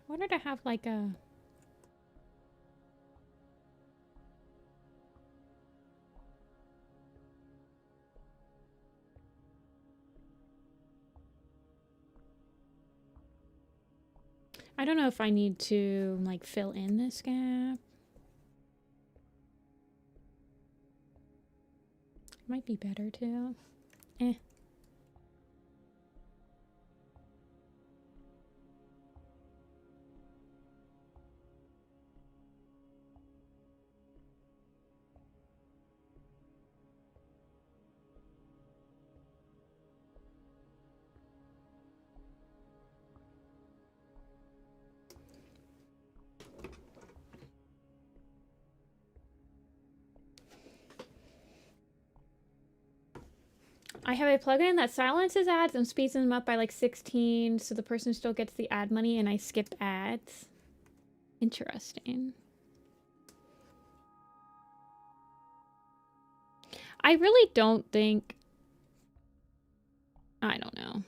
I wanted to have like a... I don't know if I need to like fill in this gap. Might be better too. Eh. I have a plugin that silences ads and speeds them up by like 16 so the person still gets the ad money and I skipped ads. Interesting. I really don't think... I don't know.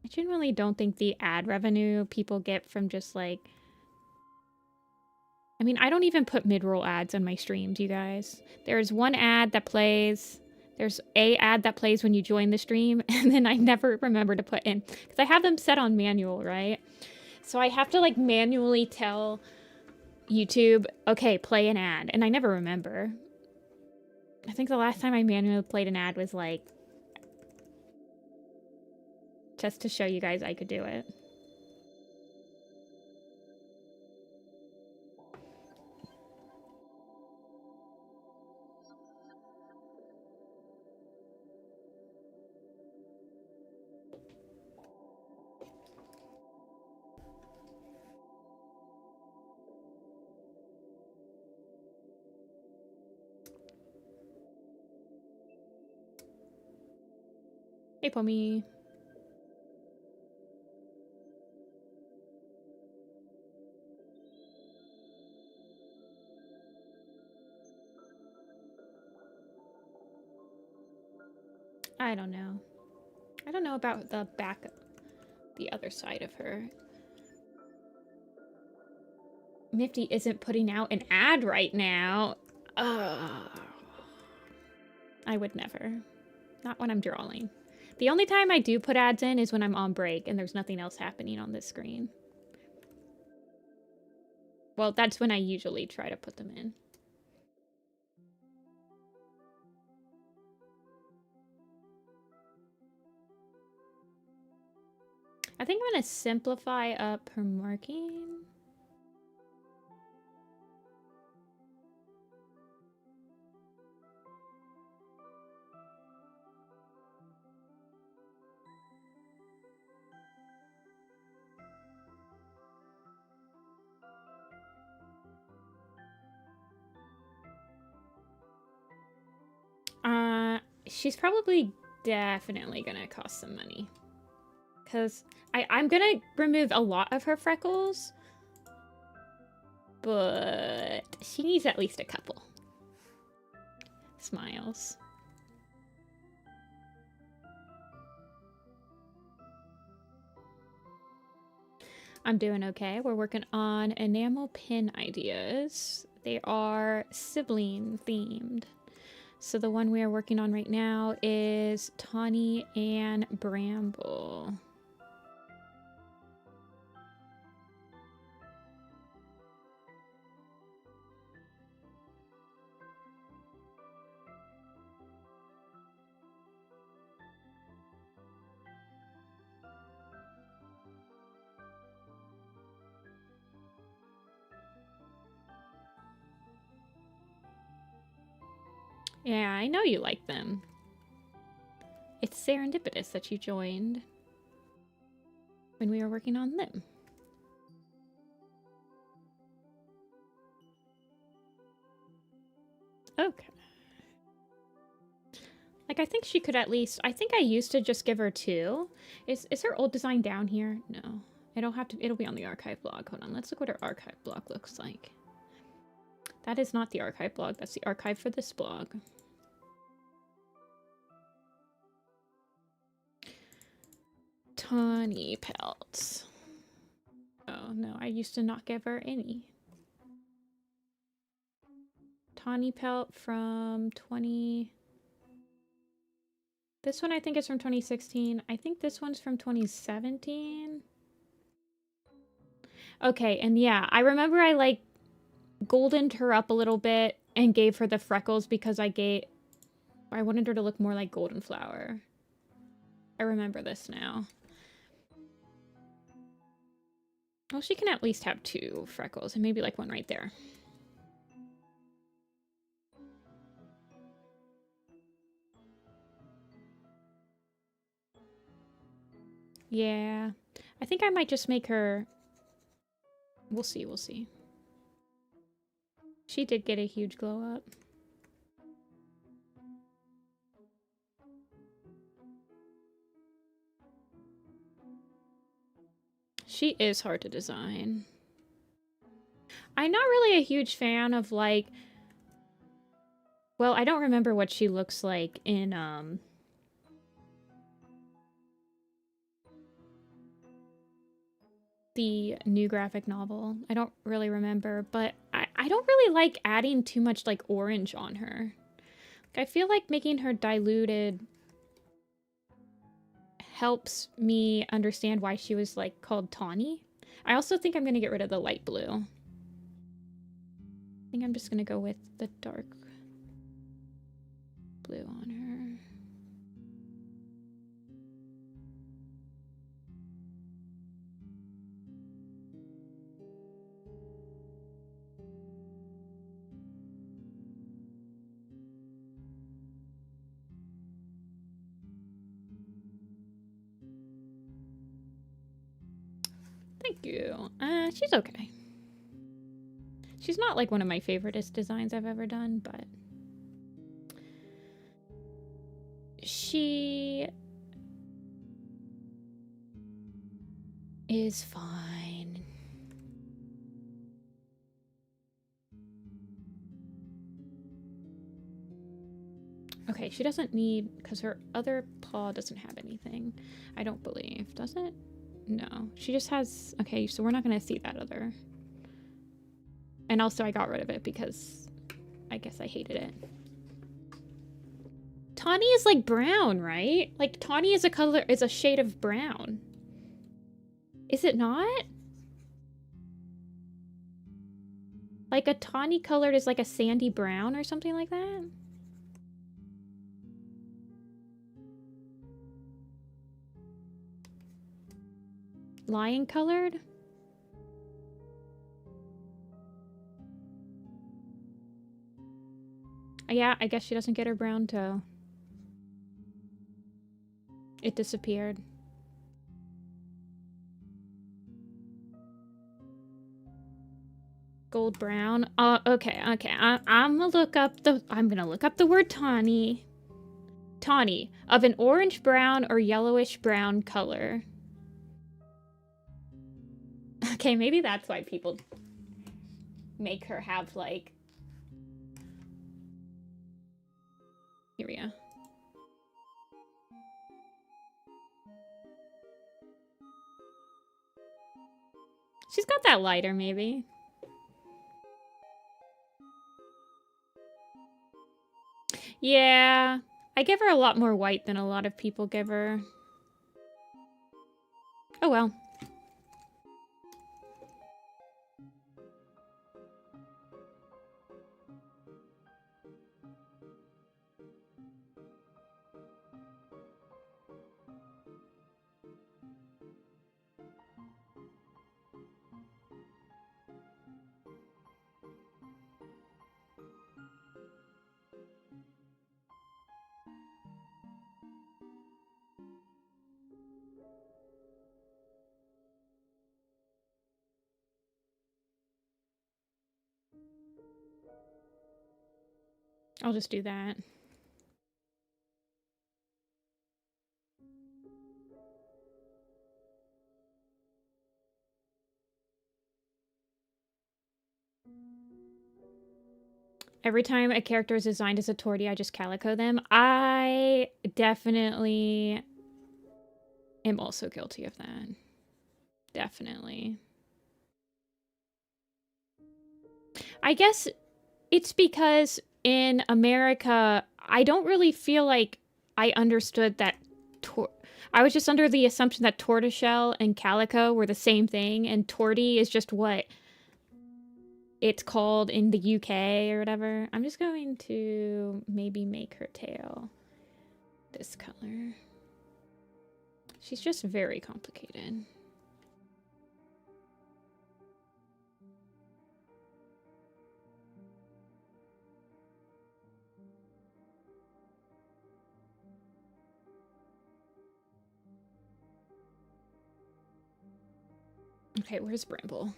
I genuinely don't think the ad revenue people get from just like... I mean, I don't even put mid-roll ads on my streams, you guys. There's one ad that plays... There's a ad that plays when you join the stream, and then I never remember to put in. Because I have them set on manual, right? So I have to like manually tell YouTube, okay, play an ad. And I never remember. I think the last time I manually played an ad was like just to show you guys I could do it. Hey, Pommy. I don't know. I don't know about the back, the other side of her. Nifty isn't putting out an ad right now. I would never. Not when I'm drawing. The only time I do put ads in is when I'm on break and there's nothing else happening on this screen. Well, that's when I usually try to put them in. I think I'm going to simplify up her marking. She's probably definitely going to cost some money. Because I'm going to remove a lot of her freckles. But she needs at least a couple. Smiles. I'm doing okay. We're working on enamel pin ideas. They are sibling themed. So the one we are working on right now is Tawny and Bramble. Yeah, I know you like them. It's serendipitous that you joined when we were working on them. Okay. Like, I think she could at least... I think I used to just give her 2. Is her old design down here? No. It'll have to... It'll be on the archive blog. Hold on. Let's look what her archive blog looks like. That is not the archive blog. That's the archive for this blog. Tawny Pelt. Oh, no. I used to not give her any. Tawny Pelt from 20... This one I think is from 2016. I think this one's from 2017. Okay, and yeah, I remember I like goldened her up a little bit and gave her the freckles because I wanted her to look more like Golden Flower. I remember this now. Well, she can at least have 2 freckles and maybe like one right there. Yeah, I think I might just make her... We'll see, we'll see. She did get a huge glow up. She is hard to design. I'm not really a huge fan of like... Well, I don't remember what she looks like in the new graphic novel. I don't really remember, but I don't really like adding too much like orange on her. Like, I feel like making her diluted helps me understand why she was like called Tawny. I also think I'm going to get rid of the light blue. I think I'm just going to go with the dark blue on her. Thank you. She's okay. She's not like one of my favoriteest designs I've ever done, but she is fine. Okay, she doesn't need, because her other paw doesn't have anything. I don't believe, does it? No, she just has, okay, so we're not going to see that other. And also I got rid of it because I guess I hated it. Tawny is like brown, right? Like Tawny is a color, is a shade of brown. Is it not? Like a tawny colored is like a sandy brown or something like that? Lion colored? Yeah, I guess she doesn't get her brown toe. It disappeared. Gold brown. Okay. I'm gonna look up the word tawny. Tawny, of an orange brown or yellowish brown color. Okay, maybe that's why people make her have like, here we go. She's got that lighter, maybe. Yeah, I give her a lot more white than a lot of people give her. Oh well. I'll just do that. Every time a character is designed as a tortie, I just calico them. I definitely am also guilty of that. Definitely. I guess it's because in America, I don't really feel like I understood that. I was just under the assumption that tortoiseshell and calico were the same thing, and tortie is just what it's called in the UK or whatever. I'm just going to maybe make her tail this color. She's just very complicated. Okay, where's Bramble?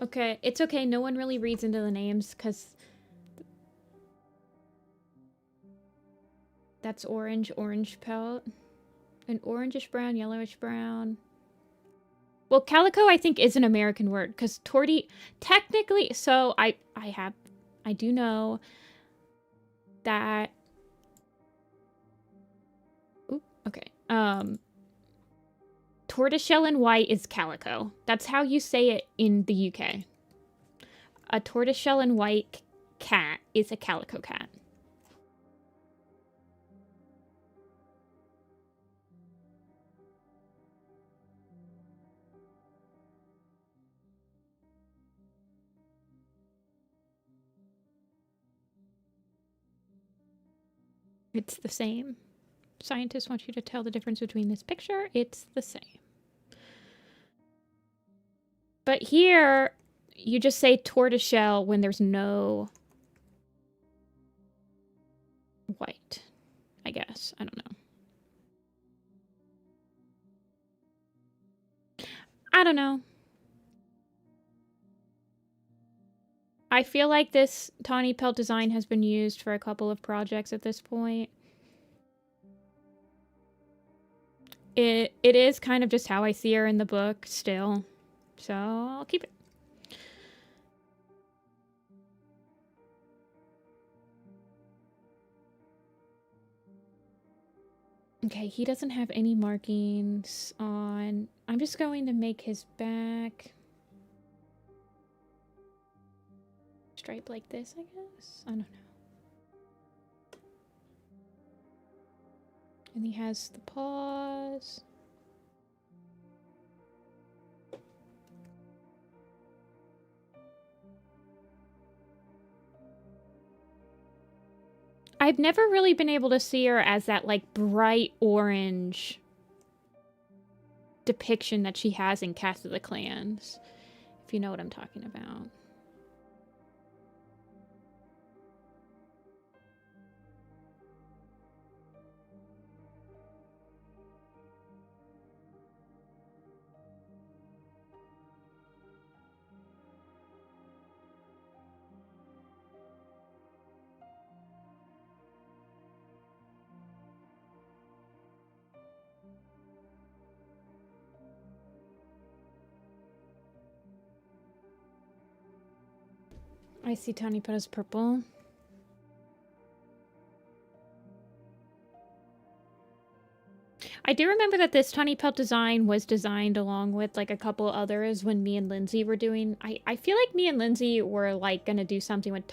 Okay, it's okay. No one really reads into the names because that's orange pelt. An orangish brown, yellowish brown. Well, calico I think is an American word because tortie technically. So I do know that. Ooh, okay. Tortoiseshell and white is calico. That's how you say it in the UK. A tortoiseshell and white cat is a calico cat. It's the same. Scientists want you to tell the difference between this picture. It's the same. But here, you just say tortoiseshell when there's no white, I guess. I don't know. I don't know. I feel like this Tawny Pelt design has been used for a couple of projects at this point. It is kind of just how I see her in the book still. So I'll keep it. Okay, he doesn't have any markings on... I'm just going to make his back stripe like this, I guess? I don't know. And he has the paws. I've never really been able to see her as that, like, bright orange depiction that she has in Cast of the Clans, if you know what I'm talking about. I see Tawny Pelt as purple. I do remember that this Tawny Pelt design was designed along with like a couple others when me and Lindsay were doing... I feel like me and Lindsay were like gonna do something with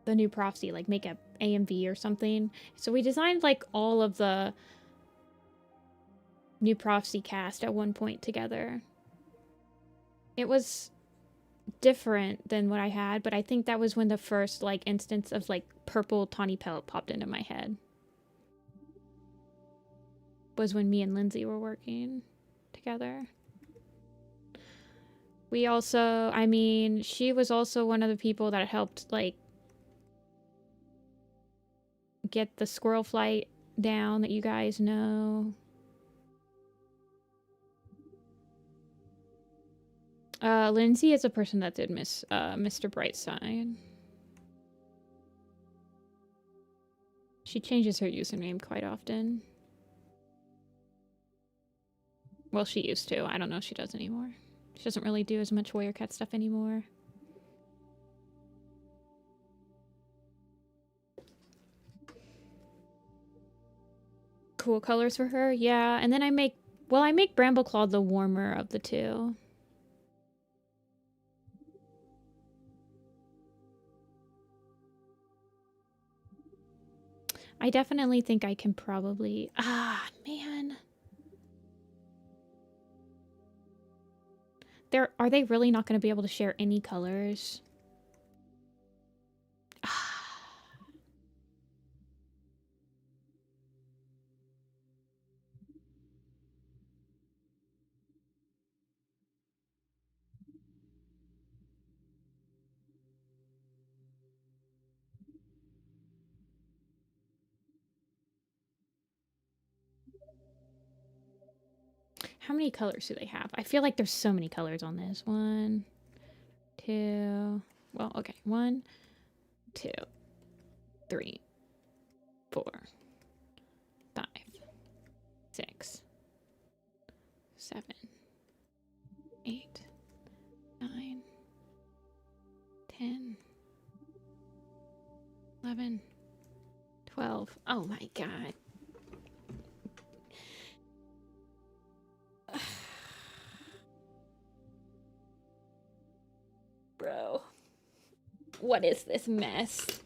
the new prophecy, like make a AMV or something. So we designed like all of the new prophecy cast at one point together. It was different than what I had, but I think that was when the first like instance of like purple Tawny Pelt popped into my head. Was when me and Lindsay were working together. We also, I mean, she was also one of the people that helped like get the squirrel flight down that you guys know. Lindsay is a person that did miss Mr. Brightside. She changes her username quite often. Well, she used to. I don't know if she does anymore. She doesn't really do as much Warrior Cat stuff anymore. Cool colors for her, yeah. And then I make Brambleclaw the warmer of the two. I definitely think I can probably... Ah, man. Are they really not going to be able to share any colors? How many colors do they have? I feel like there's so many colors on this. 1, 2... Well, okay. 1, 2, 3, 4, 5, 6, 7, 8, 9, 10, 11, 12. Oh my god. Bro. What is this mess?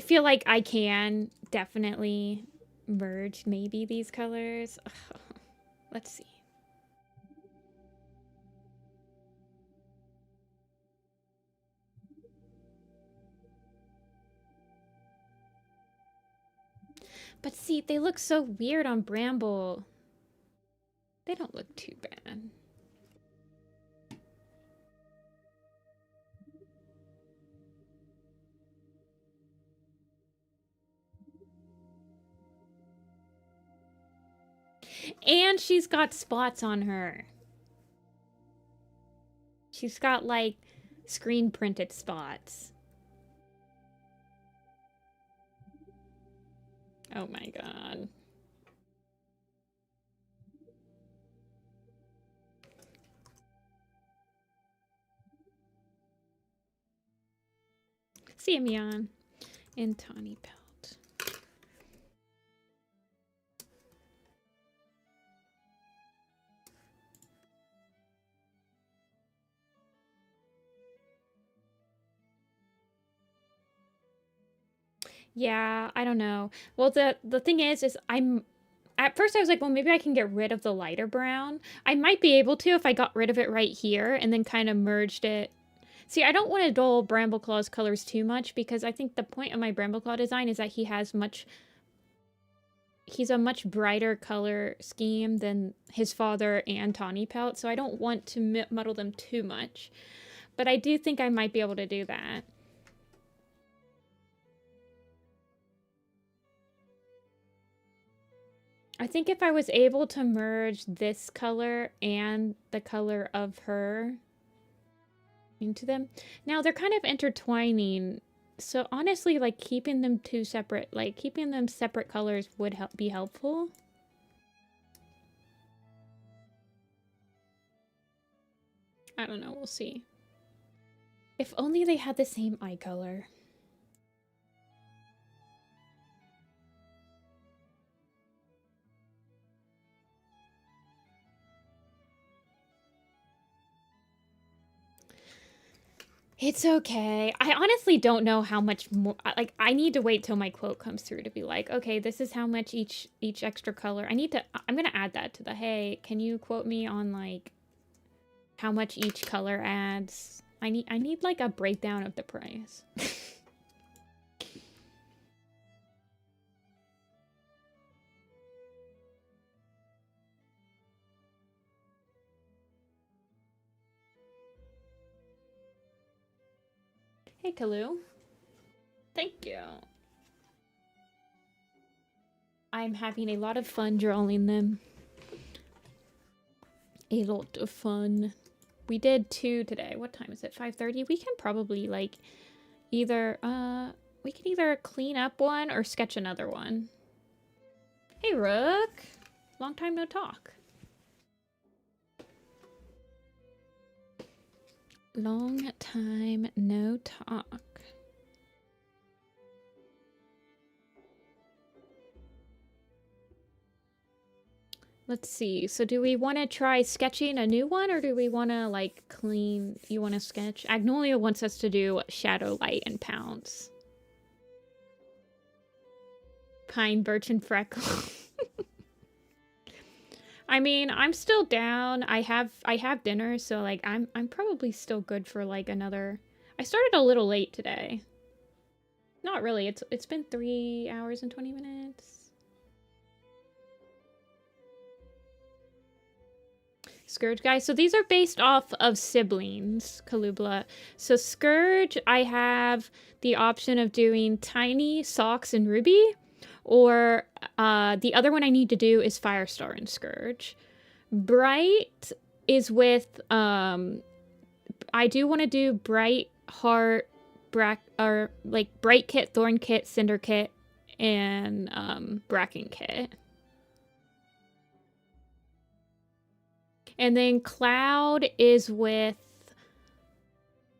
feel like I can definitely merge maybe these colors. Let's see. But see, they look so weird on Bramble. They don't look too bad. And she's got spots on her. She's got like screen printed spots. Oh my god. Simeon and Tawny Pelt. Yeah, I don't know. Well, the thing is I'm at first I was like, well, maybe I can get rid of the lighter brown. I might be able to if I got rid of it right here and then kind of merged it. See, I don't want to dull Brambleclaw's colors too much because I think the point of my Brambleclaw design is that he's a much brighter color scheme than his father and Tawny Pelt, so I don't want to muddle them too much. But I do think I might be able to do that. I think if I was able to merge this color and the color of her into them. Now they're kind of intertwining. So honestly, like keeping them keeping them separate colors would be helpful. I don't know, we'll see. If only they had the same eye color. It's okay. I honestly don't know how much more, like, I need to wait till my quote comes through to be like, okay, this is how much each extra color. I'm gonna add that to the, hey, can you quote me on, like, how much each color adds? I need like, a breakdown of the price. Hey, Kalu. Thank you. I'm having a lot of fun drawing them. A lot of fun. We did 2 today. What time is it? 5:30? We can probably, like, either, we can either clean up one or sketch another one. Hey, Rook. Long time no talk. Long time no talk. Let's see. So do we want to try sketching a new one or do we want to like clean? You want to sketch? Agnolia wants us to do Shadow Light and Pounce. Pine, Birch, and Freckle. I mean, I'm still down. I have dinner, so like I'm probably still good for like another. I started a little late today. Not really. It's been 3 hours and 20 minutes. Scourge, guys. So these are based off of Siblings, Kalubla. So Scourge, I have the option of doing Tiny, Socks, and Ruby. Or the other one I need to do is Firestar and Scourge. Bright is with, I do want to do Bright, Heart, or like Bright Kit, Thorn Kit, Cinder Kit, and Bracken Kit. And then Cloud is with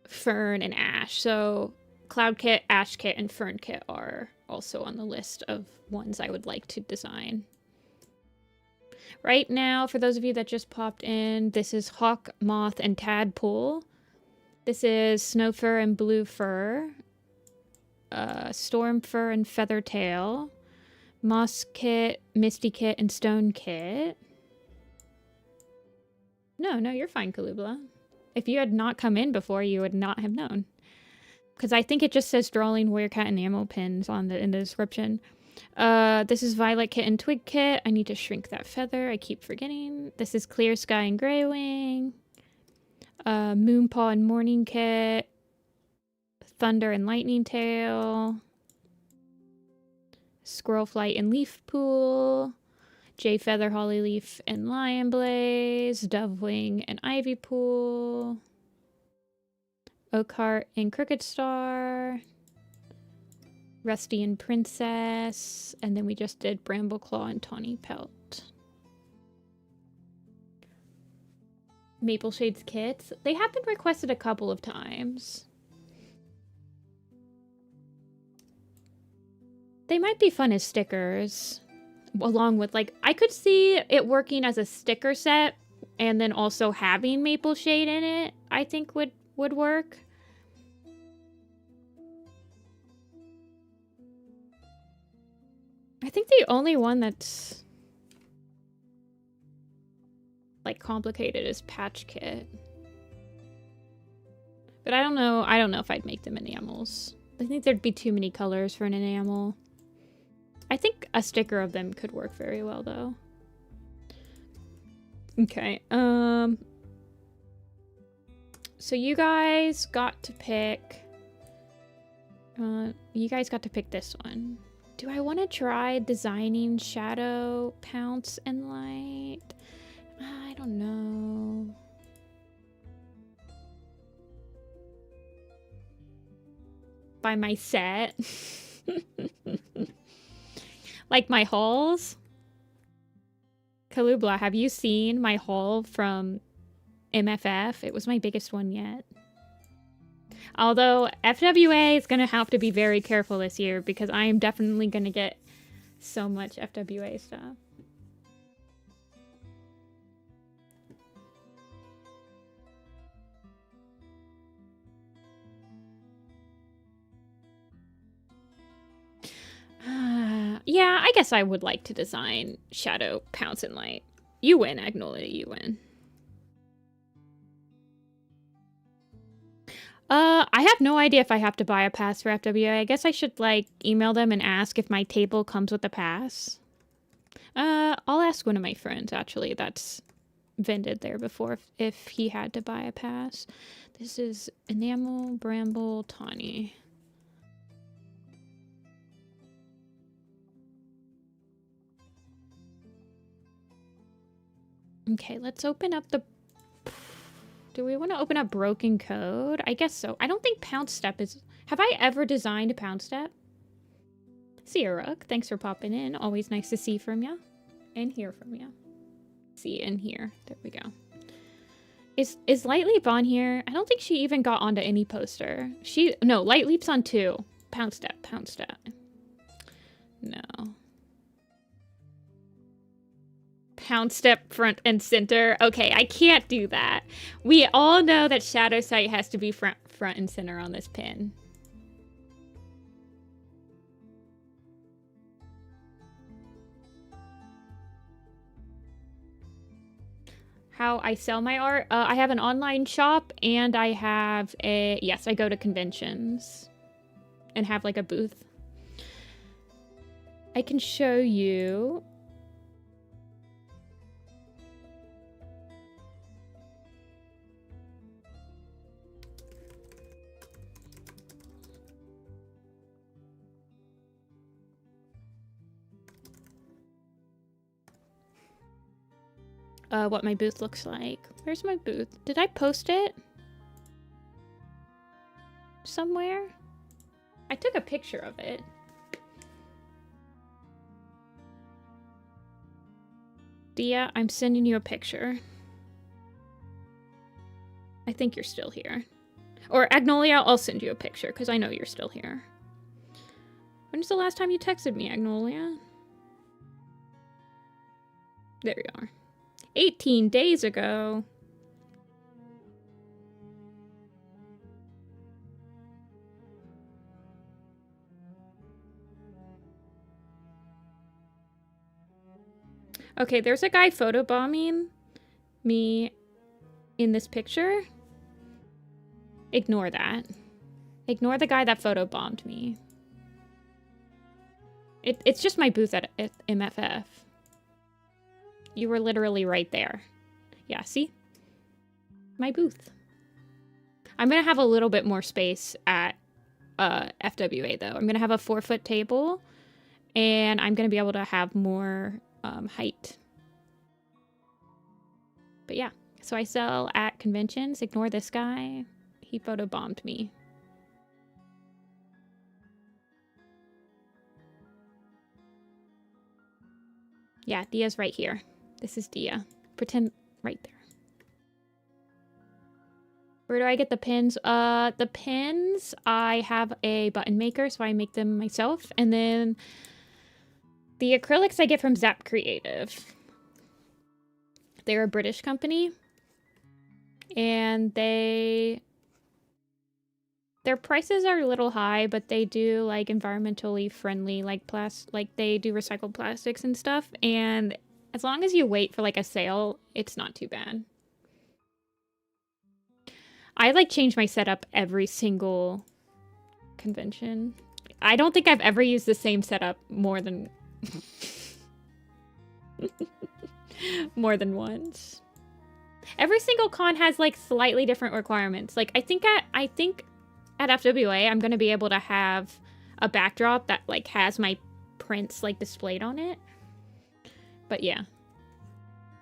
Fern and Ash. So Cloud Kit, Ash Kit, and Fern Kit are also on the list of ones I would like to design. Right now, for those of you that just popped in, this is Hawk, Moth, and Tadpole. This is Snow Fur and Blue Fur. Storm Fur and Feather Tail, Moss Kit, Misty Kit, and Stone Kit. No, you're fine, Kalubla. If you had not come in before, you would not have known. Because I think it just says Starling, Werecat, and Enamel pins in the description. This is Violet Kit and Twig Kit. I need to shrink that feather. I keep forgetting. This is Clear Sky and Grey Wing. Moonpaw and Morning Kit. Thunder and Lightning Tail. Squirrel Flight and Leaf Pool. Jay Feather, Holly Leaf, and Lion Blaze. Dove Wing and Ivy Pool. Oakheart and Crooked Star. Rusty and Princess. And then we just did Brambleclaw and Tawny Pelt. Maple Shades kits. They have been requested a couple of times. They might be fun as stickers. Along with, like, I could see it working as a sticker set and then also having Maple Shade in it, I think would work. I think the only one that's like complicated is Patch Kit. But I don't know if I'd make them enamels. I think there'd be too many colors for an enamel. I think a sticker of them could work very well though. Okay, so you guys got to pick this one. Do I want to try designing Shadow, Pounce, and Light? I don't know. By my set? Like my hauls? Kalubla, have you seen my haul from MFF? It was my biggest one yet. Although FWA is going to have to be very careful this year because I am definitely going to get so much FWA stuff. Yeah, I guess I would like to design Shadow, Pounce, and Light. You win, Agnolia, you win. I have no idea if I have to buy a pass for FWA. I guess I should, like, email them and ask if my table comes with a pass. I'll ask one of my friends, actually, that's vended there before, if he had to buy a pass. This is Enamel, Bramble, Tawny. Okay, let's open up the... Do we want to open up Broken Code? I guess so. I don't think Pounce Step is... Have I ever designed a Pounce Step? See you, Rook. Thanks for popping in. Always nice to see from ya. And hear from ya. See and hear. There we go. Is Light Leap on here? I don't think she even got onto any poster. No, Light Leap's on 2. Pounce Step, Pounce Step. No. Pounce Step front and center. Okay, I can't do that. We all know that Shadow Sight has to be front and center on this pin. How I sell my art? I have an online shop and I have a... Yes, I go to conventions and have like a booth. I can show you... what my booth looks like. Where's my booth? Did I post it? Somewhere? I took a picture of it. Dia, I'm sending you a picture. I think you're still here. Or Agnolia, I'll send you a picture because I know you're still here. When's the last time you texted me, Agnolia? There you are. 18 days ago. Okay, there's a guy photobombing me in this picture. Ignore that. Ignore the guy that photobombed me. It's just my booth at MFF. You were literally right there. Yeah, see? My booth. I'm gonna have a little bit more space at FWA though. I'm gonna have a 4-foot table and I'm gonna be able to have more height. But yeah, so I sell at conventions. Ignore this guy. He photobombed me. Yeah, Dia's right here. This is Dia. Pretend right there. Where do I get the pins? The pins, I have a button maker, so I make them myself. And then the acrylics I get from Zap Creative. They're a British company. And their prices are a little high, but they do like environmentally friendly, like they do recycled plastics and stuff. And as long as you wait for like a sale, it's not too bad. I like change my setup every single convention. I don't think I've ever used the same setup more than more than once. Every single con has like slightly different requirements. Like I think at FWA I'm gonna be able to have a backdrop that like has my prints like displayed on it. But yeah.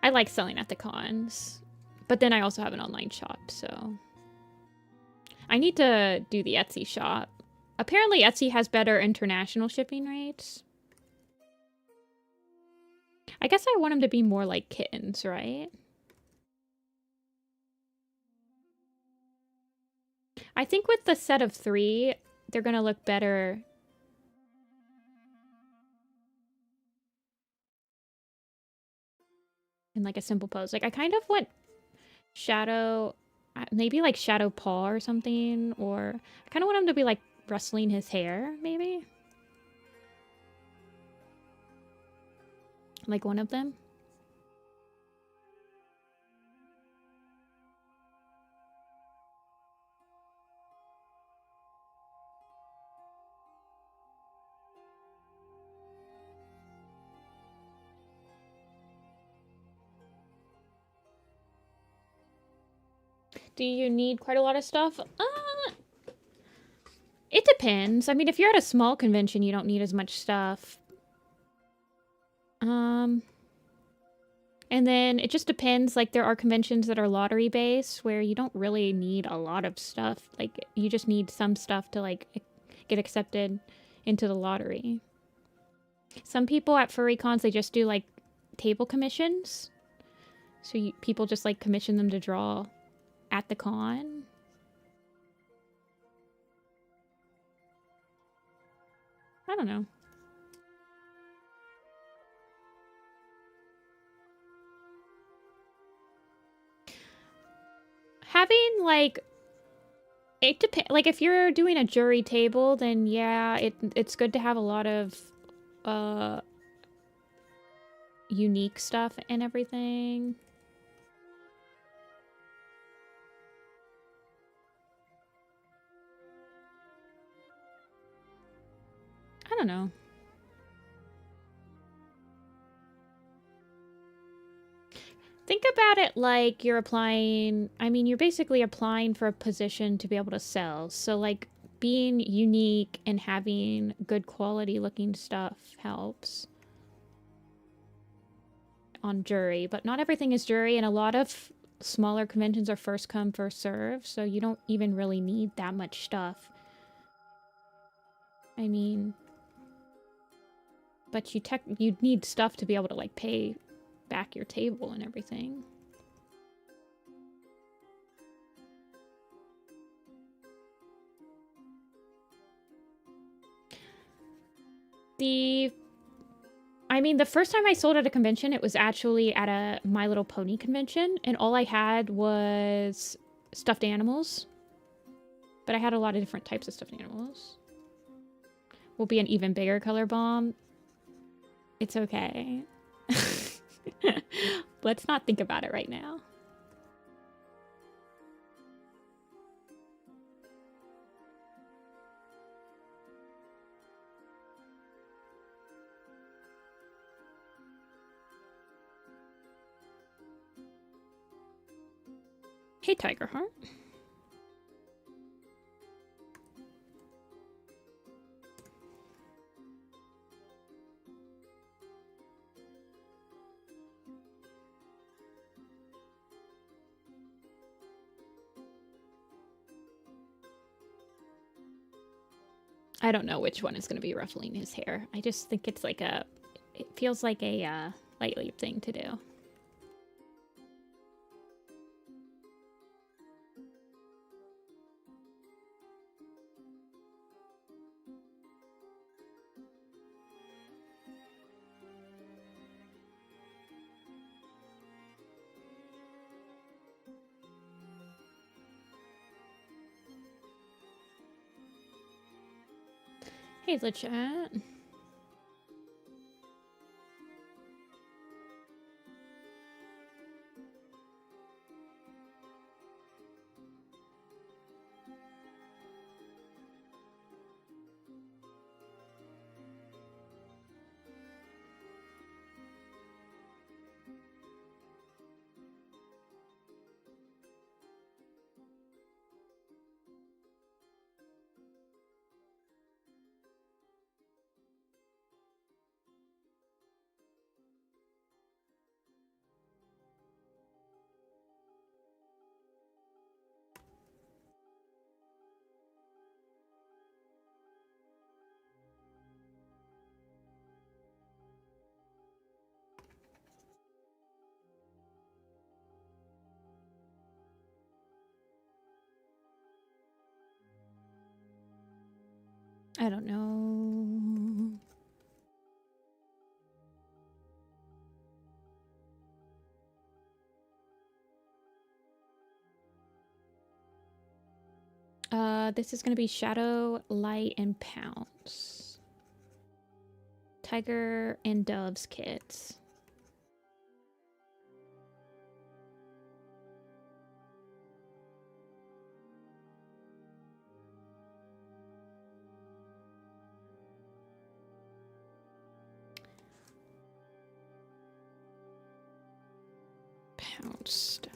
I like selling at the cons. But then I also have an online shop, so I need to do the Etsy shop. Apparently Etsy has better international shipping rates. I guess I want them to be more like kittens, right? I think with the set of 3, they're gonna look better. In like a simple pose. Like I kind of want shadow, maybe like shadow paw or something, or I kind of want him to be like rustling his hair, maybe. Like one of them. Do you need quite a lot of stuff? It depends. I mean, if you're at a small convention, you don't need as much stuff. And then it just depends. Like, there are conventions that are lottery based where you don't really need a lot of stuff. Like, you just need some stuff to, like, get accepted into the lottery. Some people at furry cons, they just do, like, table commissions. So people just, like, commission them to draw at the con. I don't know. Having, like, it depends. Like, if you're doing a jury table, then yeah, it's good to have a lot of unique stuff and everything. I don't know. Think about it like you're applying, I mean, you're basically applying for a position to be able to sell. So, like, being unique and having good quality looking stuff helps on jury. But not everything is jury, and a lot of smaller conventions are first come, first serve. So you don't even really need that much stuff. I mean, but you need stuff to be able to, like, pay back your table and everything. I mean, the first time I sold at a convention, it was actually at a My Little Pony convention, and all I had was stuffed animals. But I had a lot of different types of stuffed animals. Will be an even bigger color bomb. It's okay. Let's not think about it right now. Hey, Tigerheart. I don't know which one is going to be ruffling his hair. I just think it's like it feels like a light leap thing to do. Hey, the chat. I don't know. This is going to be Shadow, Light, and Pounce. Tiger and Dove's kits. Pounce step.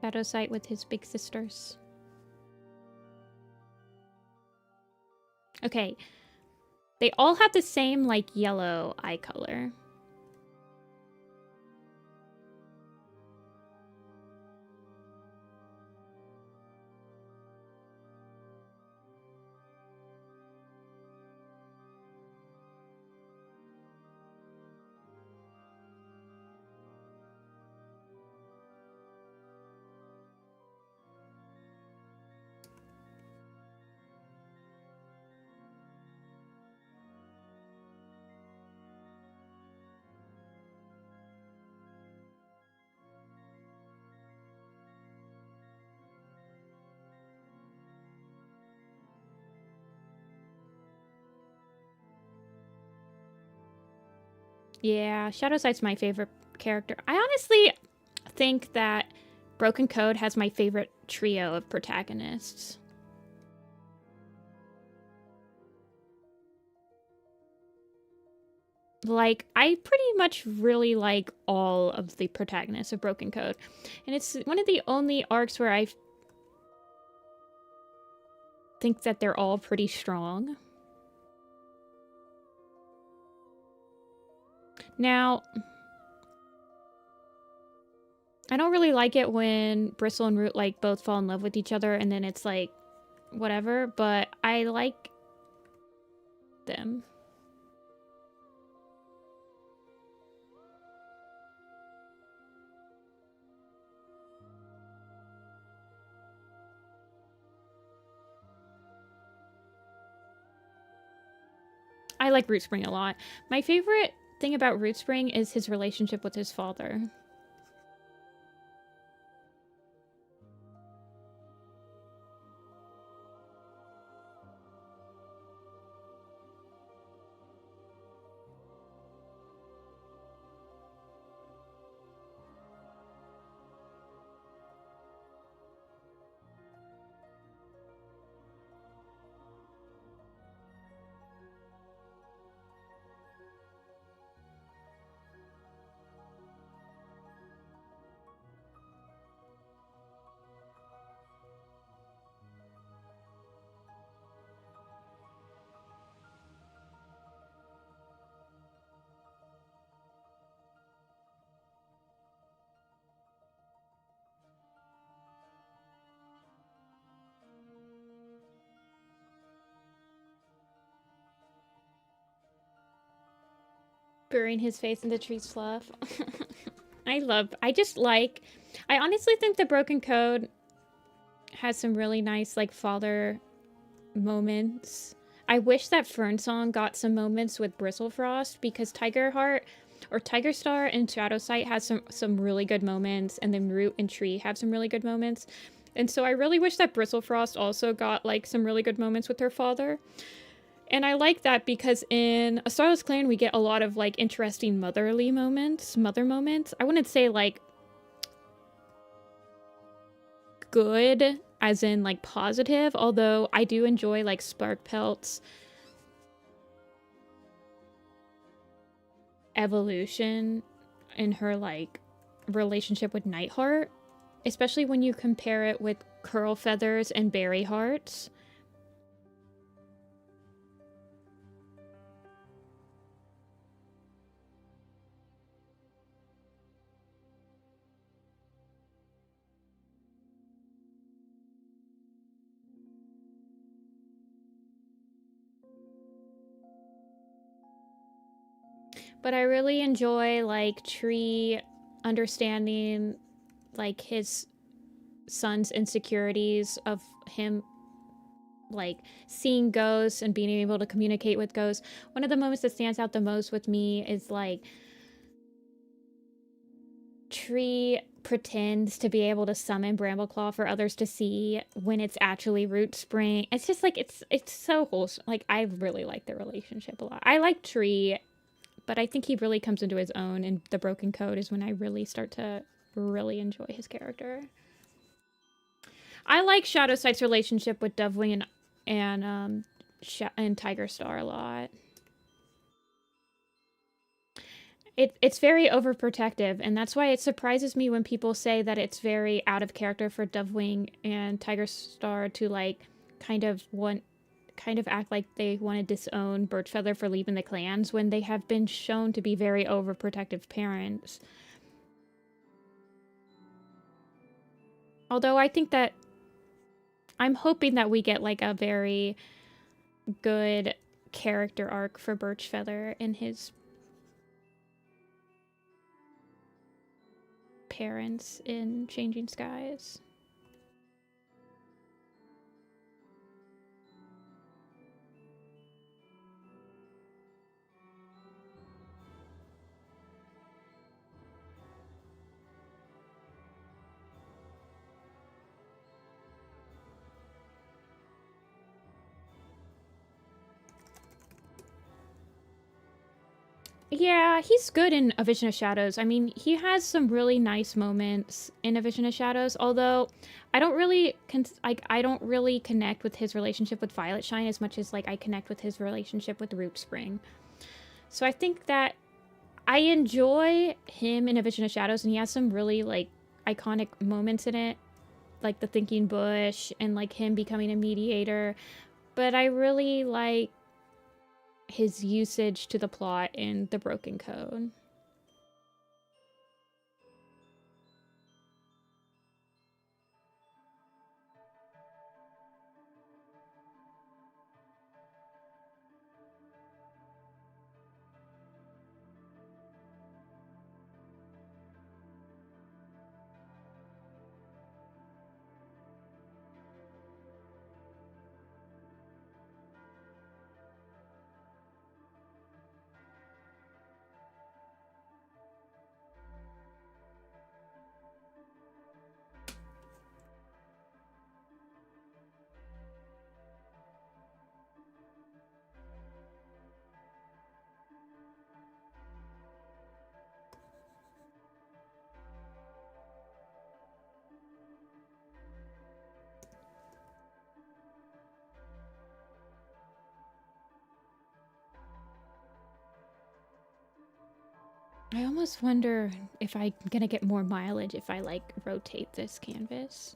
Shadow sight with his big sisters. Okay. They all have the same, like, yellow eye color. Yeah, Shadow Sight's my favorite character. I honestly think that Broken Code has my favorite trio of protagonists. Like, I pretty much really like all of the protagonists of Broken Code. And it's one of the only arcs where I think that they're all pretty strong. Now, I don't really like it when Bristle and Root, like, both fall in love with each other and then it's like, whatever, but I like them. I like Rootspring a lot. My favorite thing about Rootspring is his relationship with his father. Burying his face in the tree's fluff. I honestly think the Broken Code has some really nice, like, father moments. I wish that Fernsong got some moments with Bristlefrost, because Tiger Heart or Tiger Star and Shadow Sight has some really good moments, and then Root and Tree have some really good moments. And so I really wish that Bristlefrost also got, like, some really good moments with her father. And I like that because in A Starless Clan, we get a lot of, like, interesting mother moments. I wouldn't say, like, good, as in, like, positive, although I do enjoy, like, Sparkpelt's evolution in her, like, relationship with Nightheart, especially when you compare it with Curl Feathers and Berry Hearts. But I really enjoy, like, Tree understanding, like, his son's insecurities of him, like, seeing ghosts and being able to communicate with ghosts. One of the moments that stands out the most with me is, like, Tree pretends to be able to summon Brambleclaw for others to see when it's actually Root Spring. It's just, like, it's so wholesome. Like, I really like their relationship a lot. I like Tree, but I think he really comes into his own in The Broken Code is when I really start to really enjoy his character. I like Shadowsight's relationship with Dovewing and Tiger Star a lot. It's very overprotective, and that's why it surprises me when people say that it's very out of character for Dovewing and Tiger Star to, like, kind of act like they want to disown Birchfeather for leaving the clans when they have been shown to be very overprotective parents. Although I think that I'm hoping that we get, like, a very good character arc for Birchfeather and his parents in Changing Skies. Yeah, he's good in A Vision of Shadows. I mean, he has some really nice moments in A Vision of Shadows, although I don't really I don't really connect with his relationship with Violet Shine as much as, like, I connect with his relationship with Root Spring. So I think that I enjoy him in A Vision of Shadows, and he has some really, like, iconic moments in it, like the Thinking Bush and, like, him becoming a mediator. But I really like his usage to the plot in The Broken Code. I almost wonder if I'm gonna get more mileage if I, like, rotate this canvas.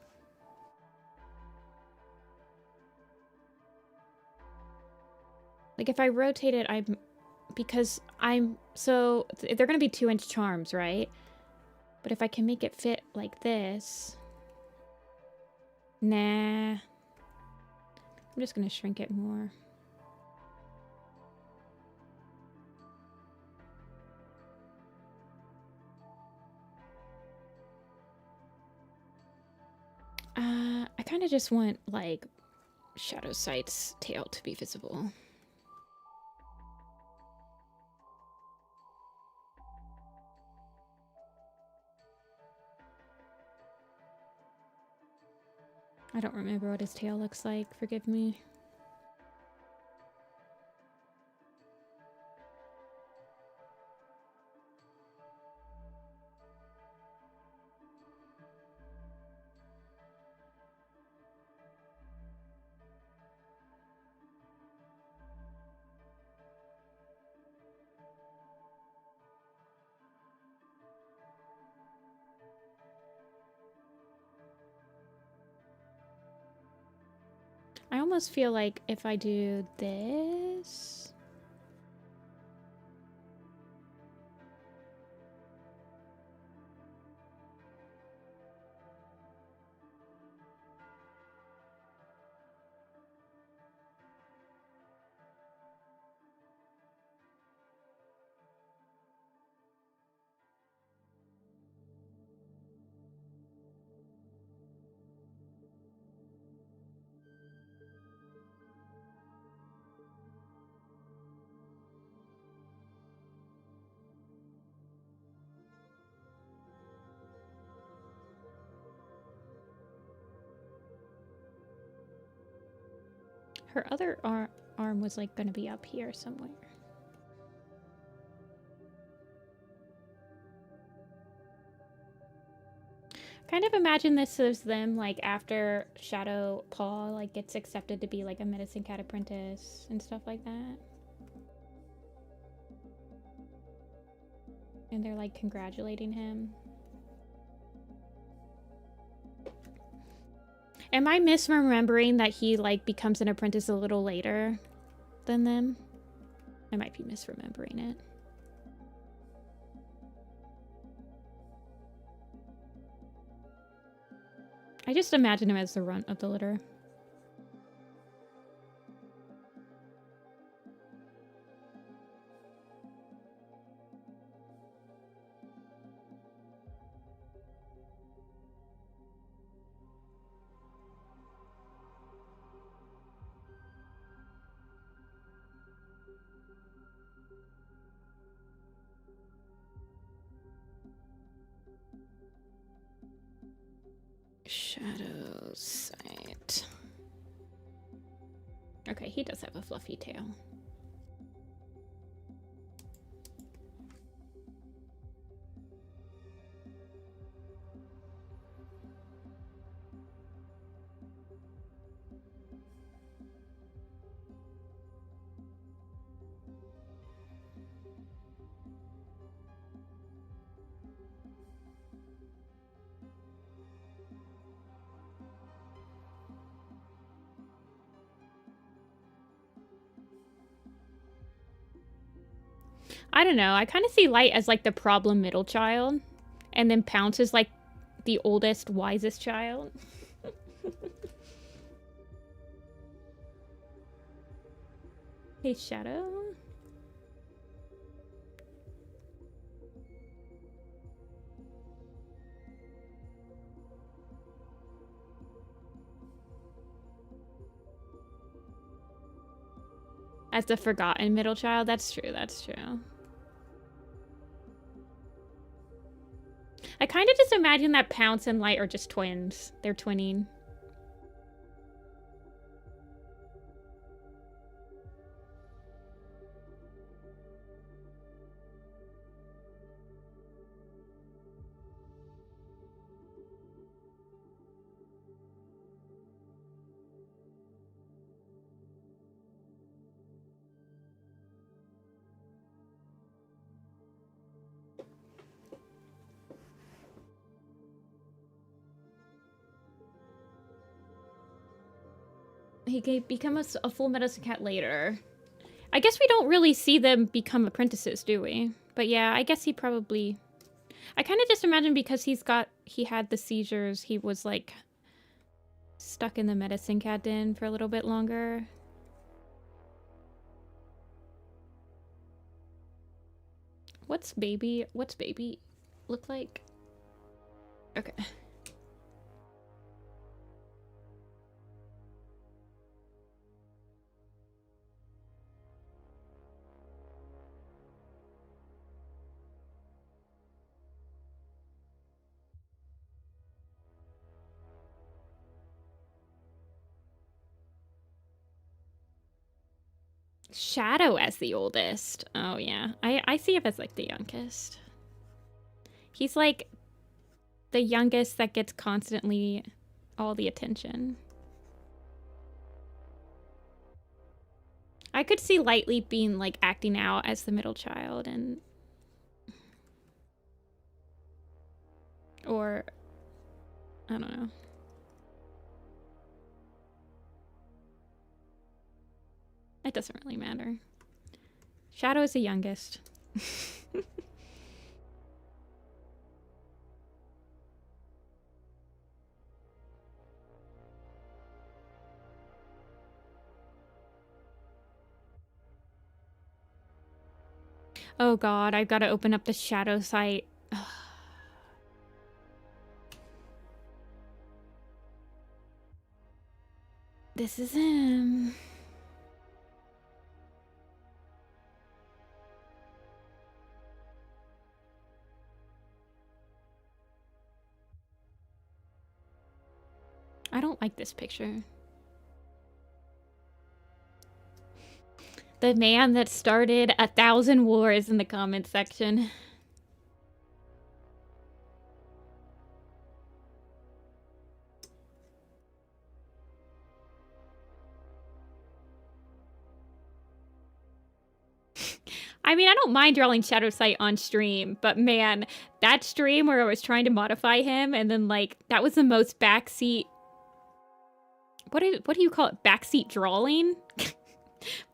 Like, if I rotate it, so they're gonna be 2-inch charms, right? But if I can make it fit like this, nah. I'm just gonna shrink it more. kind of just want, like, Shadow Sight's tail to be visible. I don't remember what his tail looks like, forgive me. I almost feel like if I do this... Her other arm was like gonna be up here somewhere. Kind of imagine this as them like after Shadow Paw like gets accepted to be like a medicine cat apprentice and stuff like that. And they're like congratulating him. Am I misremembering that he like becomes an apprentice a little later than them? I might be misremembering it. I just imagine him as the runt of the litter. Shadow Sight. Okay, he does have a fluffy tail. I don't know. I kind of see Light as like the problem middle child. And then Pounce is like the oldest, wisest child. Hey, Shadow. As the forgotten middle child. That's true. That's true. I kind of just imagine that Pounce and Light are just twins. They're twinning. He become a full medicine cat later. I guess we don't really see them become apprentices, do we? But yeah, I guess he probably... I kind of just imagine because he had the seizures, he was like stuck in the medicine cat den for a little bit longer. What's baby look like? Okay. Shadow as the oldest. Oh, yeah. I see him as, like, the youngest. He's, like, the youngest that gets constantly all the attention. I could see Lightly being, like, acting out as the middle child and... Or... I don't know. It doesn't really matter. Shadow is the youngest. Oh god, I've got to open up the Shadow site. This is him. I don't like this picture. The man that started 1,000 wars in the comments section. I mean, I don't mind drawing Shadow Sight on stream, but man, that stream where I was trying to modify him and then, like, that was the most backseat... What do you call it? Backseat drawing?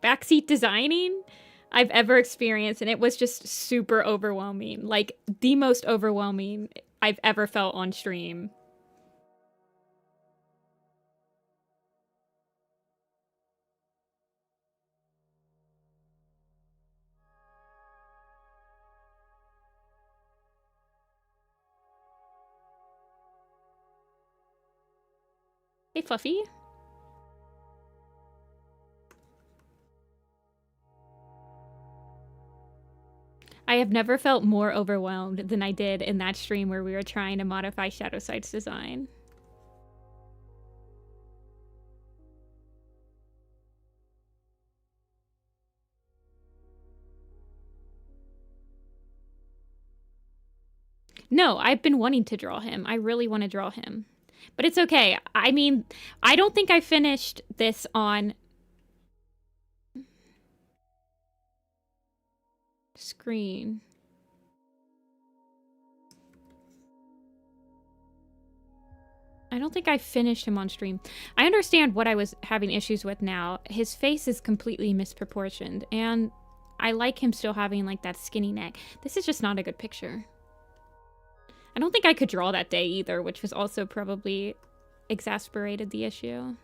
Backseat designing I've ever experienced, and it was just super overwhelming. Like, the most overwhelming I've ever felt on stream. Hey, Fluffy. I have never felt more overwhelmed than I did in that stream where we were trying to modify Shadow Sight's design. No, I've been wanting to draw him. I really want to draw him. But it's okay. I mean, I don't think I finished this on screen. I don't think I finished him on stream. I understand what I was having issues with now. His face is completely misproportioned, and I like him still having, like, that skinny neck. This is just not a good picture. I don't think I could draw that day either, which was also probably exasperated the issue.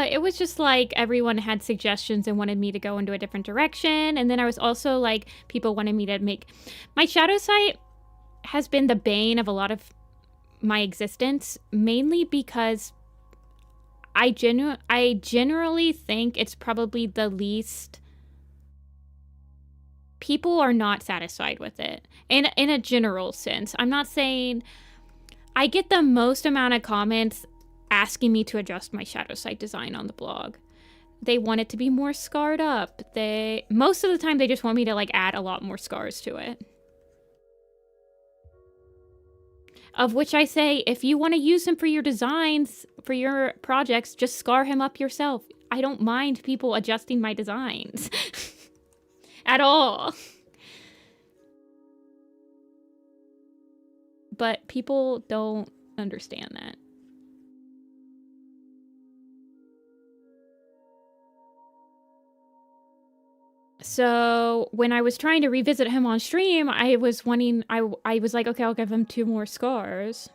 It was just like everyone had suggestions and wanted me to go into a different direction. And then I was also like, people wanted me to make... My Shadow Sight has been the bane of a lot of my existence, mainly because I generally think it's probably the least... People are not satisfied with it. In a general sense. I'm not saying... I get the most amount of comments asking me to adjust my Shadow Sight design on the blog. They want it to be more scarred up. Most of the time they just want me to, like, add a lot more scars to it. Of which I say, if you want to use him for your designs, for your projects, just scar him up yourself. I don't mind people adjusting my designs. At all. But people don't understand that. So when I was trying to revisit him on stream, I was wanting, I was like, okay, I'll give him 2 more scars.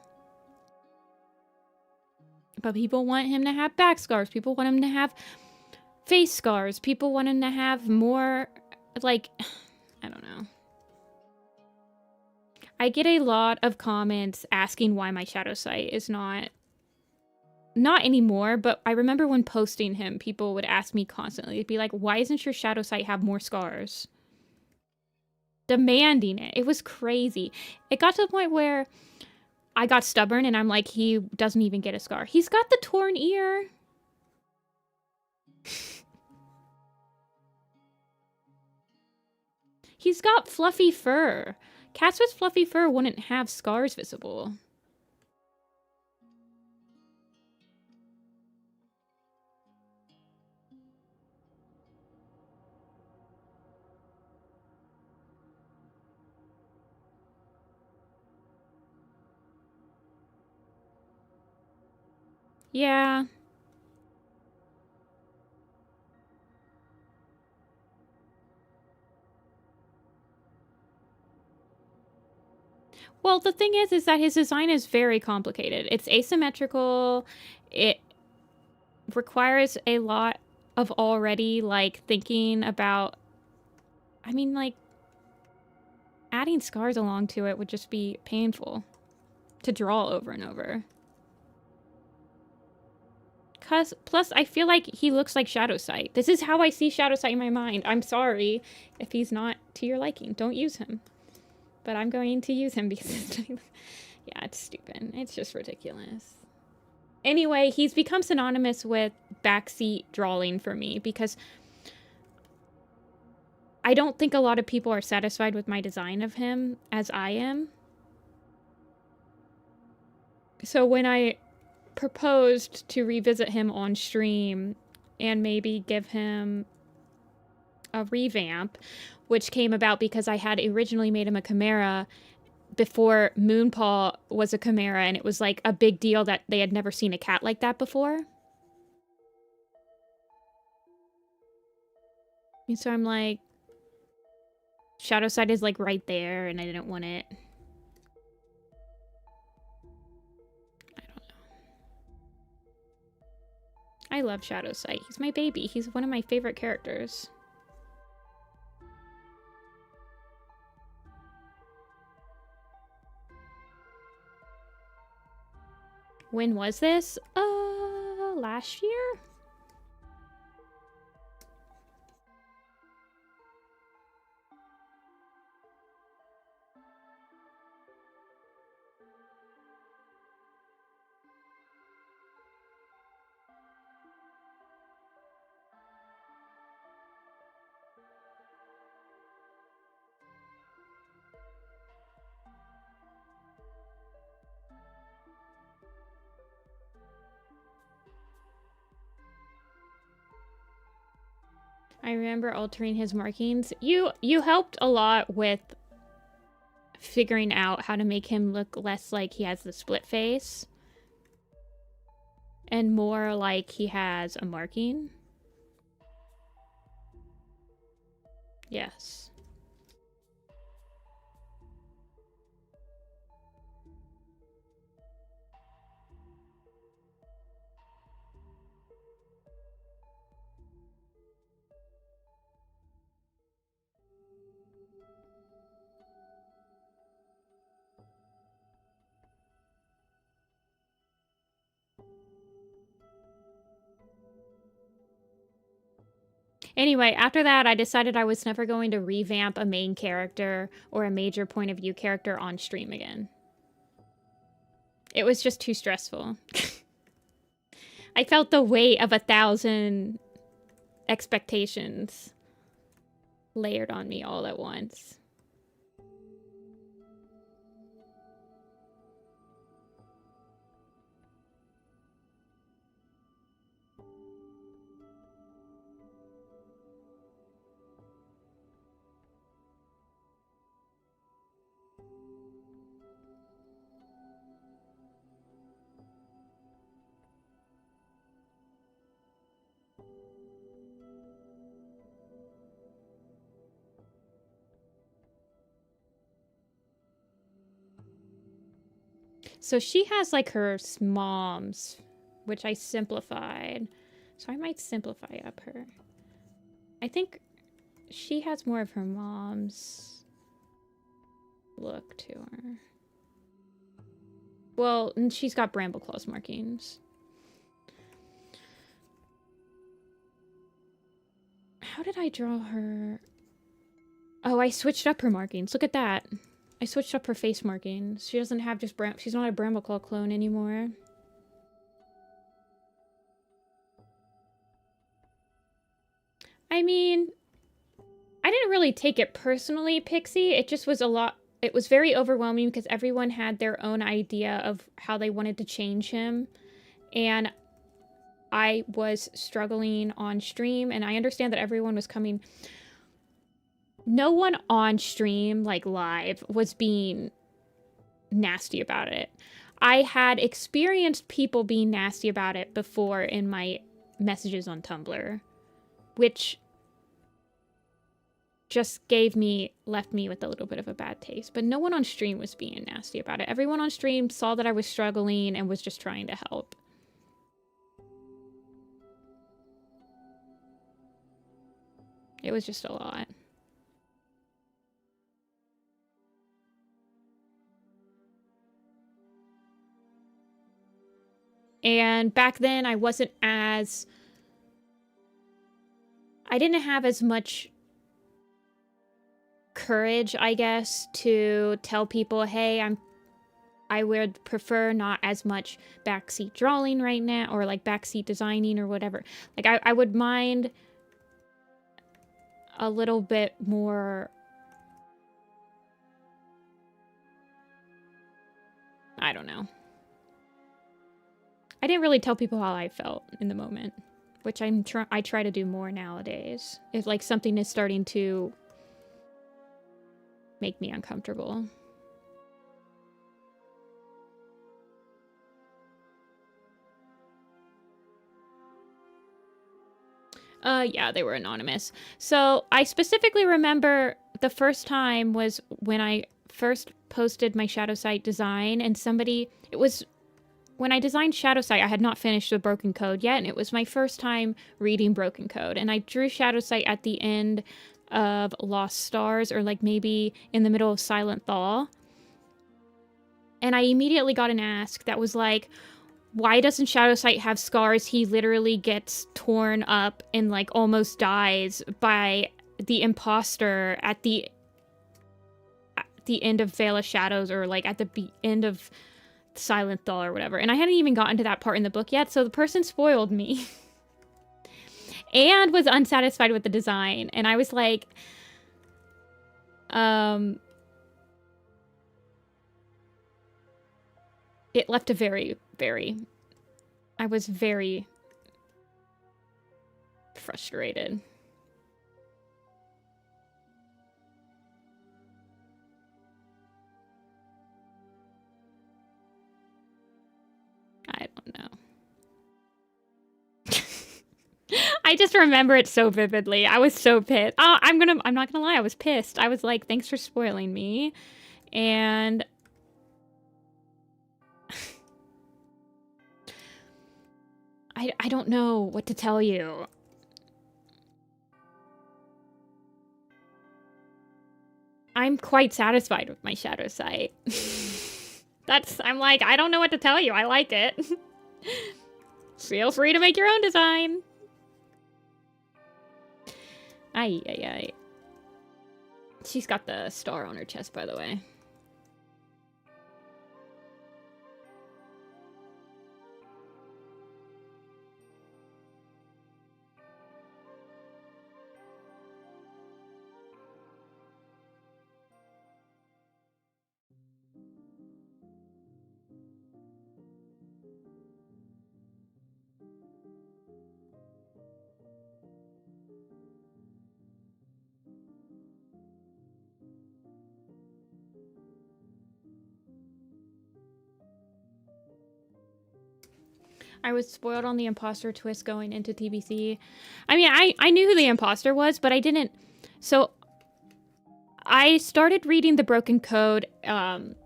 But people want him to have back scars. People want him to have face scars. People want him to have more, like, I don't know. I get a lot of comments asking why my shadow site is not anymore, but I remember when posting him, people would ask me constantly. It'd be like, why isn't your shadow site have more scars? Demanding it. It was crazy. It got to the point where I got stubborn and I'm like, he doesn't even get a scar. He's got the torn ear. He's got fluffy fur. Cats with fluffy fur wouldn't have scars visible. Yeah. Well, the thing is that his design is very complicated. It's asymmetrical. It requires a lot of already, like, thinking about... I mean, like, adding scars along to it would just be painful to draw over and over. Plus, I feel like he looks like Shadow Sight. This is how I see Shadow Sight in my mind. I'm sorry if he's not to your liking. Don't use him. But I'm going to use him because yeah, it's stupid. It's just ridiculous. Anyway, he's become synonymous with backseat drawing for me because I don't think a lot of people are satisfied with my design of him as I am. So when I proposed to revisit him on stream and maybe give him a revamp, which came about because I had originally made him a chimera before Moonpaw was a chimera, and it was like a big deal that they had never seen a cat like that before. And so I'm like, Shadow Side is like right there, and I didn't want it. I don't know. I love Shadow Sight. He's my baby. He's one of my favorite characters. When was this? Last year? I remember altering his markings. You helped a lot with figuring out how to make him look less like he has the split face and more like he has a marking. Yes. Anyway, after that, I decided I was never going to revamp a main character or a major point of view character on stream again. It was just too stressful. I felt the weight of 1,000 expectations layered on me all at once. So she has like her moms, which I simplified. So I might simplify up her. I think she has more of her moms. look to her. Well, and she's got Brambleclaw's markings. How did I draw her? Oh, I switched up her markings. Look at that. I switched up her face markings. She doesn't have just she's not a Brambleclaw clone anymore. I mean, I didn't really take it personally, Pixie. It just was a lot. It was very overwhelming because everyone had their own idea of how they wanted to change him. And I was struggling on stream, and I understand that everyone was coming. No one on stream, like live, was being nasty about it. I had experienced people being nasty about it before in my messages on Tumblr, which just left me with a little bit of a bad taste. But no one on stream was being nasty about it. Everyone on stream saw that I was struggling and was just trying to help. It was just a lot. And back then I didn't have as much courage, I guess, to tell people, hey, I would prefer not as much backseat drawing right now, or like backseat designing or whatever. Like I would mind a little bit more, I don't know. I didn't really tell people how I felt in the moment, which I try to do more nowadays. If like something is starting to make me uncomfortable. Yeah, they were anonymous. So I specifically remember the first time was when I first posted my Shadow Sight design, and it was when I designed Shadow Sight, I had not finished the Broken Code yet, and it was my first time reading Broken Code. And I drew Shadow Sight at the end of Lost Stars, or like maybe in the middle of Silent Thaw. And I immediately got an ask that was like, why doesn't Shadow Sight have scars? He literally gets torn up and like almost dies by the imposter at the end of Veil of Shadows, or like at the end of Silent Thaw or whatever. And I hadn't even gotten to that part in the book yet, so the person spoiled me. And was unsatisfied with the design. And I was like, it left a very, very, I was very frustrated. I don't know. I just remember it so vividly. I was so pissed. Oh, I'm not gonna lie, I was pissed. I was like, thanks for spoiling me. And I don't know what to tell you. I'm quite satisfied with my Shadow Sight. I'm like, I don't know what to tell you. I like it. Feel free to make your own design. Ay, ay, ay. She's got the star on her chest, by the way. I was spoiled on the imposter twist going into TBC. I mean, I knew who the imposter was, but I didn't. So I started reading the Broken Code, and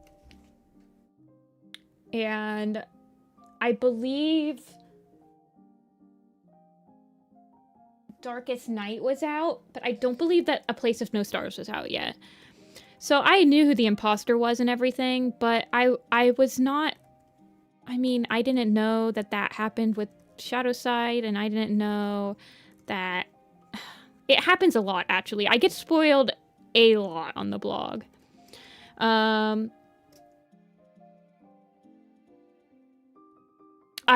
I believe Darkest Night was out, but I don't believe that A Place of No Stars was out yet. So I knew who the imposter was and everything, but I was not... I mean, I didn't know that that happened with Shadowside, and I didn't know that... It happens a lot, actually. I get spoiled a lot on the blog. I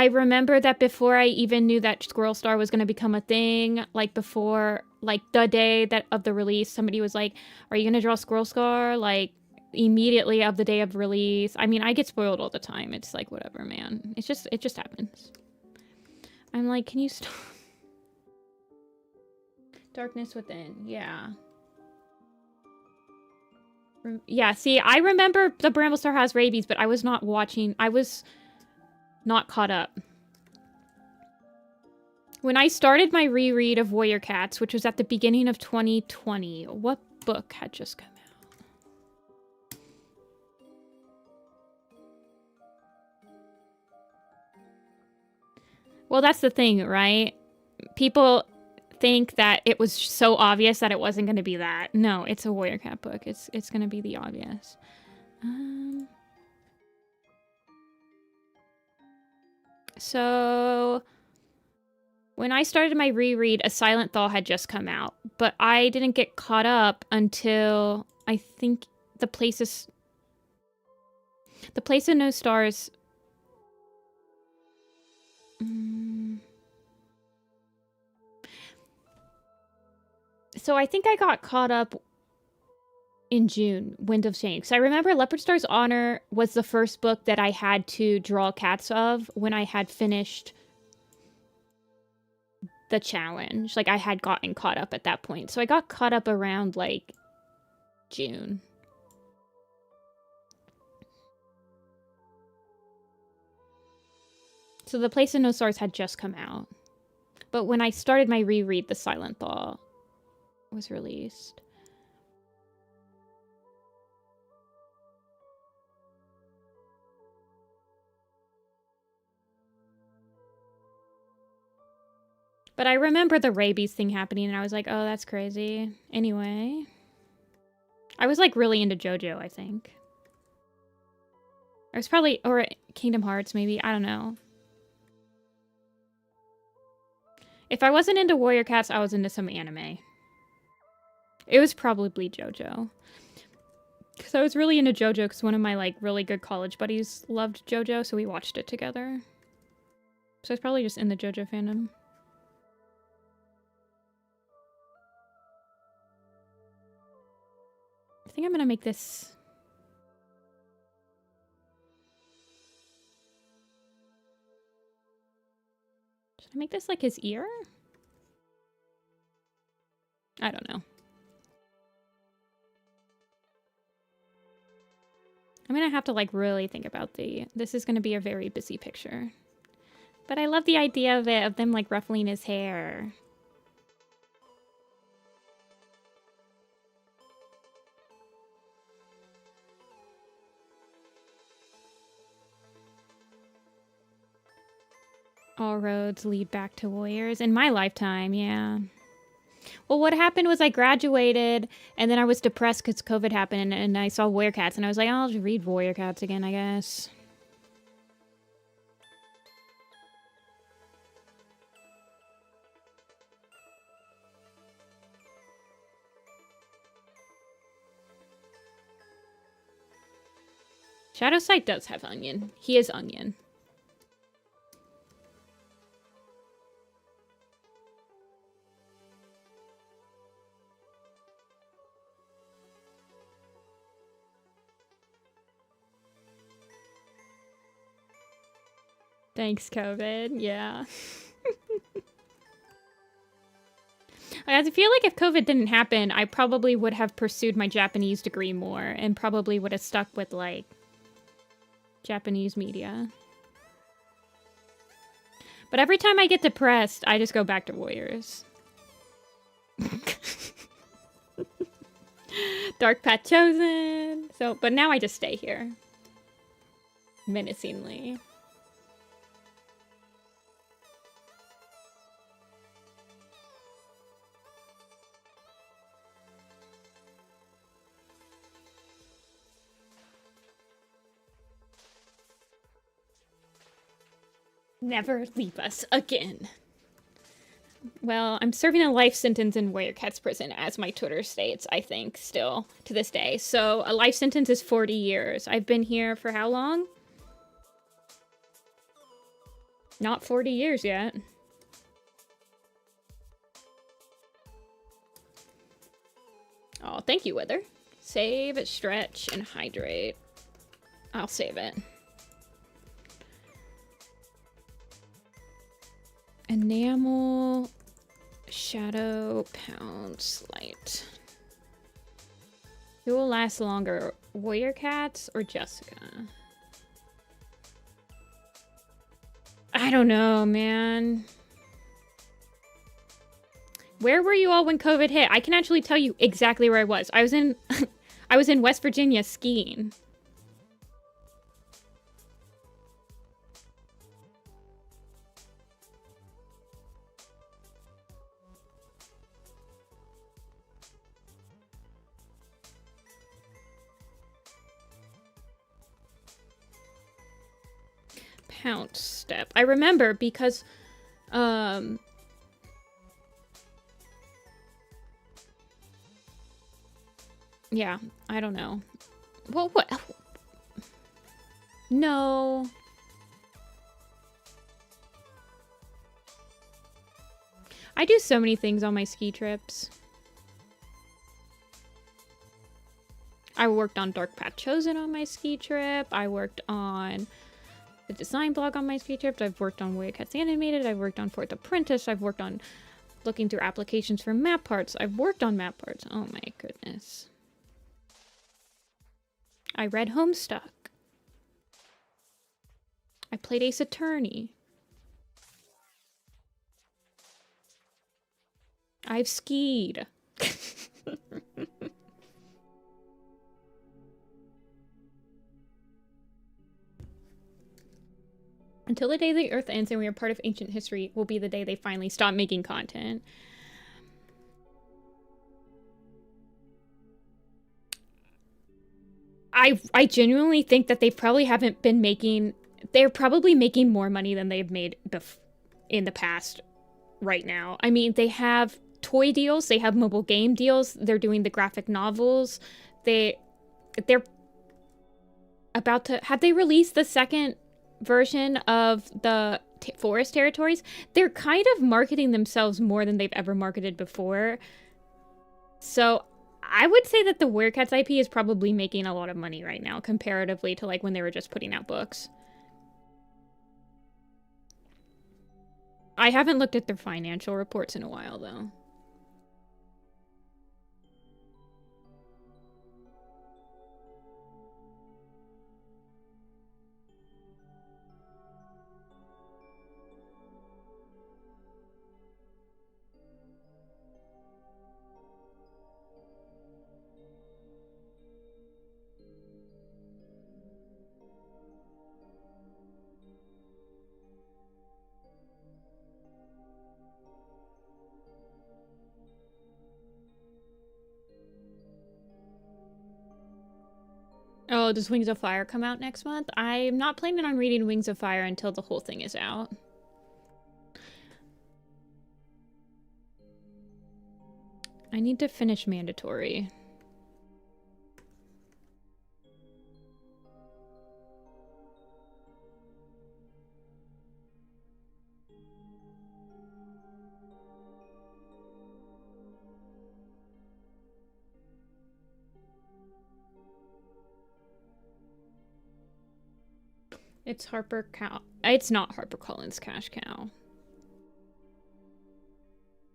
remember that before I even knew that Squirrel Star was going to become a thing, like before, like the day that of the release, somebody was like, "Are you going to draw Squirrel Star?" Like immediately of the day of release. I mean, I get spoiled all the time. It's like whatever, man. It just happens. I'm like, can you stop? Darkness Within, yeah. Yeah, see, I remember the Bramblestar has rabies, but I was not watching. I was not caught up. When I started my reread of Warrior Cats, which was at the beginning of 2020, what book had just come out? Well, that's the thing, right? People think that it was so obvious that it wasn't going to be that. No, it's a Warrior Cat book. It's going to be the obvious. So when I started my reread, A Silent Thaw had just come out, but I didn't get caught up until I think The Place of No Stars. So I think I got caught up in June, Wind of Change. So I remember Leopard Star's Honor was the first book that I had to draw cats of when I had finished the challenge. Like I had gotten caught up at that point. So I got caught up around like June. So The Place of No Stars had just come out. But when I started my reread, The Silent Thaw was released. But I remember the rabies thing happening, and I was like, oh, that's crazy. Anyway. I was, like, really into JoJo, I think. I was probably... Or Kingdom Hearts, maybe. I don't know. If I wasn't into Warrior Cats, I was into some anime. It was probably JoJo. Because I was really into JoJo because one of my, like, really good college buddies loved JoJo, so we watched it together. So I was probably just in the JoJo fandom. I think I'm gonna make this... Should I make this like his ear? I don't know. I'm gonna have to like really think about this is gonna be a very busy picture. But I love the idea of it, of them like ruffling his hair. All roads lead back to Warriors. In my lifetime, yeah. Well, what happened was I graduated, and then I was depressed because COVID happened, and I saw Warrior Cats, and I was like, oh, I'll just read Warrior Cats again, I guess. Shadowside does have Onion. He is Onion. Thanks, COVID. Yeah. I feel like if COVID didn't happen, I probably would have pursued my Japanese degree more and probably would have stuck with, like, Japanese media. But every time I get depressed, I just go back to Warriors. Dark Path chosen. So, but now I just stay here. Menacingly. Never leave us again. Well, I'm serving a life sentence in Warrior Cat's prison, as my Twitter states, I think, still, to this day. So, a life sentence is 40 years. I've been here for how long? Not 40 years yet. Oh, thank you, Wither. Save, stretch, and hydrate. I'll save it. Enamel, shadow, pounce, light. Who will last longer, Warrior Cats or Jessica? I don't know, man. Where were you all when COVID hit? I can actually tell you exactly where I was. I was in I was in West Virginia skiing. Pounce step. I remember because yeah, I don't know. Well, what? No. I do so many things on my ski trips. I worked on Dark Path Chosen on my ski trip. I worked on the design blog on my ski trip. I've worked on Warrior Cats Animated. I've worked on Fourth Apprentice. I've worked on looking through applications for map parts. I've worked on map parts. Oh my goodness. I read Homestuck. I played Ace Attorney. I've skied. Until the day the Earth ends and we are part of ancient history will be the day they finally stop making content. I genuinely think that they probably haven't been making... They're probably making more money than they've made in the past right now. I mean, they have toy deals. They have mobile game deals. They're doing the graphic novels. They're about to... Have they released the second version of the Forest Territories? They're kind of marketing themselves more than they've ever marketed before. So I would say that the Werecats IP is probably making a lot of money right now comparatively to like when they were just putting out books. I haven't looked at their financial reports in a while though. Oh, does Wings of Fire come out next month? I'm not planning on reading Wings of Fire until the whole thing is out. I need to finish Mandatory. It's Harper Cow. It's not HarperCollins Cash Cow.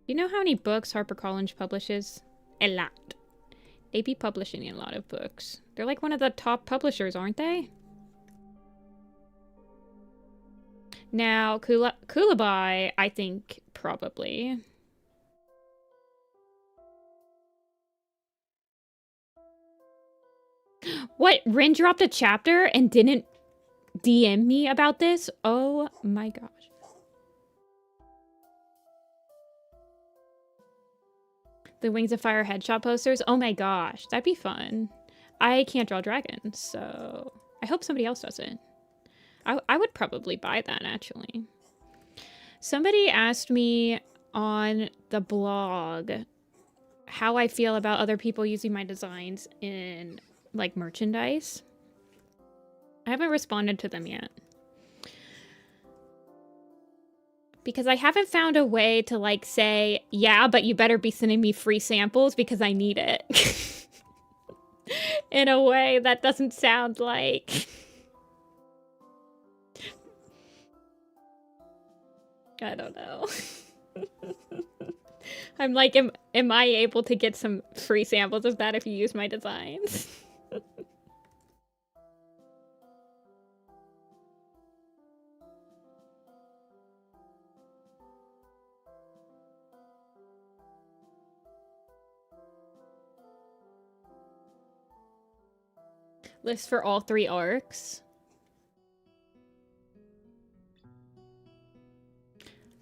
You know how many books HarperCollins publishes? A lot. They be publishing a lot of books. They're like one of the top publishers, aren't they? Now, Coolabye, I think, probably. What? Rin dropped a chapter and didn't DM me about this? Oh my gosh. The Wings of Fire headshot posters? Oh my gosh, that'd be fun. I can't draw dragons, so I hope somebody else does it. I would probably buy that, actually. Somebody asked me on the blog how I feel about other people using my designs in like merchandise. I haven't responded to them yet. Because I haven't found a way to like say, yeah, but you better be sending me free samples because I need it. In a way that doesn't sound like... I don't know. I'm like, am I able to get some free samples of that if you use my designs? List for all 3 arcs.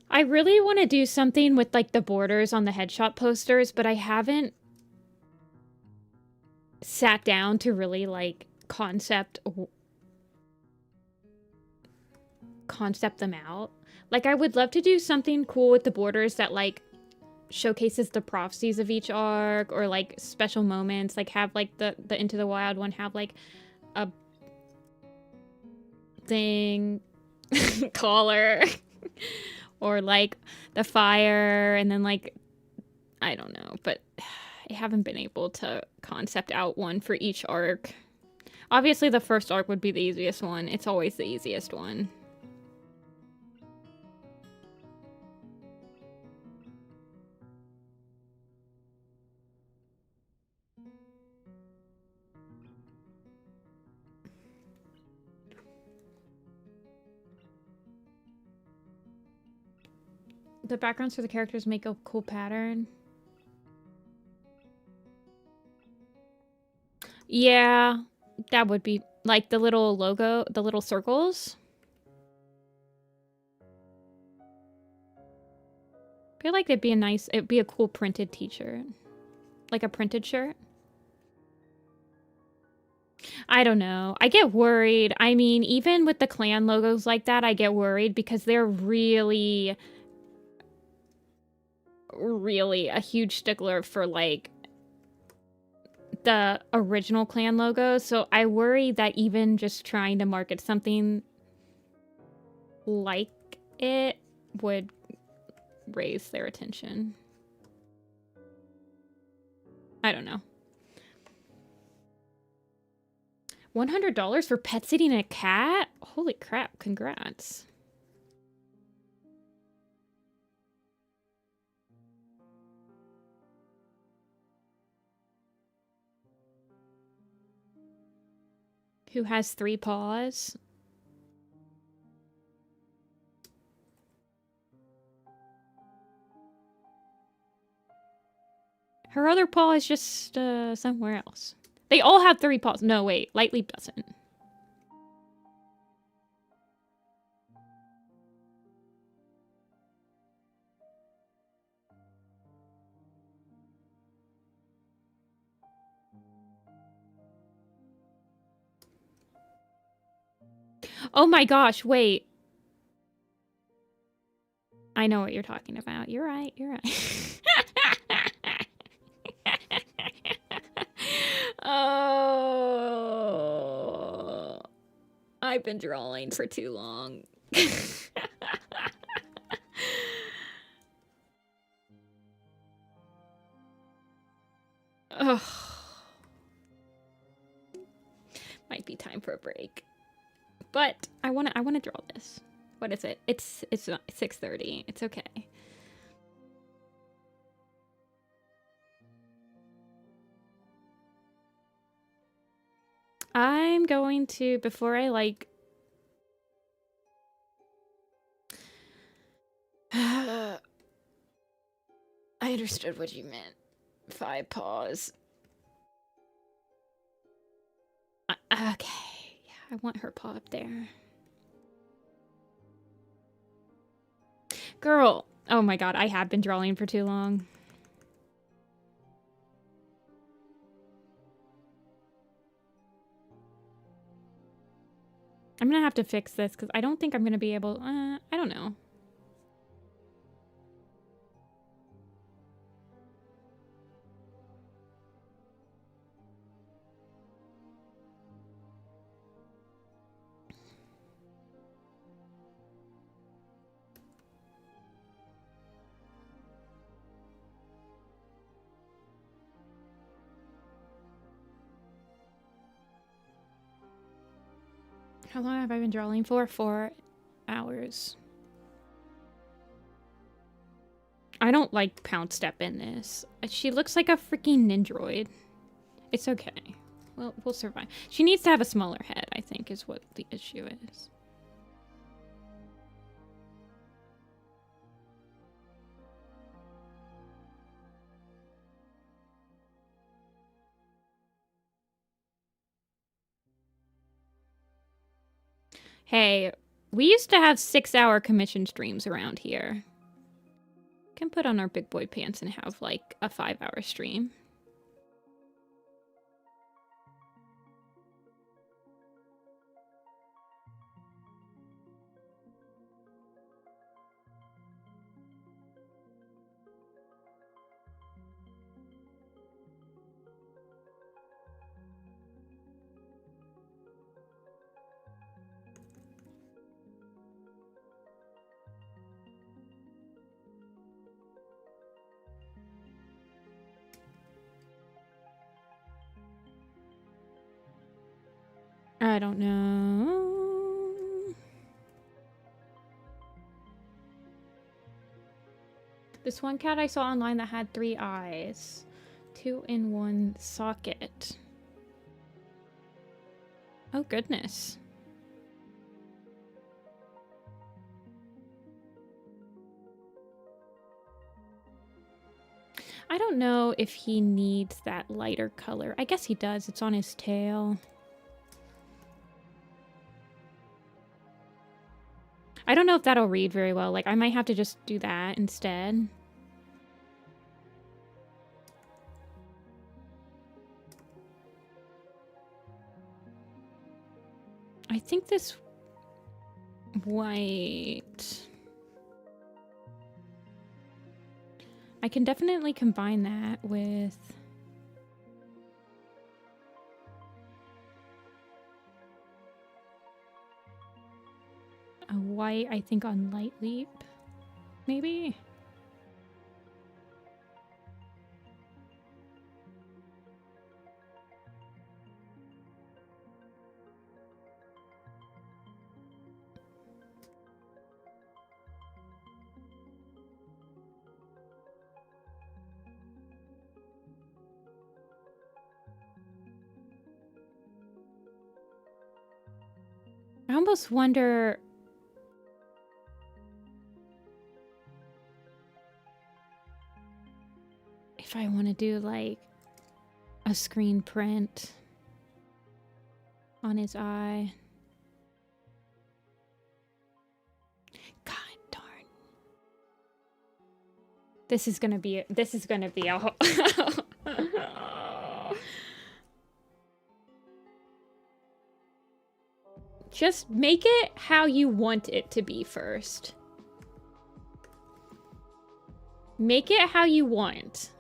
I really want to do something with like the borders on the headshot posters, but I haven't sat down to really like concept them out. Like I would love to do something cool with the borders that like showcases the prophecies of each arc or like special moments, like have like the Into the Wild one have like a thing collar or like the fire and then like I don't know, but I haven't been able to concept out one for each arc. Obviously the first arc would be the easiest one. It's always the easiest one. The backgrounds for the characters make a cool pattern. Yeah, that would be like the little logo, the little circles. I feel like it'd be a cool printed t-shirt. Like a printed shirt. I don't know. I get worried. I mean, even with the clan logos like that, I get worried because they're really a huge stickler for like the original clan logo. So I worry that even just trying to market something like it would raise their attention. I don't know. $100 for pet sitting a cat? Holy crap, congrats. Who has 3 paws? Her other paw is just somewhere else. They all have 3 paws. No, wait. Lightleap doesn't. Oh my gosh, wait. I know what you're talking about. You're right, you're right. Oh. I've been drawing for too long. Ugh. Might be time for a break. But I wanna draw this. What is it? It's 6:30. It's okay. I'm going to, before I like I understood what you meant. 5 paws. Okay. Yeah, I want her paw up there. Girl. Oh my god, I have been drawing for too long. I'm gonna have to fix this because I don't think I'm gonna be able... I don't know. How long have I been drawing for? 4 hours. I don't like Pounce Step in this. She looks like a freaking Nindroid. It's okay. We'll survive. She needs to have a smaller head, I think, is what the issue is. Hey, we used to have 6-hour commission streams around here. Can put on our big boy pants and have like a 5-hour stream. I don't know. This one cat I saw online that had 3 eyes. 2 in 1 socket. Oh, goodness. I don't know if he needs that lighter color. I guess he does. It's on his tail. I don't know if that'll read very well. Like, I might have to just do that instead. I think this white... I can definitely combine that with... a white, I think, on Light Leap, maybe? I almost wonder... if I want to do, like, a screen print on his eye. God darn. This is gonna be a Just make it how you want it to be first. Make it how you want.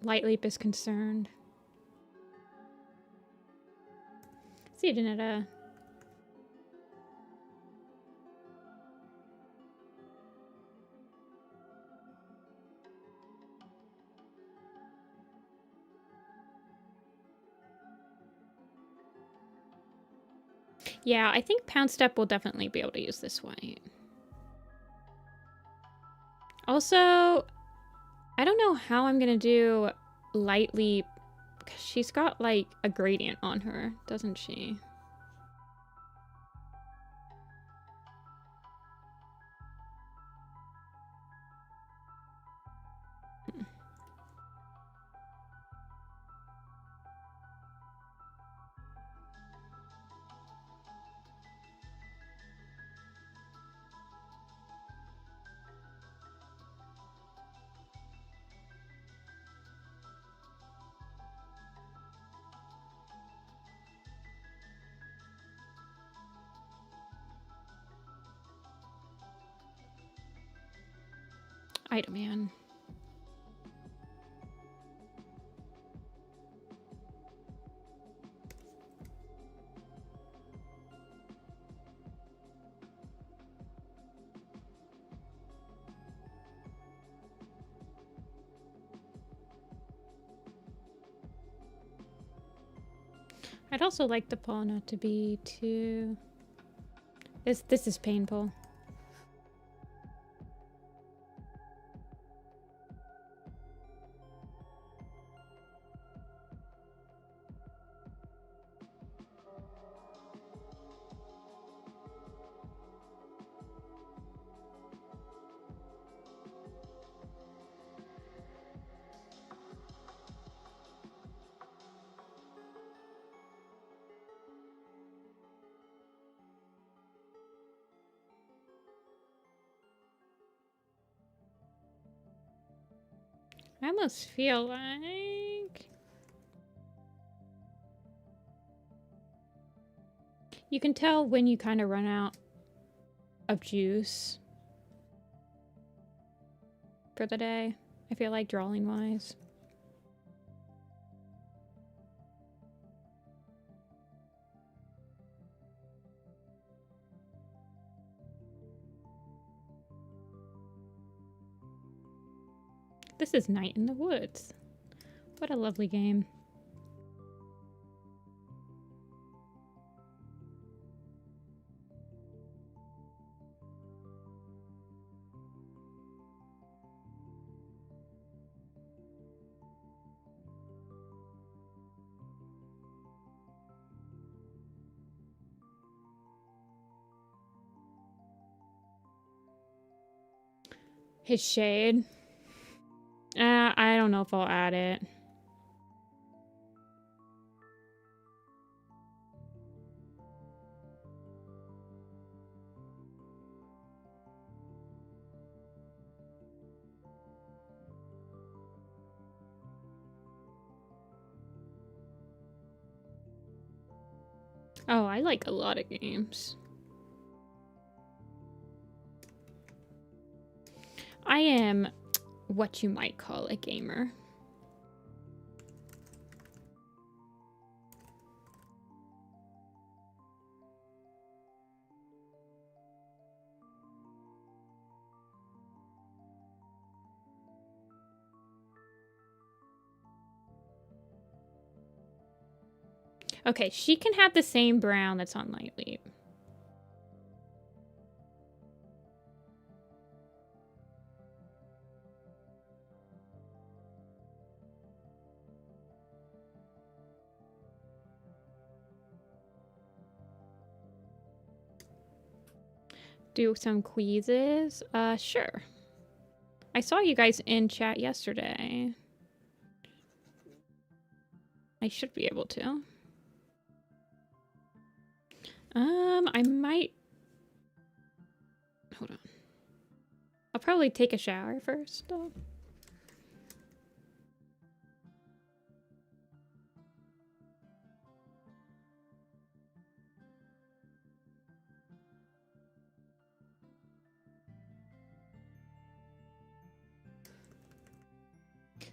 Light Leap is concerned. See you, Janetta. Yeah, I think Pounce Step will definitely be able to use this white. Also, I don't know how I'm gonna do Light Leap, because she's got like a gradient on her, doesn't she? Item man. I'd also like the paw not to be too... This is painful. I almost feel like... You can tell when you kind of run out of juice for the day, I feel like, drawing-wise. This is Night in the Woods. What a lovely game. His shade. I don't know if I'll add it. Oh, I like a lot of games. I am what you might call a gamer. Okay, she can have the same brown that's on Light Leap. Do some quizzes? Sure. I saw you guys in chat yesterday. I should be able to. I might... Hold on. I'll probably take a shower first, though.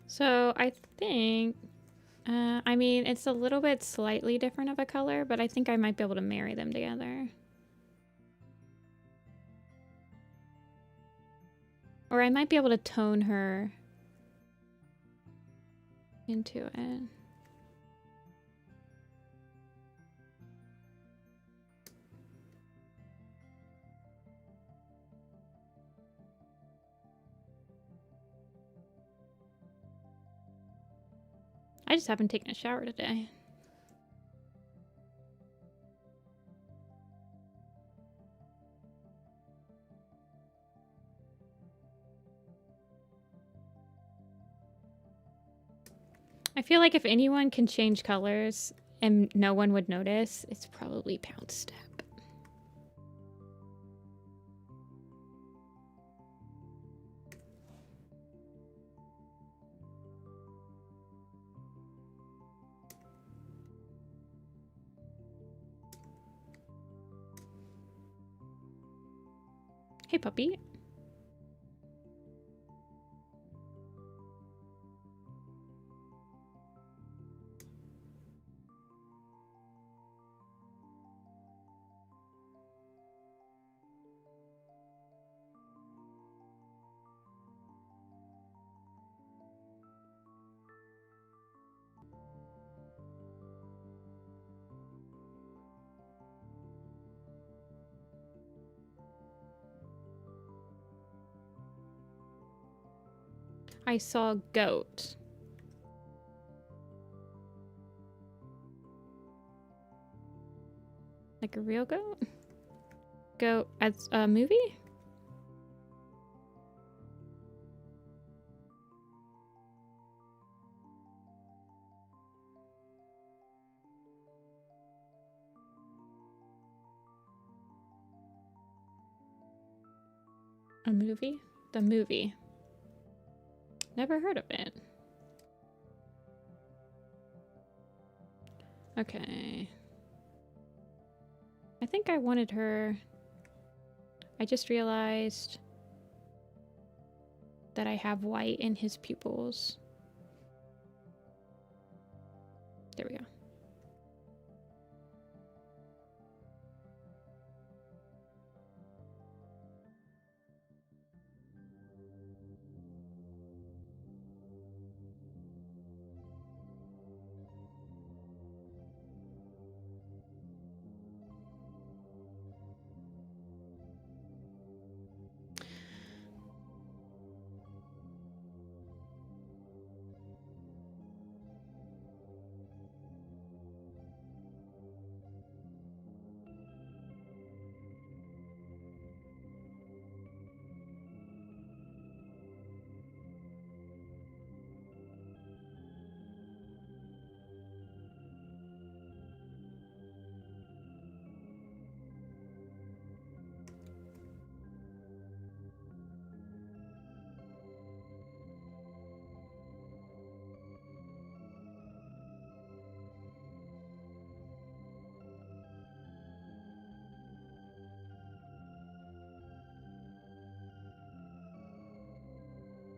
So I think, I mean, it's a little bit slightly different of a color, but I think I might be able to marry them together. Or I might be able to tone her into it. I just haven't taken a shower today. I feel like if anyone can change colors and no one would notice, it's probably Pounce Step. Hey, puppy. I saw goat. Like a real goat? Goat as a movie? A movie? The movie. Never heard of it. Okay. I think I wanted her. I just realized that I have white in his pupils. There we go.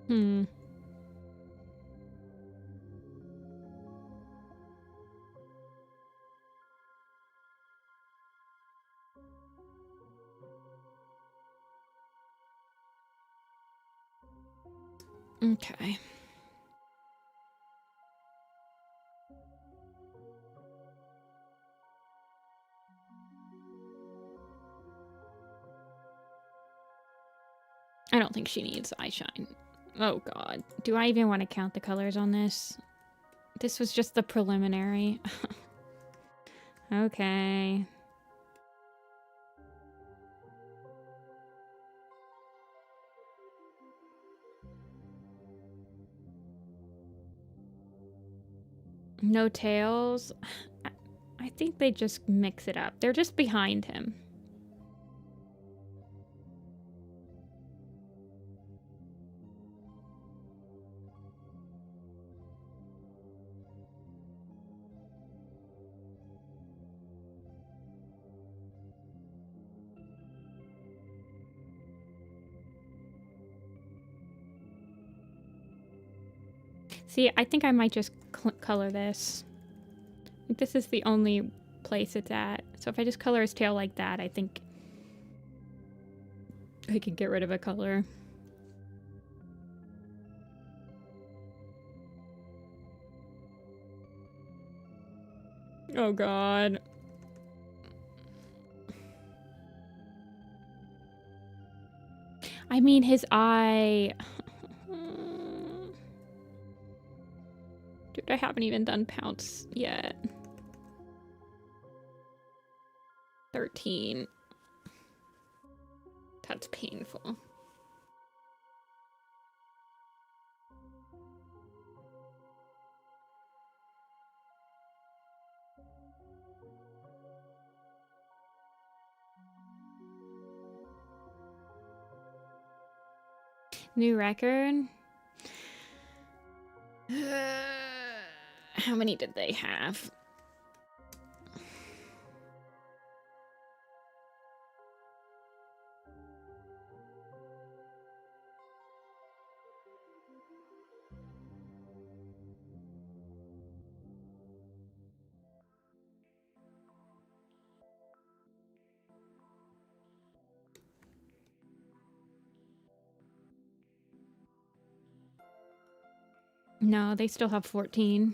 Hmm. Okay. I don't think she needs eye shine. Oh god. Do I even want to count the colors on this? This was just the preliminary. Okay. No tails. I think they just mix it up. They're just behind him. See, I think I might just color this. I think this is the only place it's at. So if I just color his tail like that, I think I can get rid of a color. Oh god. I mean, his eye. Dude, I haven't even done Pounce yet. 13. That's painful. New record? How many did they have? No, they still have 14.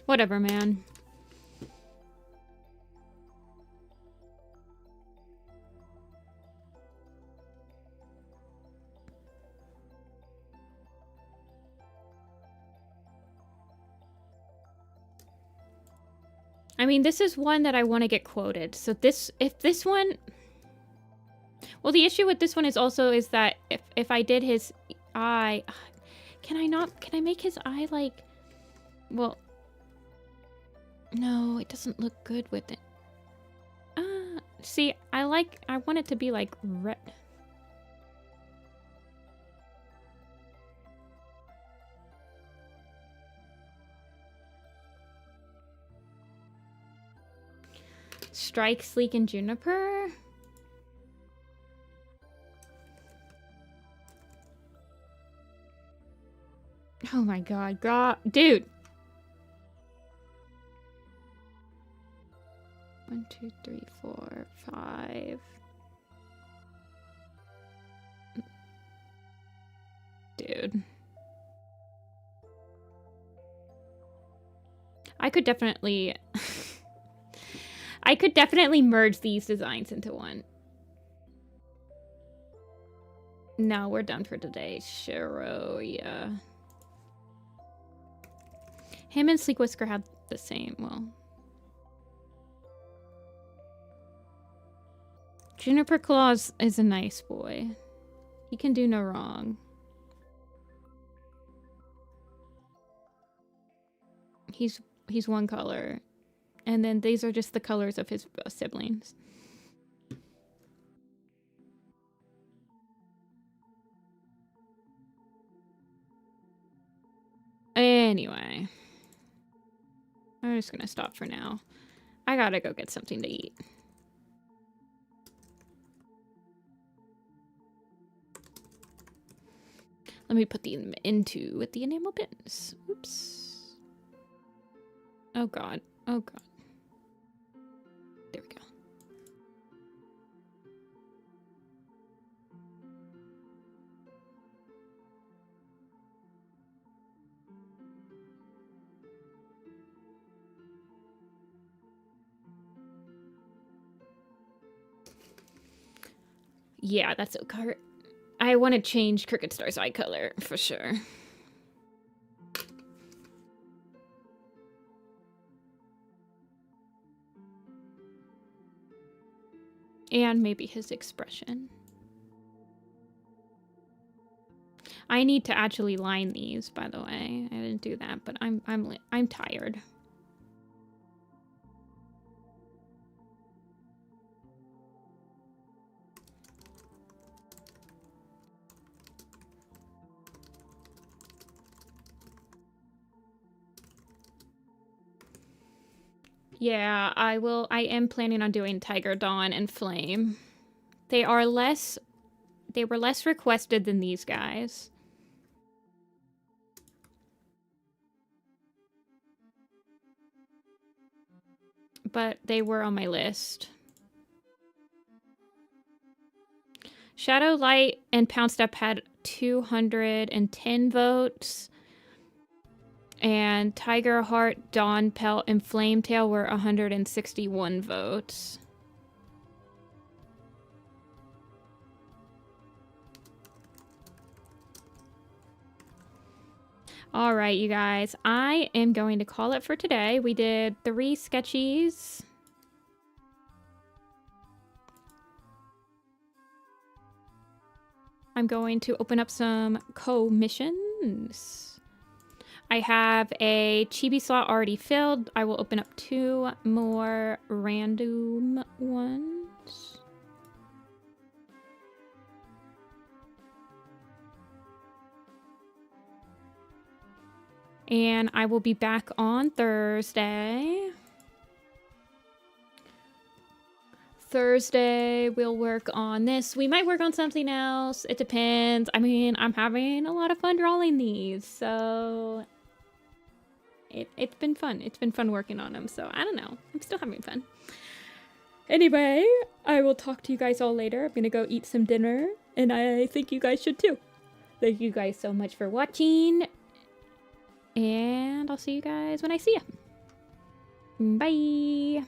Whatever, man. I mean, this is one that I want to get quoted. So if this one... Well, the issue with this one is also is that if I did his eye... Can I make his eye like... Well... No, it doesn't look good with it. See, I want it to be like red. Strike, Sleek, and Juniper. Oh my god, dude. 1, 2, 3, 4, 5. Dude. I could definitely... I could definitely merge these designs into one. No, we're done for today. Shiro, yeah. Him and Sleek Whisker have the same, well... Juniper Claws is a nice boy. He can do no wrong. He's one color. And then these are just the colors of his siblings. Anyway. I'm just gonna stop for now. I gotta go get something to eat. Let me put them into with the enamel pins. Oops. Oh god. Oh god. There we go. Yeah, that's okay. I want to change Crooked Star's eye color for sure. And maybe his expression. I need to actually line these, by the way. I didn't do that, but I'm tired. Yeah, I am planning on doing Tiger Dawn and Flame. They were less requested than these guys. But they were on my list. Shadow Light and Pounce Up had 210 votes. And Tiger Heart, Dawn Pelt, and Flametail were 161 votes. All right, you guys. I am going to call it for today. We did 3 sketchies. I'm going to open up some commissions. I have a chibi slot already filled. I will open up 2 more random ones. And I will be back on Thursday. Thursday, we'll work on this. We might work on something else. It depends. I mean, I'm having a lot of fun drawing these, so... It's been fun. It's been fun working on them, so I don't know. I'm still having fun. Anyway, I will talk to you guys all later. I'm gonna go eat some dinner, and I think you guys should too. Thank you guys so much for watching, and I'll see you guys when I see you. Bye.